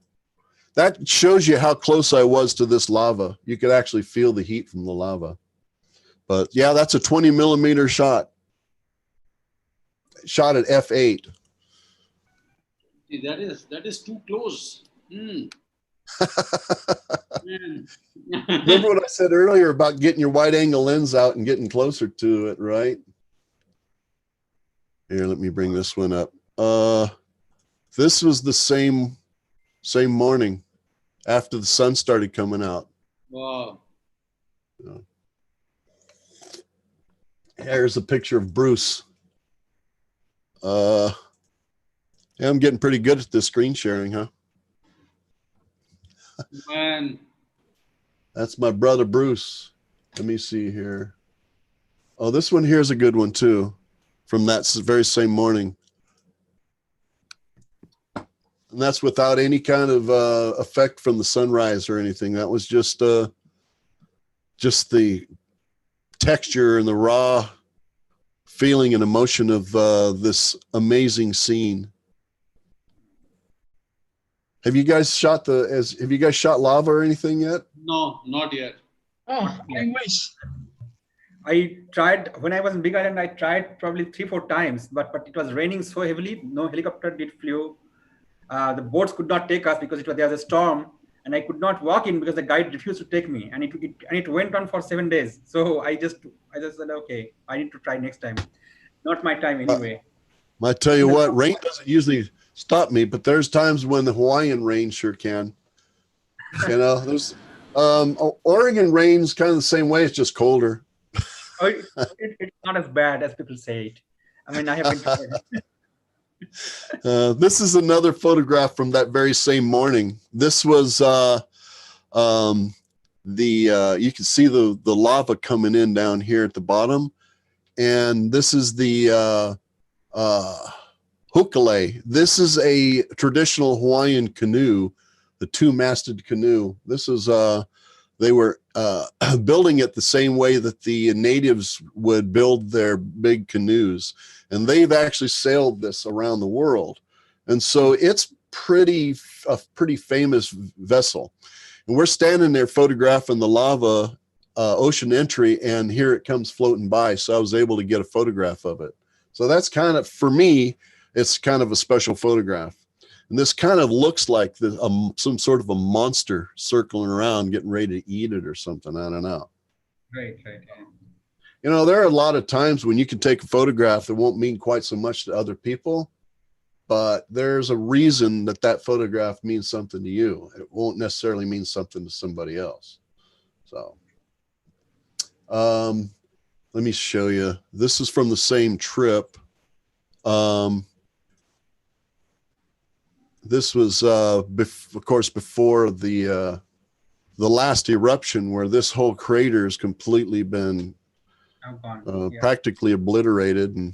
that shows you how close I was to this lava. You could actually feel the heat from the lava. But yeah, that's a 20mm shot. Shot at f8. See, that is too close. Remember what I said earlier about getting your wide angle lens out and getting closer to it, right? Here, let me bring this one up. This was the same morning after the sun started coming out. Wow. Yeah. Here's a picture of Bruce. Yeah, I'm getting pretty good at this screen sharing, huh? Man. That's my brother Bruce. Let me see here. Oh, this one here is a good one too, from that very same morning. And that's without any kind of effect from the sunrise or anything. That was just the texture and the raw feeling and emotion of this amazing scene. Have you guys shot lava or anything yet? No, not yet. Oh, I wish. I tried when I was in Big Island. I tried probably 3-4 times, but it was raining so heavily. No helicopter did flew. The boats could not take us because there was a storm, and I could not walk in because the guide refused to take me, and it went on for 7 days. So I just said, okay, I need to try next time. Not my time anyway. I tell you what, rain doesn't usually stop me, but there's times when the Hawaiian rain sure can. You know, there's Oregon rain's kind of the same way. It's just colder. Oh, it's not as bad as people say it. I mean, I haven't. This is another photograph from that very same morning. This was you can see the lava coming in down here at the bottom, and this is the hukale. This is a traditional Hawaiian canoe, the two-masted canoe. This is they were building it the same way that the natives would build their big canoes, and they've actually sailed this around the world, and so it's a pretty famous vessel. And we're standing there photographing the lava ocean entry, and here it comes floating by. So I was able to get a photograph of it. So that's kind of, for me, it's kind of a special photograph. And this kind of looks like some sort of a monster circling around, getting ready to eat it or something. I don't know. Right, right. Yeah. You know, there are a lot of times when you can take a photograph that won't mean quite so much to other people, but there's a reason that that photograph means something to you. It won't necessarily mean something to somebody else. So let me show you. This is from the same trip. This was, of course, before the last eruption, where this whole crater has completely been practically obliterated.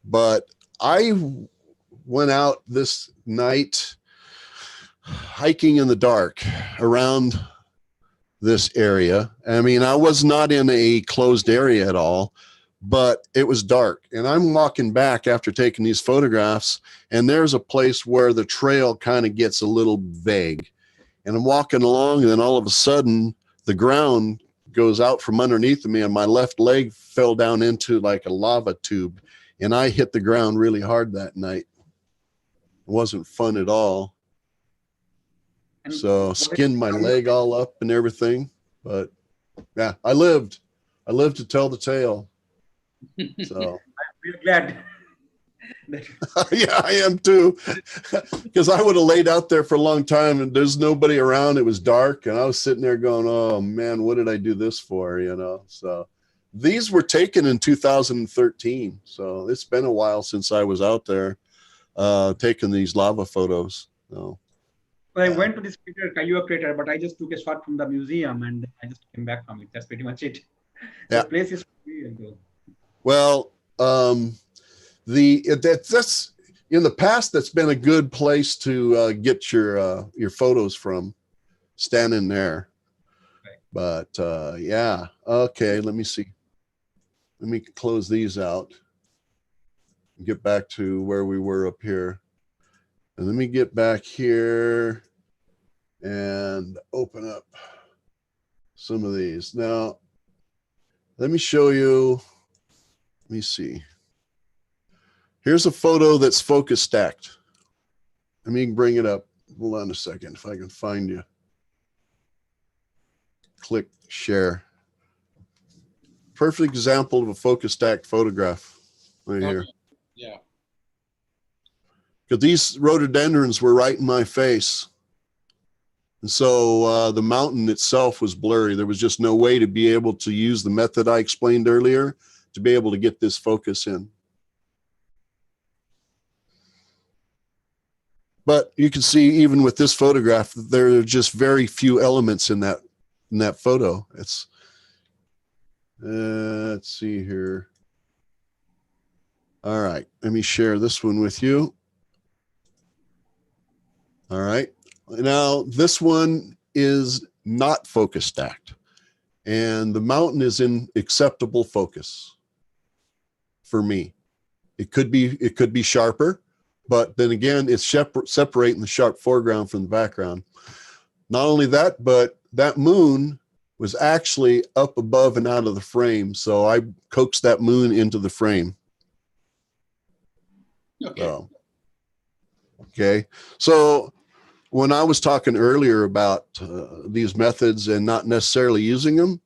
But I went out this night hiking in the dark around this area. I mean, I was not in a closed area at all, but it was dark, and I'm walking back after taking these photographs, and there's a place where the trail kind of gets a little vague, and I'm walking along, and then all of a sudden the ground goes out from underneath of me, and my left leg fell down into like a lava tube, and I hit the ground really hard that night. It wasn't fun at all. So skinned my leg all up and everything, but yeah, I lived to tell the tale. So I'm really glad. yeah, I am too, because I would have laid out there for a long time and there's nobody around. It was dark and I was sitting there going, oh man, what did I do this for? You know, so these were taken in 2013. So it's been a while since I was out there taking these lava photos. So well, I went to this Kailua crater, but I just took a shot from the museum and I just came back from it. That's pretty much it. Yeah. The place is really good. Well, that's in the past, that's been a good place to get your photos from, standing there. Right. But yeah, okay, let me see. Let me close these out and get back to where we were up here. And let me get back here and open up some of these. Now, let me show you. Let me see. Here's a photo that's focus stacked. Let me bring it up. Hold on a second if I can find you. Click share. Perfect example of a focus stacked photograph right here. Yeah. Because these rhododendrons were right in my face. And so the mountain itself was blurry. There was just no way to be able to use the method I explained earlier to be able to get this focus in. But you can see even with this photograph, there are just very few elements in that photo. It's, let's see here. All right, let me share this one with you. All right, now this one is not focus stacked, and the mountain is in acceptable focus for me. It could be sharper, but then again, it's separating the sharp foreground from the background. Not only that, but that moon was actually up above and out of the frame, so I coaxed that moon into the frame. Okay. Okay, so when I was talking earlier about these methods and not necessarily using them,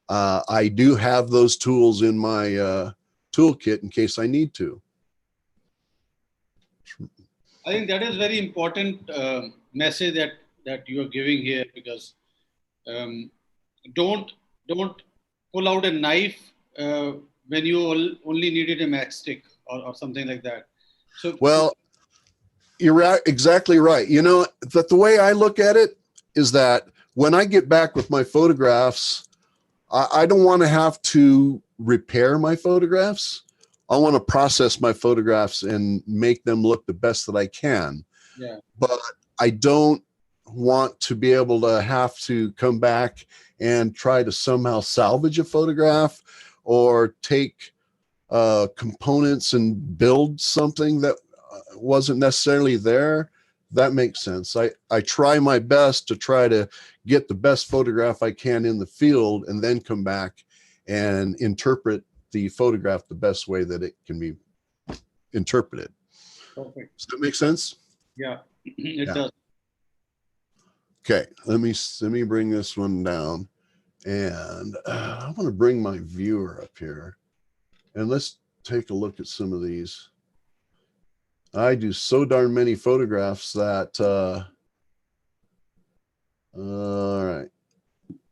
I do have those tools in my toolkit in case I need to. I think that is very important message that you are giving here, because um, don't pull out a knife when you only needed a matchstick or something like that. So Well, you're right, exactly right. You know, that the way I look at it is that when I get back with my photographs, I don't want to have to repair my photographs. I want to process my photographs and make them look the best that I can. yeah, But I don't want to be able to have to come back and try to somehow salvage a photograph or take components and build something that wasn't necessarily there. That makes sense. I try my best to try to get the best photograph I can in the field and then come back and interpret the photograph the best way that it can be interpreted. perfect. Does that make sense? Yeah, it Yeah. does. Okay, let me bring this one down, and I want to bring my viewer up here, and let's take a look at some of these. I do so darn many photographs that all right.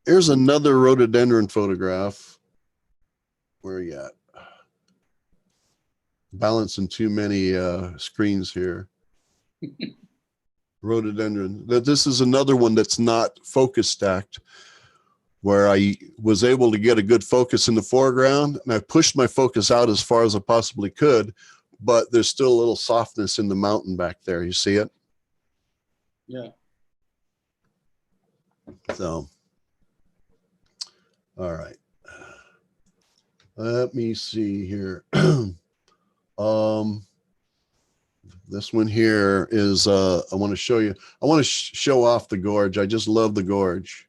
Here's another rhododendron photograph. Where are you at? Balancing too many screens here. Rhododendron. This is another one that's not focus stacked, where I was able to get a good focus in the foreground, and I pushed my focus out as far as I possibly could, but there's still a little softness in the mountain back there. You see it? Yeah. So, all right. Let me see here. This one here is, I want to show you, I want to show off the gorge. I just love the gorge.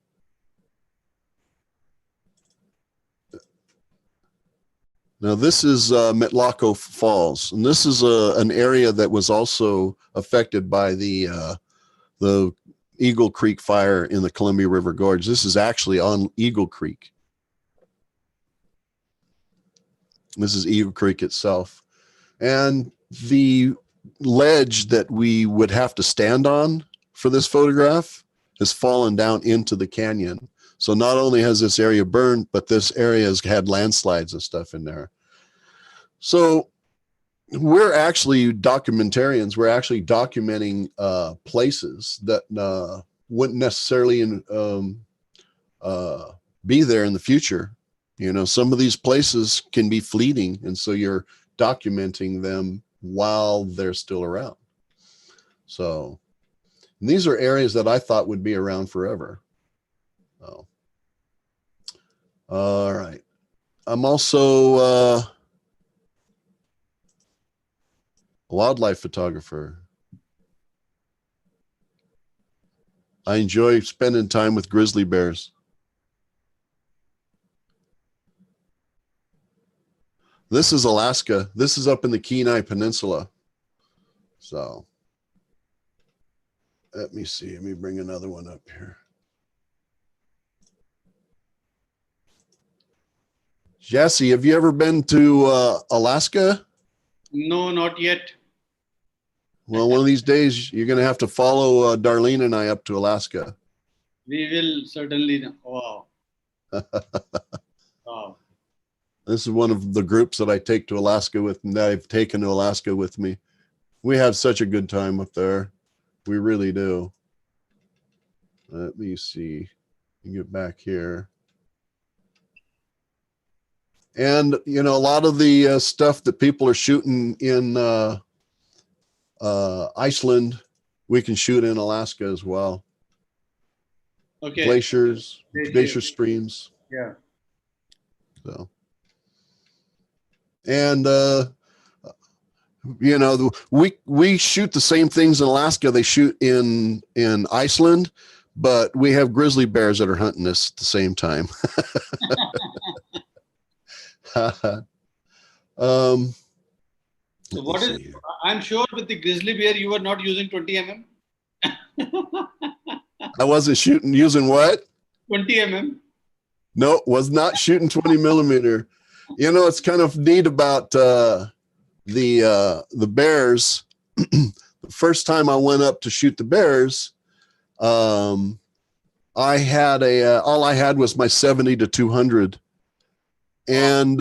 Now this is Metlaco Falls, and this is an area that was also affected by the Eagle Creek fire in the Columbia River Gorge. This is actually on Eagle Creek. This is Eagle Creek itself. And the ledge that we would have to stand on for this photograph has fallen down into the canyon. So not only has this area burned, but this area has had landslides and stuff in there. So we're actually documentarians. We're actually documenting places that wouldn't necessarily be there in the future. You know, some of these places can be fleeting, and so you're documenting them while they're still around. So these are areas that I thought would be around forever. Oh. All right. I'm also a wildlife photographer. I enjoy spending time with grizzly bears. This is Alaska. This is up in the Kenai Peninsula. So let me see. Let me bring another one up here. Jesse, have you ever been to Alaska? No, not yet. Well, one of these days you're going to have to follow Darlene and I up to Alaska. We will certainly. Wow. Wow. This is one of the groups that I take to Alaska with, and that I've taken to Alaska with me. We have such a good time up there. We really do. Let me see. Get back here. And, you know, a lot of the stuff that people are shooting in Iceland, we can shoot in Alaska as well. Okay. Glaciers, glacier streams. Yeah. So. And, you know, we shoot the same things in Alaska they shoot in Iceland, but we have grizzly bears that are hunting us at the same time. So what is, I'm sure with the grizzly bear, you were not using 20 mm. I wasn't using what? 20 mm. No, was not shooting 20 millimeter. You know, it's kind of neat about the bears. the first time I went up to shoot the bears, I had all I had was my 70 to 200, and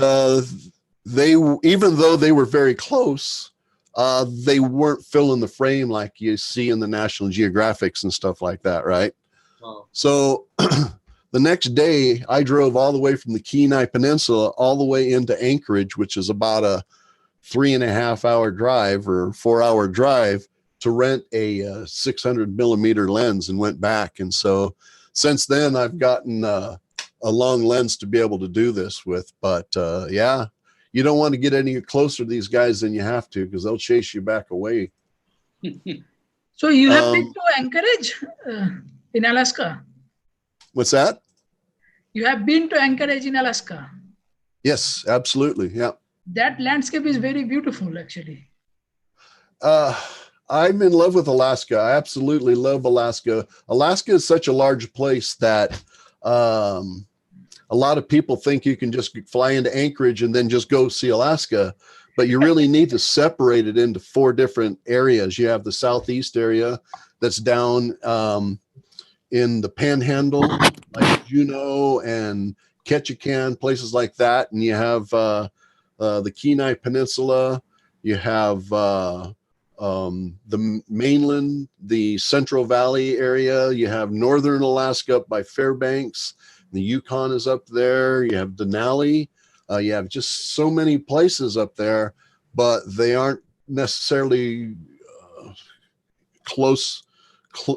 they, even though they were very close, they weren't filling the frame like you see in the National Geographics and stuff like that, right? Wow. So the next day, I drove all the way from the Kenai Peninsula all the way into Anchorage, which is about a 3.5 hour drive or 4 hour drive, to rent a 600 millimeter lens, and went back. And so since then, I've gotten a long lens to be able to do this with. But yeah, you don't want to get any closer to these guys than you have to, because they'll chase you back away. So you have been to Anchorage in Alaska? What's that? You have been to Anchorage in Alaska? Yes, absolutely. Yeah. That landscape is very beautiful, actually. I'm in love with Alaska. I absolutely love Alaska. Alaska is such a large place that a lot of people think you can just fly into Anchorage and then just go see Alaska, but you really need to separate it into 4 different areas. You have the southeast area that's down in the Panhandle, like Juneau and Ketchikan, places like that. And you have the Kenai Peninsula. You have the mainland, the Central Valley area. You have northern Alaska up by Fairbanks. The Yukon is up there. You have Denali. You have just so many places up there, but they aren't necessarily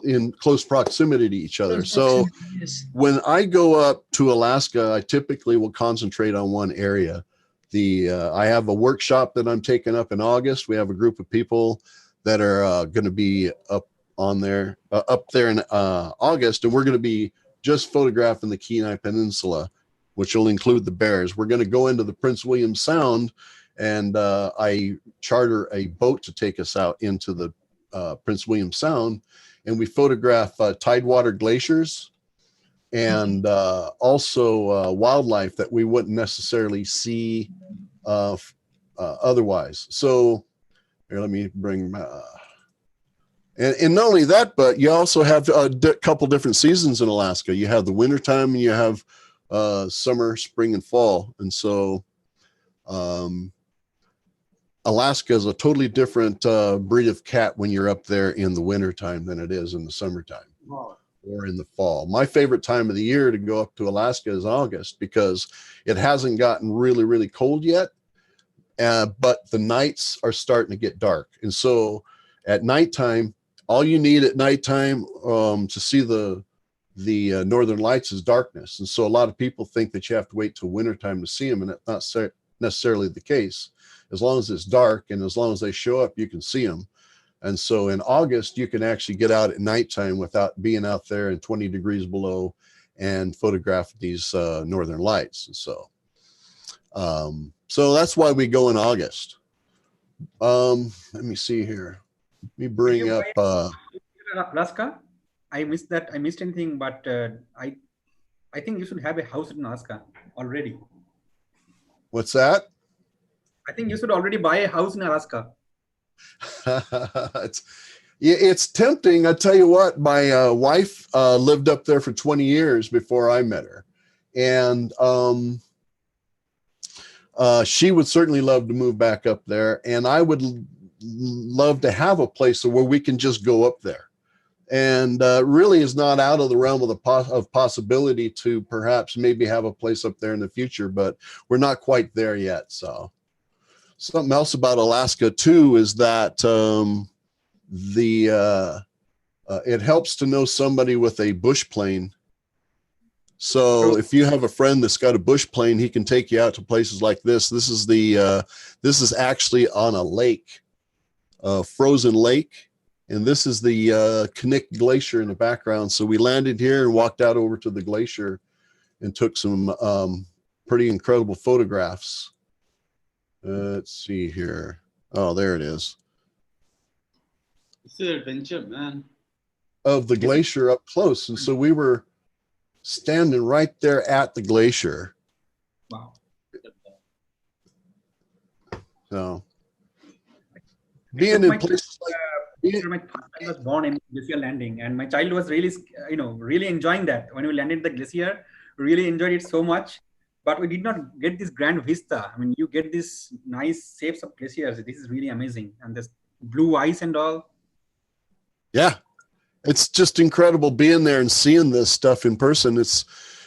in close proximity to each other. So yes. When I go up to Alaska, I typically will concentrate on one area. I have a workshop that I'm taking up in August. We have a group of people that are going to be up there in August, and we're going to be just photographing the Kenai Peninsula, which will include the bears. We're going to go into the Prince William Sound, and I charter a boat to take us out into the Prince William Sound, and we photograph tidewater glaciers and also wildlife that we wouldn't necessarily see otherwise. So here, let me bring and not only that, but you also have a couple different seasons in Alaska. You have the wintertime and you have summer, spring, and fall. And so Alaska is a totally different breed of cat when you're up there in the wintertime than it is in the summertime. Wow. Or in the fall. My favorite time of the year to go up to Alaska is August, because it hasn't gotten really, really cold yet, but the nights are starting to get dark. And so at nighttime, all you need at nighttime to see the northern lights is darkness. And so a lot of people think that you have to wait till wintertime to see them, and that's not necessarily the case. As long as it's dark and as long as they show up, you can see them. And so in August, you can actually get out at nighttime without being out there in 20 degrees below and photograph these northern lights. And so, so that's why we go in August. Let me see here. Let me bring up Alaska. I missed that. I missed anything, but I think you should have a house in Alaska already. What's that? I think you should already buy a house in Alaska. It's tempting. I tell you what, my wife lived up there for 20 years before I met her, and she would certainly love to move back up there, and I would love to have a place where we can just go up there. And really is not out of the realm of possibility to perhaps maybe have a place up there in the future, but we're not quite there yet. So something else about Alaska too is that it helps to know somebody with a bush plane. So if you have a friend that's got a bush plane, he can take you out to places like this. This is actually on a lake, a frozen lake. And this is the Knik Glacier in the background. So we landed here and walked out over to the glacier and took some pretty incredible photographs. Let's see here. Oh, there it is. It's an adventure, man. Of the glacier up close. And so we were standing right there at the glacier. Wow. So being in places like My child was born in glacier landing, and my child was really, really enjoying that. When we landed the glacier, really enjoyed it so much. But we did not get this grand vista. I mean, you get this nice shapes of glaciers. This is really amazing, and this blue ice and all. Yeah, it's just incredible being there and seeing this stuff in person.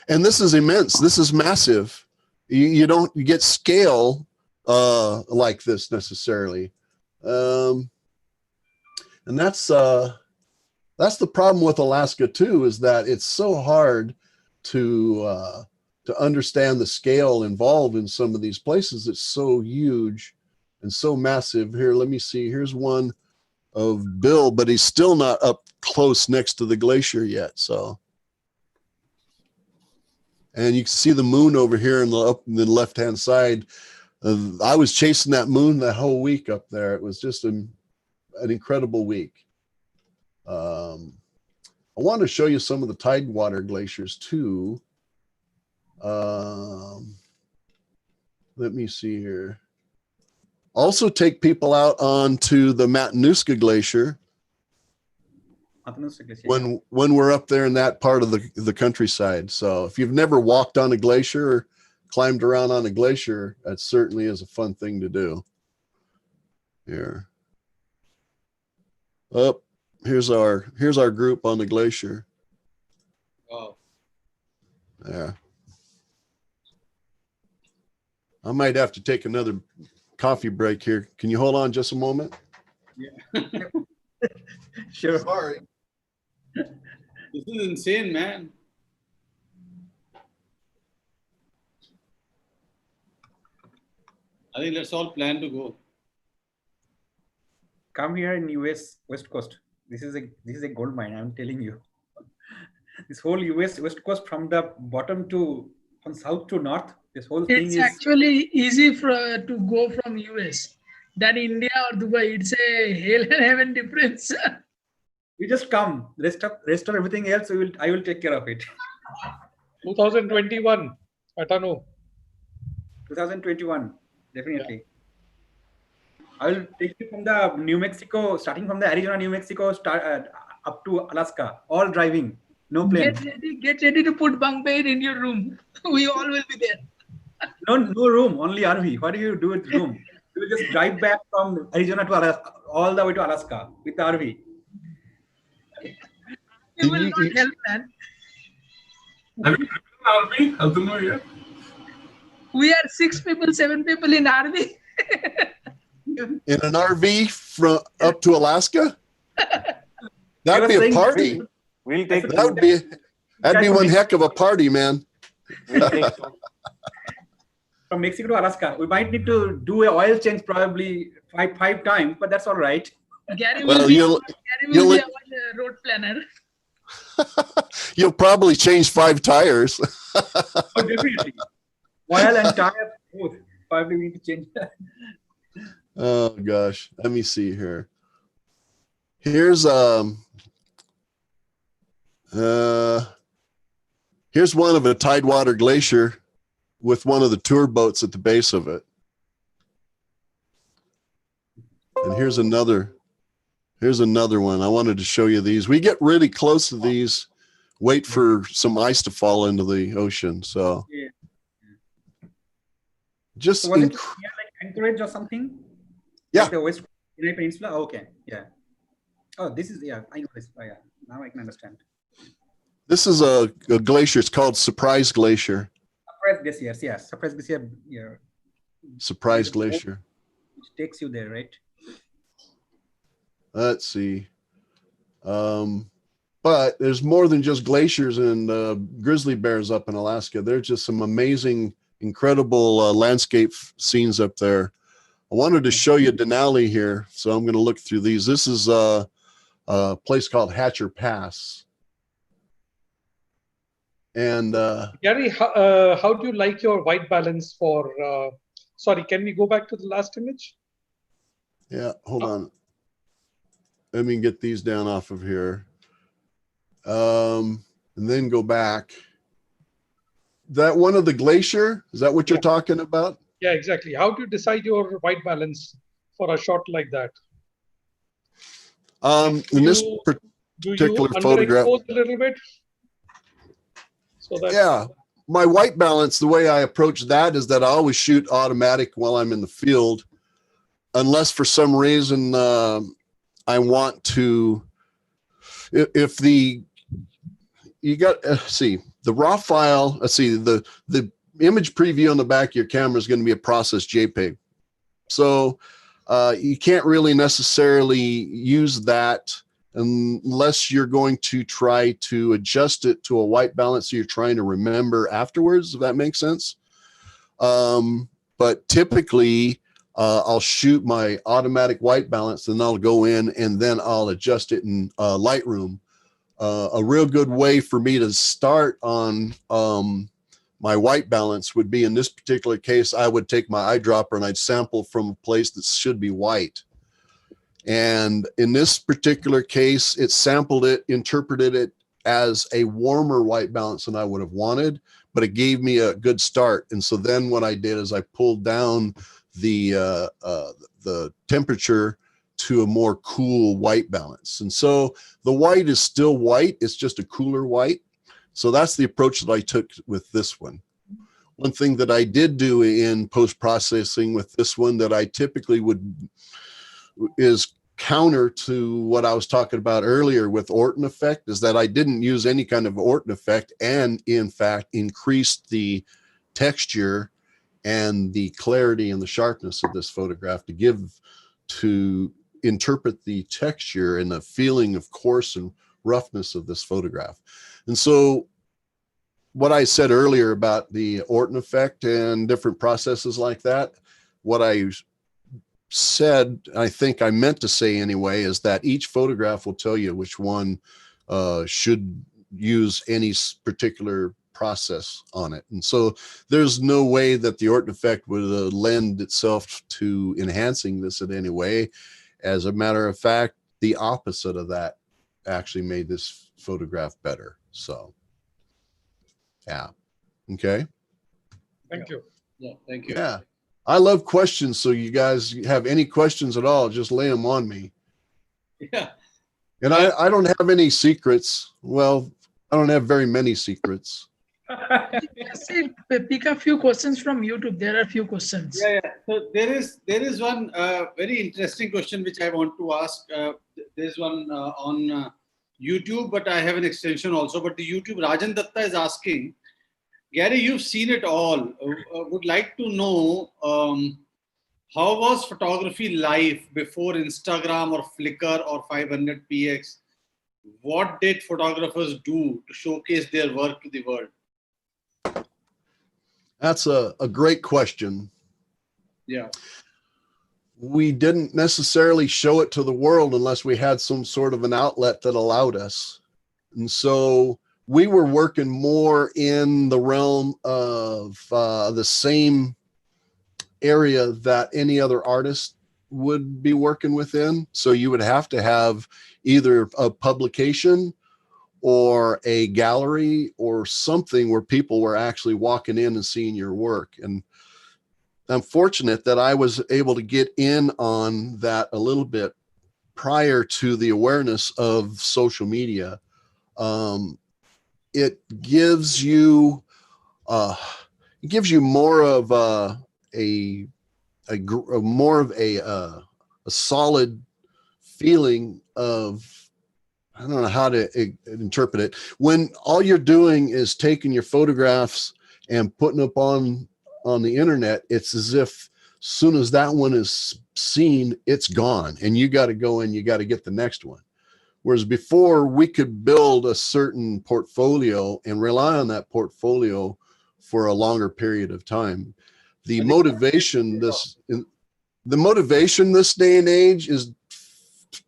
And this is immense. This is massive. You don't get scale like this necessarily. And that's the problem with Alaska too, is that it's so hard to understand the scale involved in some of these places. It's so huge and so massive. Here, let me see. Here's one of Bill, but he's still not up close next to the glacier yet. So, and you can see the moon over here in the left-hand side. I was chasing that moon that whole week up there. It was just an incredible week. I want to show you some of the tidewater glaciers too. Let me see here. Also take people out onto the Matanuska Glacier when we're up there in that part of the countryside. So if you've never walked on a glacier or climbed around on a glacier, that certainly is a fun thing to do. Here. Up, here's our group on the glacier. Wow. Yeah. I might have to take another coffee break here. Can you hold on just a moment? Yeah. Sure. Sorry. This is insane, man. I think let's all plan to go. Come here in US West Coast. This is a gold mine, I'm telling you. This whole US West Coast from the bottom from south to north, this whole thing is actually easy to go from US than India or Dubai. It's a hell and heaven difference. You just come. Rest of everything else I will take care of it. 2021. I don't know. 2021, definitely. I will take you from the New Mexico, starting from the Arizona, New Mexico, up to Alaska, all driving, no plane. Get ready to put bunk bed in your room. We all will be there. No room, only RV. What do you do with room? You will just drive back from Arizona to Alaska, all the way to Alaska with the RV. You will not help, man. Have you driven RV? How to know yet? We are 6 people, 7 people in RV. In an RV from up to Alaska? That'd be a party. We'll take That'd be one heck of a party, man. we'll take From Mexico to Alaska. We might need to do an oil change probably five times, but that's all right. Gary Well, will be you'll- our road planner. You'll probably change 5 tires. Oh, definitely. Oil and tire, both. Probably we need to change that. Oh gosh, let me see here. Here's here's one of a tidewater glacier with one of the tour boats at the base of it. And here's another one. I wanted to show you these. We get really close to these, wait for some ice to fall into the ocean. So Yeah. just So was it near like Anchorage or something? Yeah. Like the West Kenai Peninsula? Oh, okay. Yeah. Oh, this is, yeah, I know this. Oh, yeah. Now I can understand. this is a glacier. It's called Surprise Glacier. Surprise glaciers, yeah. Surprise glacier, yeah. Surprise Glacier. Which takes you there, right? Let's see. But there's more than just glaciers and grizzly bears up in Alaska. There's just some amazing, incredible landscape scenes up there. I wanted to show you Denali here, so I'm going to look through these. This is a place called Hatcher Pass. And Gary, how do you like your white balance for, sorry, can we go back to the last image? yeah, hold on. Let me get these down off of here. And then go back. That one of the glacier, is that what you're talking about? Yeah, exactly. How do you decide your white balance for a shot like that? In this do you particular photograph, underexpose a little bit? So that yeah, my white balance, the way I approach that is that I always shoot automatic while I'm in the field, unless for some reason I want to, if the, you got, see, the raw file, let's see, the image preview on the back of your camera is going to be a processed JPEG. So you can't really necessarily use that unless you're going to try to adjust it to a white balance so you're trying to remember afterwards, if that makes sense. But typically, I'll shoot my automatic white balance and I'll go in and then I'll adjust it in Lightroom. A real good way for me to start on my white balance would be, in this particular case, I would take my eyedropper and I'd sample from a place that should be white. And in this particular case, it sampled it, interpreted it as a warmer white balance than I would have wanted, but it gave me a good start. And so then what I did is I pulled down the temperature to a more cool white balance. And so the white is still white, it's just a cooler white. So that's the approach that I took with this one. One thing that I did do in post-processing with this one that I typically would is counter to what I was talking about earlier with Orton effect, is that I didn't use any kind of Orton effect, and in fact increased the texture and the clarity and the sharpness of this photograph to interpret the texture and the feeling of coarse and roughness of this photograph. And so what I said earlier about the Orton effect and different processes like that, what I said, I think I meant to say anyway, is that each photograph will tell you which one should use any particular process on it. And so there's no way that the Orton effect would lend itself to enhancing this in any way. As a matter of fact, the opposite of that actually made this photograph better. So yeah. Okay. Thank you. Yeah, thank you. Yeah. I love questions. So you guys have any questions at all, just lay them on me. Yeah. And I don't have any secrets. Well, I don't have very many secrets. See, pick a few questions from YouTube. There are a few questions. Yeah, yeah. So there is one very interesting question which I want to ask. There's one on YouTube, but I have an extension also. But the YouTube, Rajan Datta is asking, Gary, you've seen it all. Would like to know how was photography life before Instagram or Flickr or 500px? What did photographers do to showcase their work to the world? That's a great question. Yeah. We didn't necessarily show it to the world unless we had some sort of an outlet that allowed us. And so we were working more in the realm of the same area that any other artist would be working within. So you would have to have either a publication or a gallery or something where people were actually walking in and seeing your work. And I'm fortunate that I was able to get in on that a little bit prior to the awareness of social media. It gives you more of a solid feeling of, I don't know how to interpret it. When all you're doing is taking your photographs and putting up on the internet, it's as if as soon as that one is seen, it's gone and you got to go and you got to get the next one. Whereas before, we could build a certain portfolio and rely on that portfolio for a longer period of time. The motivation this day and age is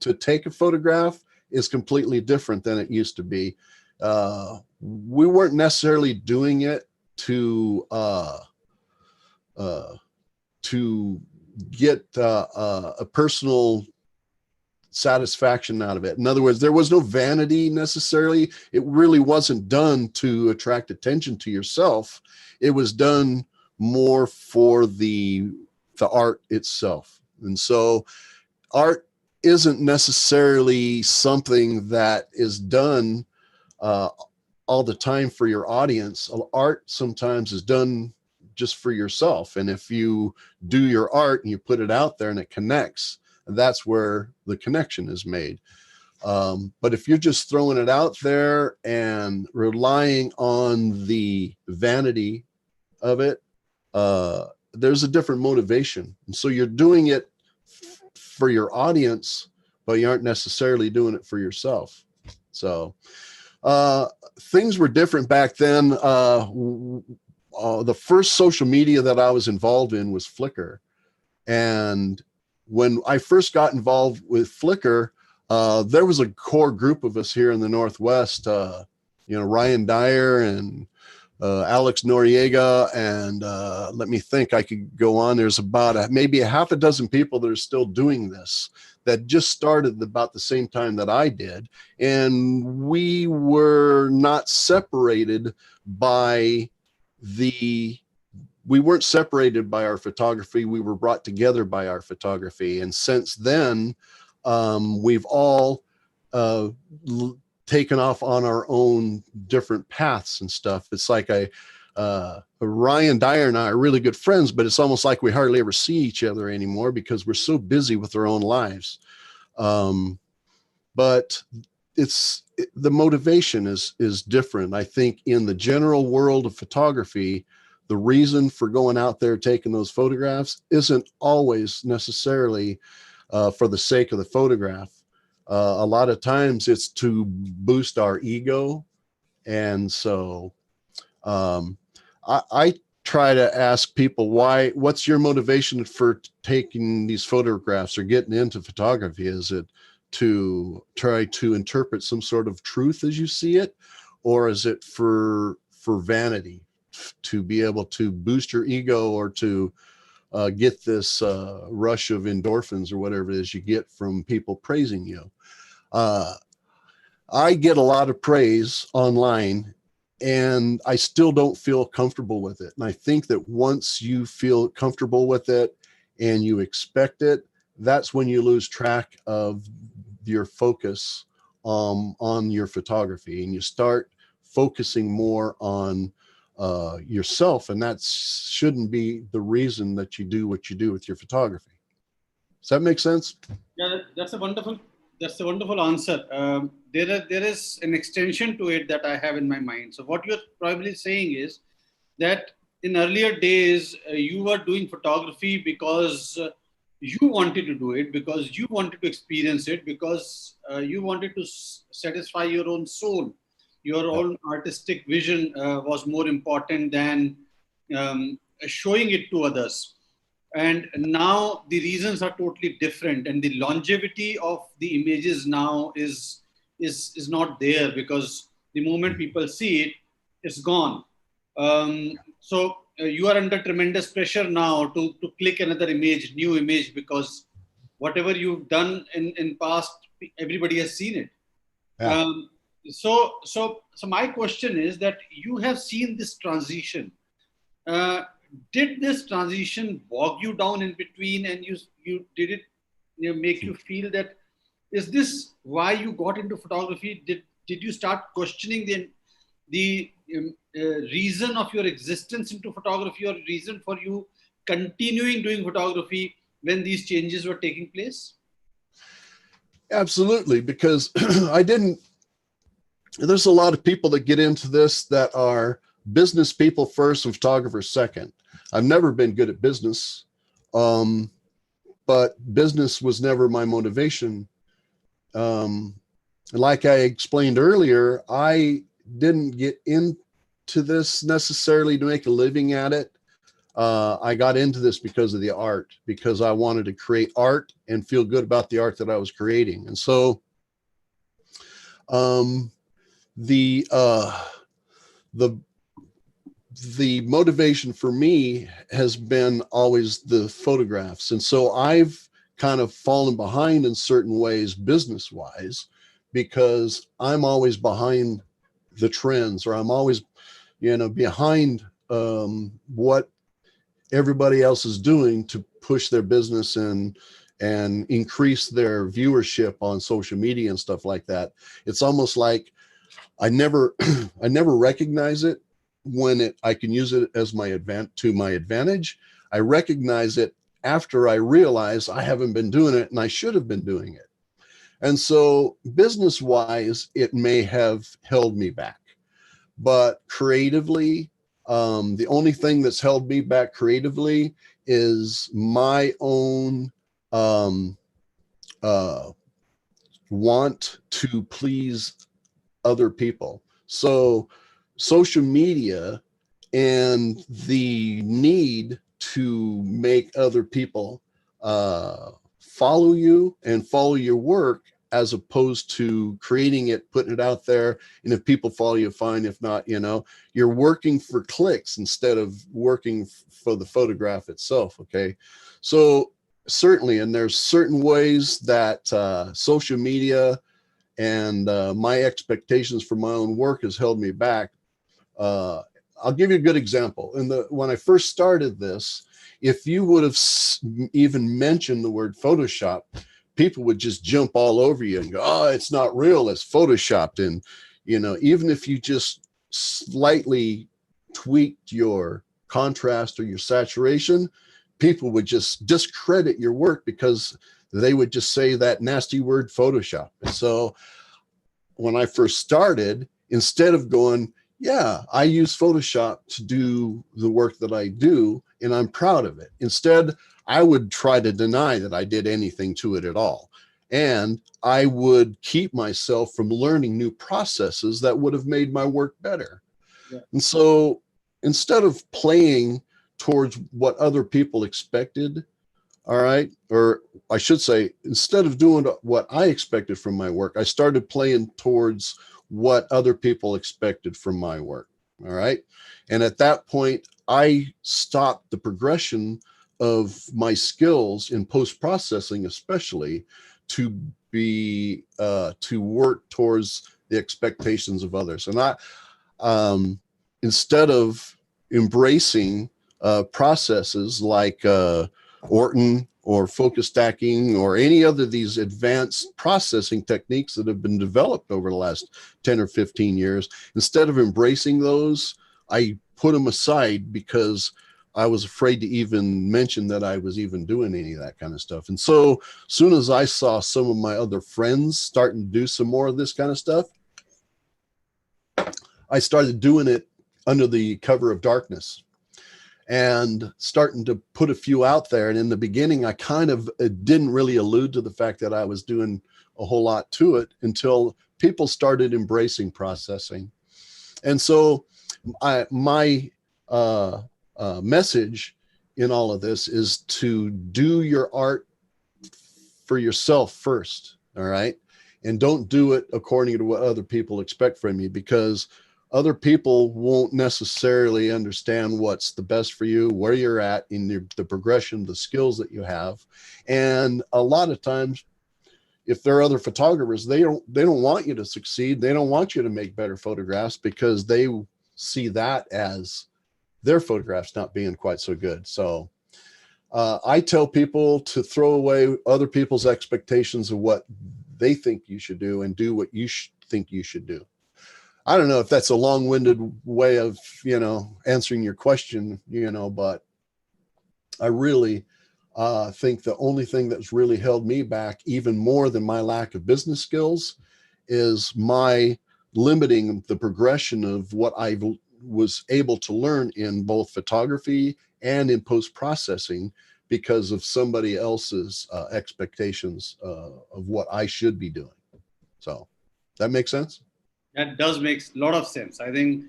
to take a photograph is completely different than it used to be. We weren't necessarily doing it to get a personal satisfaction out of it. In other words, there was no vanity necessarily. It really wasn't done to attract attention to yourself. It was done more for the art itself. And so art isn't necessarily something that is done all the time for your audience. Art sometimes is done just for yourself. And if you do your art and you put it out there and it connects, that's where the connection is made. But if you're just throwing it out there and relying on the vanity of it, there's a different motivation. And so you're doing it for your audience, but you aren't necessarily doing it for yourself. So things were different back then. The first social media that I was involved in was Flickr. And when I first got involved with Flickr, there was a core group of us here in the Northwest, Ryan Dyer and Alex Noriega, and let me think, I could go on. There's about maybe a half a dozen people that are still doing this, that just started about the same time that I did. And we were not separated by we weren't separated by our photography. We were brought together by our photography. And since then, we've all taken off on our own different paths and stuff. It's like Ryan Dyer and I are really good friends, but it's almost like we hardly ever see each other anymore because we're so busy with our own lives. But the motivation is different. I think in the general world of photography, the reason for going out there taking those photographs isn't always necessarily for the sake of the photograph. A lot of times it's to boost our ego. And so I try to ask people, what's your motivation for taking these photographs or getting into photography? Is it to try to interpret some sort of truth as you see it? Or is it for vanity, to be able to boost your ego, or to get this rush of endorphins or whatever it is you get from people praising you? I get a lot of praise online, and I still don't feel comfortable with it. And I think that once you feel comfortable with it and you expect it, that's when you lose track of your focus on your photography, and you start focusing more on yourself. And that shouldn't be the reason that you do what you do with your photography. Does that make sense? Yeah, that's a wonderful answer. There is an extension to it that I have in my mind. So what you're probably saying is that in earlier days, you were doing photography because you wanted to do it, because you wanted to experience it, because you wanted to satisfy your own soul. Your own artistic vision was more important than showing it to others. And now the reasons are totally different, and the longevity of the images now is not there, because the moment people see it, it's gone. So you are under tremendous pressure now to click another image, new image, because whatever you've done in past, everybody has seen it. Yeah. So my question is that you have seen this transition. Did this transition bog you down in between, and you did it make you feel that, is this why you got into photography? Did you start questioning the reason of your existence into photography, or reason for you continuing doing photography when these changes were taking place? Absolutely, because there's a lot of people that get into this that are business people first and photographers second. I've never been good at business, but business was never my motivation. Like I explained earlier, I didn't get into this necessarily to make a living at it. I got into this because of the art, because I wanted to create art and feel good about the art that I was creating. And so the motivation for me has been always the photographs. And so I've kind of fallen behind in certain ways, business wise, because I'm always behind the trends, or I'm always, behind what everybody else is doing to push their business and and increase their viewership on social media and stuff like that. It's almost like I never recognize it when I can use it as my advantage. I recognize it after I realize I haven't been doing it and I should have been doing it. And so business wise, it may have held me back, but creatively, the only thing that's held me back creatively is my own want to please other people. So social media and the need to make other people follow you and follow your work, as opposed to creating it, putting it out there, and if people follow you, fine. If not, you know, you're working for clicks instead of working for the photograph itself. Okay, so certainly, and there's certain ways that social media and my expectations for my own work has held me back. I'll give you a good example. When I first started this, if you would have even mentioned the word Photoshop, people would just jump all over you and go, "Oh, it's not real, it's Photoshopped." And, you know, even if you just slightly tweaked your contrast or your saturation, people would just discredit your work because they would just say that nasty word Photoshop. And so when I first started, instead of going, yeah, I use Photoshop to do the work that I do, and I'm proud of it. Instead, I would try to deny that I did anything to it at all. And I would keep myself from learning new processes that would have made my work better. Yeah. And so instead of playing towards what other people expected, all right, or I should say, instead of doing what I expected from my work, I started playing towards what other people expected from my work. All right. And at that point, I stopped the progression of my skills in post-processing, especially to be to work towards the expectations of others. And I instead of embracing processes like Orton or focus stacking or any other of these advanced processing techniques that have been developed over the last 10 or 15 years, instead of embracing those, I put them aside because I was afraid to even mention that I was even doing any of that kind of stuff. And so soon as I saw some of my other friends starting to do some more of this kind of stuff, I started doing it under the cover of darkness and starting to put a few out there. And in the beginning, I kind of didn't really allude to the fact that I was doing a whole lot to it until people started embracing processing. And so my message in all of this is to do your art for yourself first, all right? And don't do it according to what other people expect from you, because other people won't necessarily understand what's the best for you, where you're at in the progression, the skills that you have. And a lot of times, if there are other photographers, they don't want you to succeed. They don't want you to make better photographs because they see that as their photographs not being quite so good. So I tell people to throw away other people's expectations of what they think you should do and do what you think you should do. I don't know if that's a long-winded way of, answering your question, but I really think the only thing that's really held me back, even more than my lack of business skills, is my limiting the progression of what I was able to learn in both photography and in post-processing because of somebody else's expectations of what I should be doing. So that makes sense? That does make a lot of sense. I think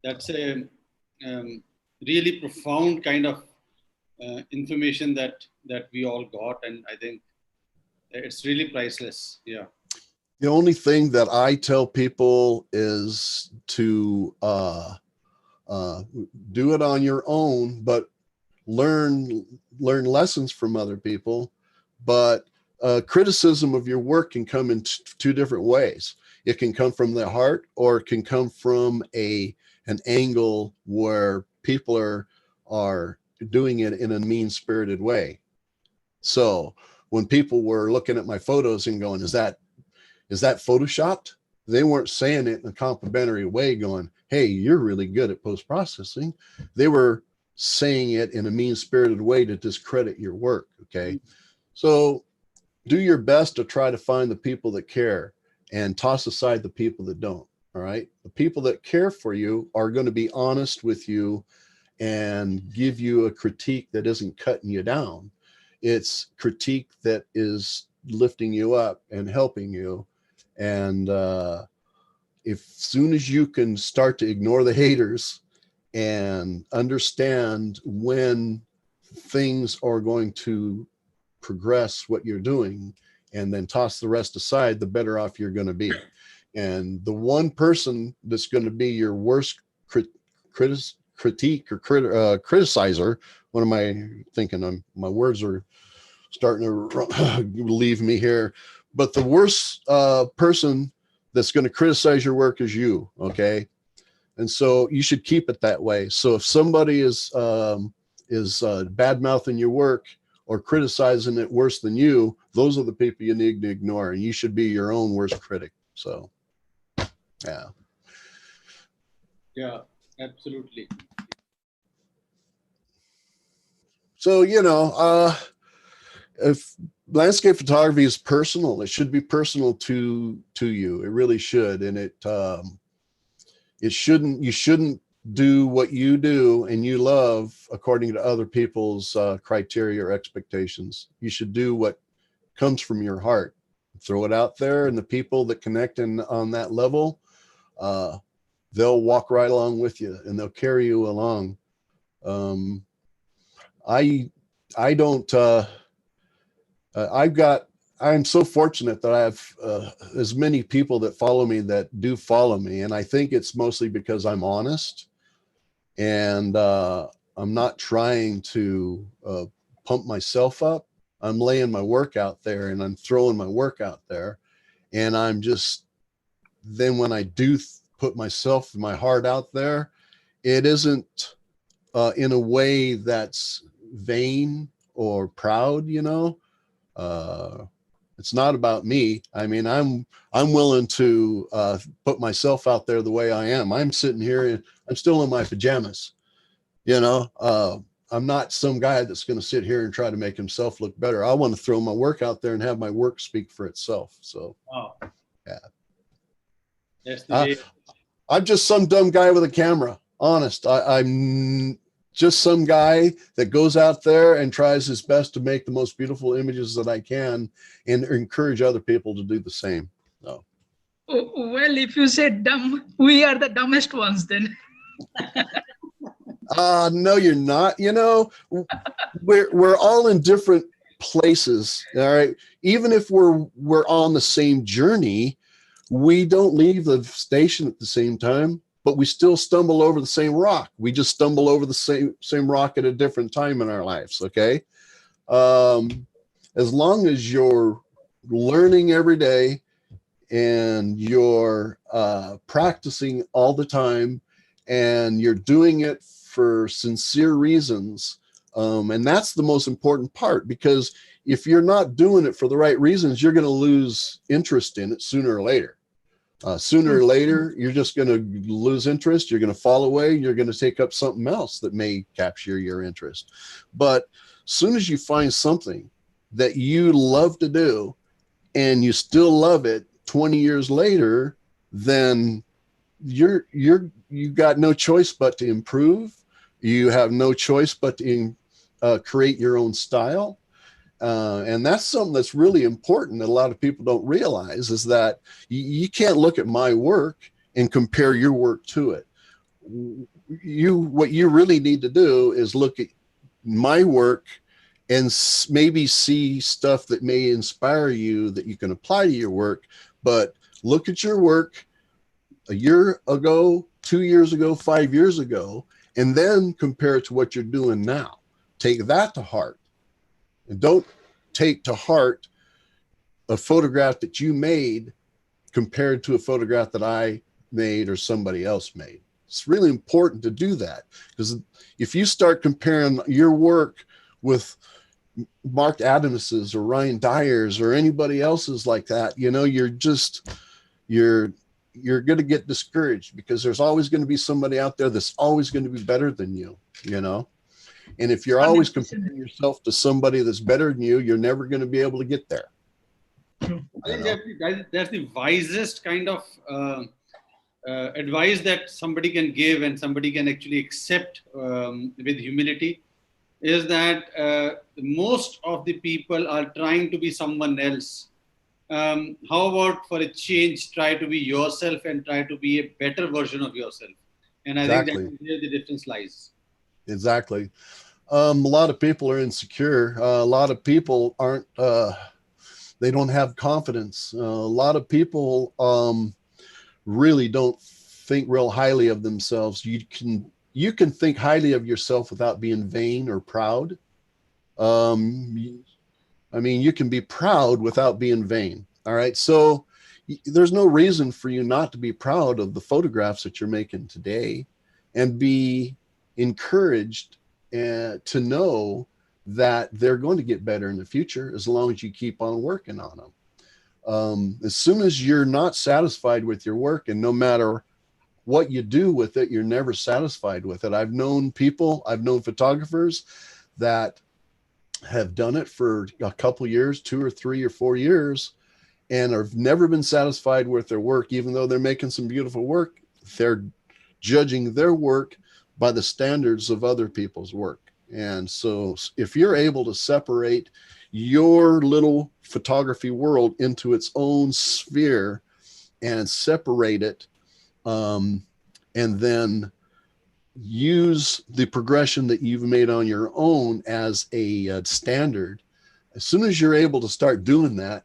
that's a really profound kind of information that we all got, and I think it's really priceless. Yeah. The only thing that I tell people is to do it on your own, but learn lessons from other people. But criticism of your work can come in two different ways. It can come from the heart, or it can come from an angle where people are doing it in a mean-spirited way. So when people were looking at my photos and going, is that photoshopped? They weren't saying it in a complimentary way going, hey, you're really good at post-processing. They were saying it in a mean-spirited way to discredit your work. Okay. So do your best to try to find the people that care and toss aside the people that don't. All right. The people that care for you are going to be honest with you and give you a critique that isn't cutting you down. It's critique that is lifting you up and helping you. And if soon as you can start to ignore the haters and understand when things are going to progress what you're doing, and then toss the rest aside, the better off you're going to be. And the one person that's going to be your worst critique or criticizer, what am I thinking? My words are starting to leave me here. But the worst person that's going to criticize your work is you, okay? And so you should keep it that way. So if somebody is bad-mouthing your work or criticizing it worse than you, those are the people you need to ignore, and you should be your own worst critic. So, yeah. Yeah, absolutely. So, you know, if landscape photography is personal, it should be personal to you. It really should. And you shouldn't do what you do and you love according to other people's criteria or expectations. You should do what comes from your heart. Throw it out there, and the people that connect on that level, they'll walk right along with you and they'll carry you along. I'm so fortunate that I have as many people that follow me that do follow me. And I think it's mostly because I'm honest, and I'm not trying to pump myself up. I'm laying my work out there, and I'm throwing my work out there. And I'm just, then when I do put myself, my heart out there, it isn't in a way that's vain or proud, you know. It's not about me. I mean, I'm willing to put myself out there the way I am. I'm sitting here and I'm still in my pajamas, you know. I'm not some guy that's going to sit here and try to make himself look better. I want to throw my work out there and have my work speak for itself. So, wow. Yeah. Yes, I'm just some dumb guy with a camera. Honest. I'm just some guy that goes out there and tries his best to make the most beautiful images that I can and encourage other people to do the same. So. Oh, well, if you say dumb, we are the dumbest ones then. No, you're not. You know, we're all in different places. All right. Even if we're on the same journey, we don't leave the station at the same time, but we still stumble over the same rock. We just stumble over the same rock at a different time in our lives. Okay. As long as you're learning every day and you're practicing all the time and you're doing it for sincere reasons. And that's the most important part, because if you're not doing it for the right reasons, you're going to lose interest in it sooner or later. Sooner or later, you're just going to lose interest. You're going to fall away. You're going to take up something else that may capture your interest. But as soon as you find something that you love to do and you still love it 20 years later, then you got no choice but to improve. You have no choice but to create your own style. And that's something that's really important that a lot of people don't realize, is that you can't look at my work and compare your work to it. What you really need to do is look at my work and maybe see stuff that may inspire you that you can apply to your work. But look at your work a year ago, 2 years ago, 5 years ago, and then compare it to what you're doing now. Take that to heart. And don't take to heart a photograph that you made compared to a photograph that I made or somebody else made. It's really important to do that, because if you start comparing your work with Mark Adams's or Ryan Dyer's or anybody else's like that, you know, you're going to get discouraged because there's always going to be somebody out there that's always going to be better than you, you know? And if you're always comparing yourself to somebody that's better than you, you're never going to be able to get there. I think that's the wisest kind of advice that somebody can give and somebody can actually accept with humility, is that most of the people are trying to be someone else. How about for a change, try to be yourself and try to be a better version of yourself? And I think that's where the difference lies. Exactly. A lot of people are insecure. A lot of people aren't, they don't have confidence. A lot of people really don't think real highly of themselves. You can think highly of yourself without being vain or proud. I mean, you can be proud without being vain. All right. So there's no reason for you not to be proud of the photographs that you're making today, and be encouraged to know that they're going to get better in the future as long as you keep on working on them. As soon as you're not satisfied with your work, and no matter what you do with it, you're never satisfied with it. I've known photographers that have done it for a couple years, 2 or 3 or 4 years, and have never been satisfied with their work. Even though they're making some beautiful work, they're judging their work by the standards of other people's work. And so if you're able to separate your little photography world into its own sphere and separate it, and then use the progression that you've made on your own as a standard, as soon as you're able to start doing that,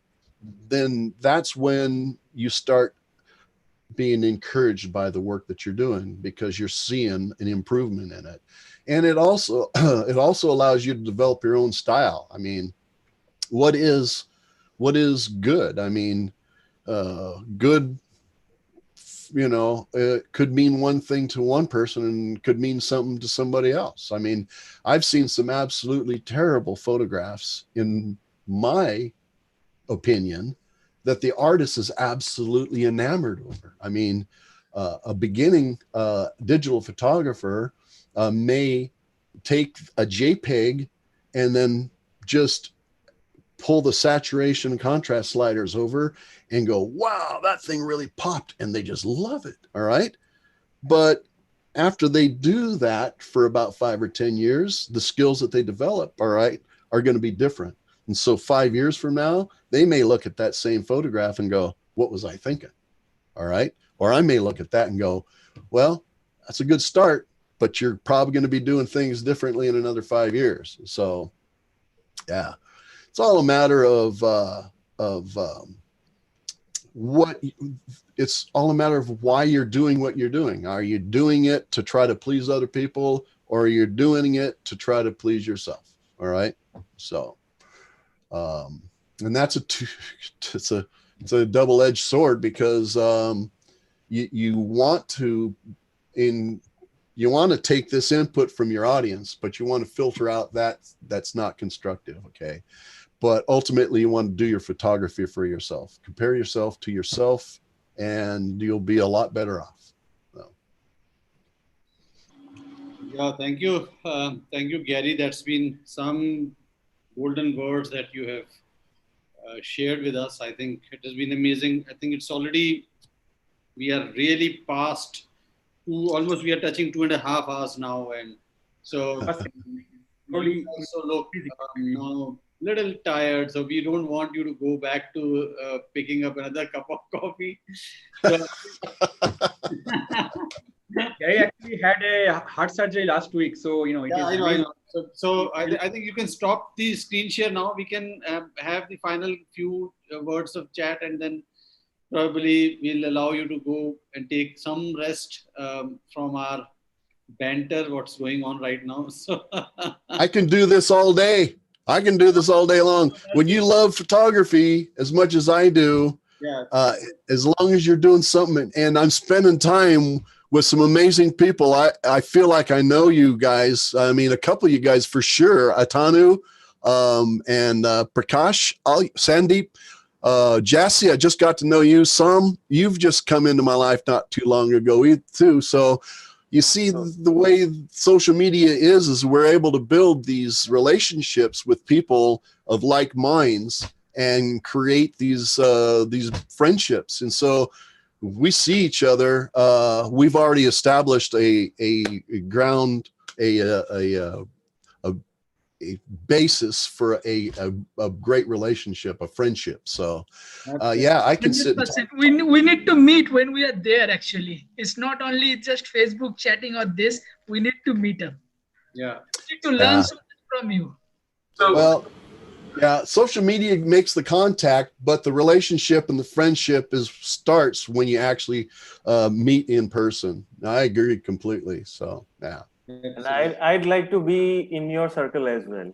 then that's when you start being encouraged by the work that you're doing, because you're seeing an improvement in it. And it also allows you to develop your own style. I mean, what is good? I mean, good, you know, it could mean one thing to one person and could mean something to somebody else. I mean, I've seen some absolutely terrible photographs, in my opinion, that the artist is absolutely enamored over. I mean, a beginning digital photographer may take a JPEG and then just pull the saturation and contrast sliders over and go, wow, that thing really popped, and they just love it. All right. But after they do that for about 5 or 10 years, the skills that they develop, all right, are going to be different. And so 5 years from now, they may look at that same photograph and go, what was I thinking? All right. Or I may look at that and go, well, that's a good start, but you're probably going to be doing things differently in another 5 years. So yeah, it's all a matter of it's all a matter of why you're doing what you're doing. Are you doing it to try to please other people, or are you doing it to try to please yourself? All right. So, and that's it's a double-edged sword, because you want to take this input from your audience, but you want to filter out that's not constructive. Okay. But ultimately you want to do your photography for yourself. Compare yourself to yourself, and you'll be a lot better off. So. Yeah, thank you. Thank you, Gary. That's been some golden words that you have shared with us. I think it has been amazing. I think it's already, we are really past almost, we are touching 2.5 hours now. And so we also look now little tired, so we don't want you to go back to picking up another cup of coffee. So, Gary actually had a heart surgery last week, so you know. I know. So I think you can stop the screen share now. We can have the final few words of chat, and then probably we'll allow you to go and take some rest from our banter. What's going on right now? So I can do this all day. I can do this all day long. When you love photography as much as I do, yeah. As long as you're doing something, and I'm spending time with some amazing people, I feel like I know you guys. I mean, a couple of you guys for sure. Atanu, And Prakash, Sandeep, Jassy, I just got to know you some. You've just come into my life not too long ago too. So you see the way social media is we're able to build these relationships with people of like minds and create these friendships. And so we see each other. We've already established a basis for a great relationship, a friendship. So yeah, I can sit and talk. We need to meet when we are there. Actually, it's not only just Facebook chatting or this. We need to meet up. Yeah, We need to learn something from you. So, Well, yeah, social media makes the contact, but the relationship and the friendship starts when you actually meet in person. I agree completely. So yeah. And I'd like to be in your circle as well.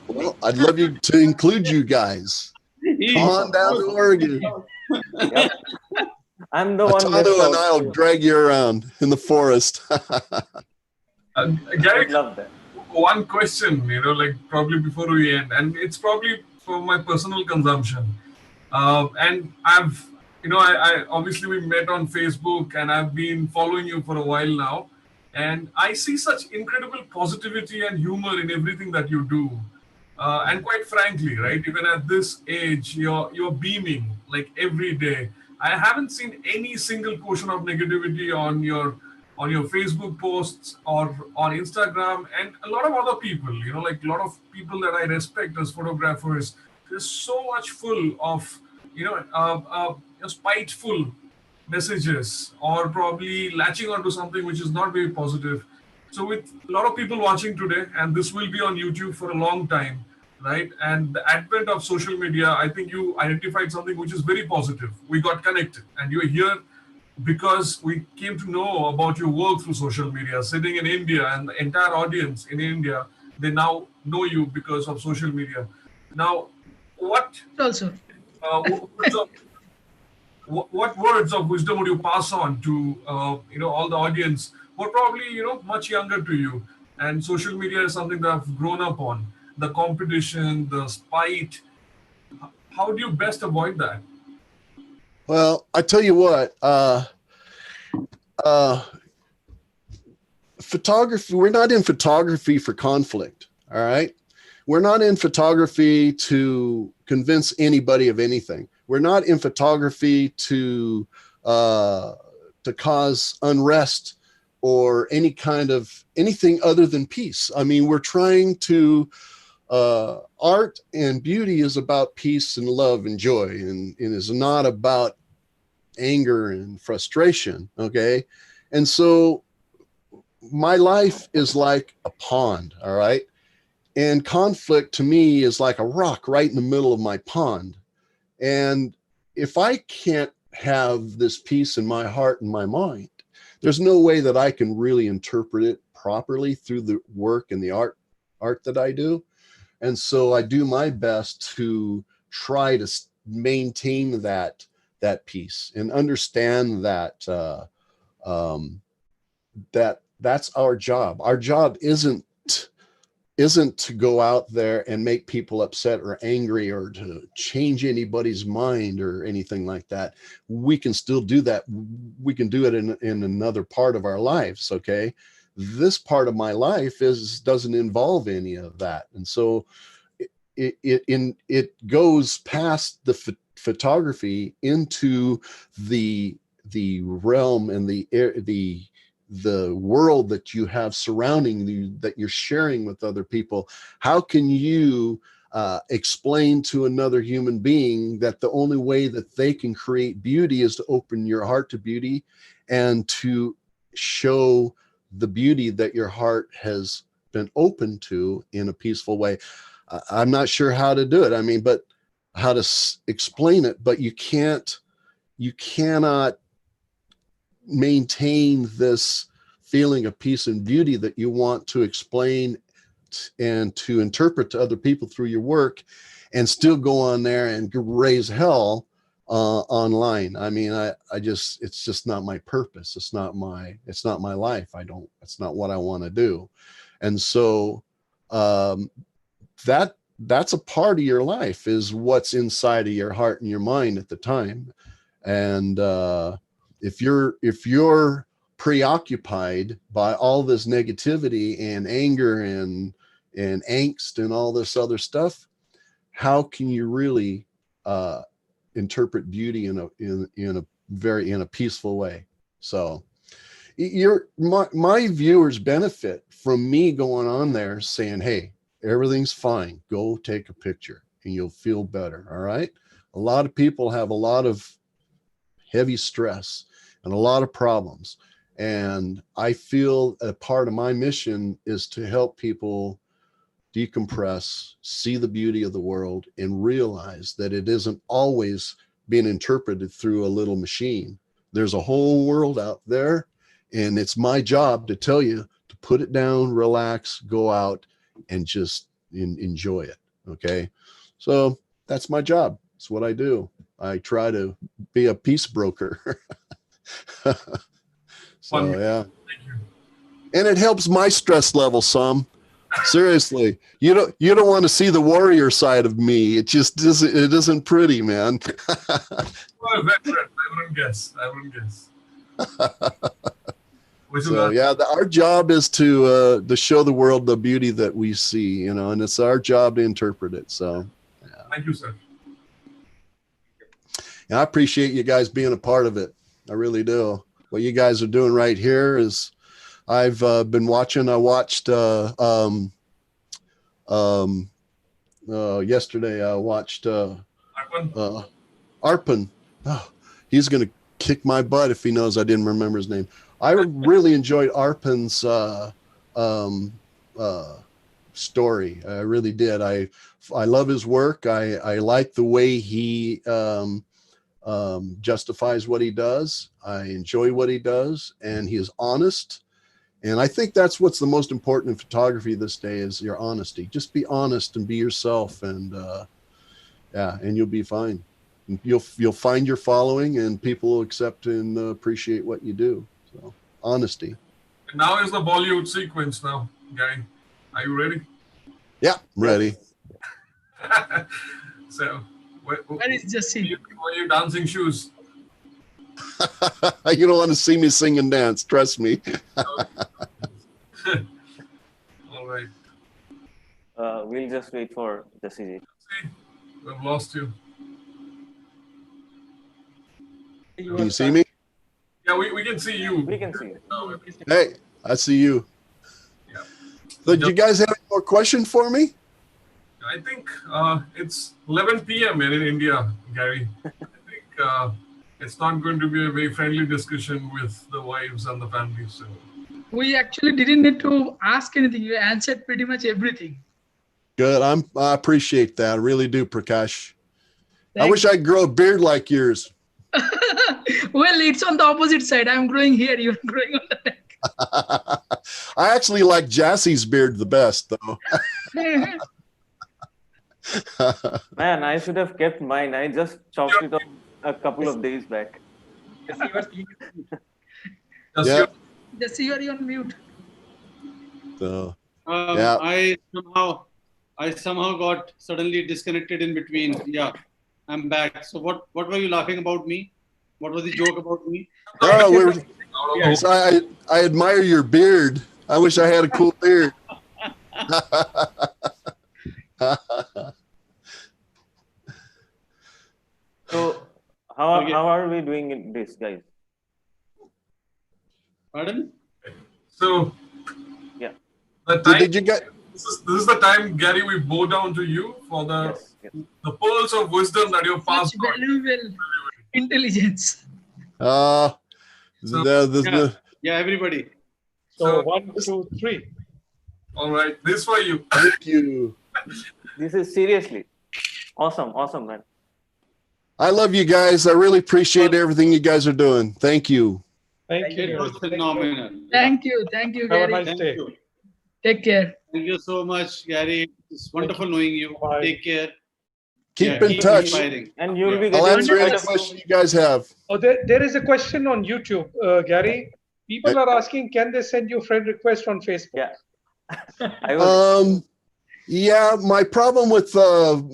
Well, I'd love you to include you guys. Come on down to Oregon. Yep. I'm the one. Atano and I'll drag you around in the forest. Gary, I love that. one question, like probably before we end, and it's probably for my personal consumption. And I've, I obviously we met on Facebook, and I've been following you for a while now. And I see such incredible positivity and humor in everything that you do. And quite frankly, right, even at this age, you're beaming like every day. I haven't seen any single portion of negativity on your Facebook posts or on Instagram, and a lot of other people, like a lot of people that I respect as photographers. There's so much full of, spiteful messages or probably latching onto something which is not very positive. So with a lot of people watching today, and this will be on YouTube for a long time, right? And the advent of social media, I think you identified something which is very positive. We got connected, and you're here because we came to know about your work through social media, sitting in India, and the entire audience in India, they now know you because of social media. Now, what words of wisdom would you pass on to all the audience who are probably much younger to you? And social media is something that I've grown up on. The competition, the spite. How do you best avoid that? Well, I tell you what, photography, we're not in photography for conflict. All right. We're not in photography to convince anybody of anything. We're not in photography to cause unrest or any kind of anything other than peace. I mean, we're trying to, art and beauty is about peace and love and joy, and is not about anger and frustration. Okay. And so my life is like a pond. All right. And conflict to me is like a rock right in the middle of my pond. And if I can't have this peace in my heart and my mind, there's no way that I can really interpret it properly through the work and the art that I do. And so I do my best to try to maintain that peace and understand that that's our job. Our job isn't to go out there and make people upset or angry or to change anybody's mind or anything like that. We can still do that. We can do it in another part of our lives. Okay. This part of my life doesn't involve any of that. And so it goes past the photography into the realm and the world that you have surrounding you, that you're sharing with other people. How can you explain to another human being that the only way that they can create beauty is to open your heart to beauty and to show the beauty that your heart has been open to in a peaceful way? I'm not sure how to do it. I mean, but how to explain it, but you cannot maintain this feeling of peace and beauty that you want to explain and to interpret to other people through your work and still go on there and raise hell online. I mean, it's just not my purpose. It's not my life. It's not what I want to do. And so that's a part of your life, is what's inside of your heart and your mind at the time. And if you're preoccupied by all this negativity and anger and angst and all this other stuff, how can you really interpret beauty in a peaceful way? So my viewers benefit from me going on there saying, hey, everything's fine, go take a picture and you'll feel better. All right. A lot of people have a lot of heavy stress and a lot of problems. And I feel a part of my mission is to help people decompress, see the beauty of the world, and realize that it isn't always being interpreted through a little machine. There's a whole world out there, and it's my job to tell you to put it down, relax, go out, and just enjoy it. Okay. So that's my job. It's what I do. I try to be a peace broker. So yeah. Thank you. And it helps my stress level some. Seriously, you don't want to see the warrior side of me. It just isn't pretty, man. Well, I wouldn't guess. So yeah, our job is to show the world the beauty that we see, and it's our job to interpret it. So yeah. Thank you, sir. And I appreciate you guys being a part of it. I really do. What you guys are doing right here is, I've been watching. I watched yesterday. I watched Arpan. Oh, he's gonna kick my butt if he knows I didn't remember his name. I really enjoyed Arpan's story. I really did. I love his work. I like the way he justifies what he does. I enjoy what he does, and he is honest. And I think that's what's the most important in photography this day, is your honesty. Just be honest and be yourself, and and you'll be fine. You'll find your following, and people will accept and appreciate what you do. So honesty. And now is the Bollywood sequence now, Gary. Are you ready? Yeah, ready. So, Where is Jesse? Were you dancing shoes? You don't want to see me sing and dance, trust me. All right. We'll just wait for Jesse. See, we've lost you. Can you see me? Yeah, we can see you. We can see you. Hey, I see you. Yeah. So do you guys have any more question for me? I think it's 11 p.m. in India, Gary. I think it's not going to be a very friendly discussion with the wives and the families. So. We actually didn't need to ask anything. You answered pretty much everything. Good. I appreciate that. I really do, Prakash. I Thank wish I could grow a beard like yours. Well, it's on the opposite side. I'm growing here. You're growing on the neck. I actually like Jesse's beard the best, though. Man, I should have kept mine. I just chopped it off a couple of days back. Yeah. Jesse, you're on mute. So, yeah. I somehow got suddenly disconnected in between. Yeah, I'm back. So what were you laughing about me? What was the joke about me? Oh, I admire your beard. I wish I had a cool beard. So how are we doing in this, guys? Pardon? So yeah. Did you get? This is the time, Gary, we bow down to you for the pearls of wisdom that you passed on. Valuable intelligence. Everybody. So 1, 2, 3. All right, this for you. Thank you. This is seriously awesome, man. I love you guys. I really appreciate everything you guys are doing. Thank you. Thank you. It was phenomenal. Thank you, Have Gary. a nice day. Take care. Thank you so much, Gary. It's wonderful knowing you. Bye. Take care. Keep in touch. Inspiring. And you'll be I'll getting answer any question you guys have. Oh, there is a question on YouTube, Gary. People are asking, can they send you friend request on Facebook? Yeah. Yeah, my problem with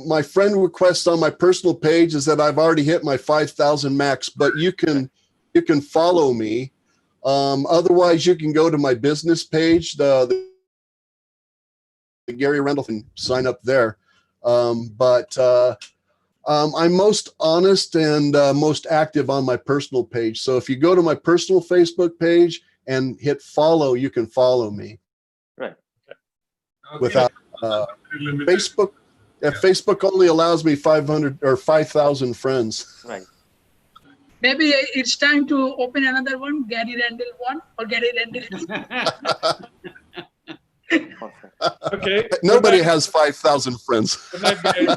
my friend requests on my personal page is that I've already hit my 5,000 max, but you can follow me. Otherwise, you can go to my business page, the Gary Randall, and sign up there. But I'm most honest and most active on my personal page. So if you go to my personal Facebook page and hit follow, you can follow me. Right. Without Facebook. Facebook only allows me 500 or 5,000 friends. Right. Maybe it's time to open another one, Gary Randall 1 or Gary Randall 2. Okay. Nobody has 5,000 friends. Good night, guys.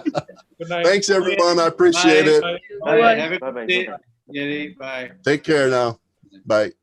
Good night. Thanks, everyone. I appreciate it. Bye. Bye. Have a Bye-bye. good day, Gary. Bye. Take care now. Bye.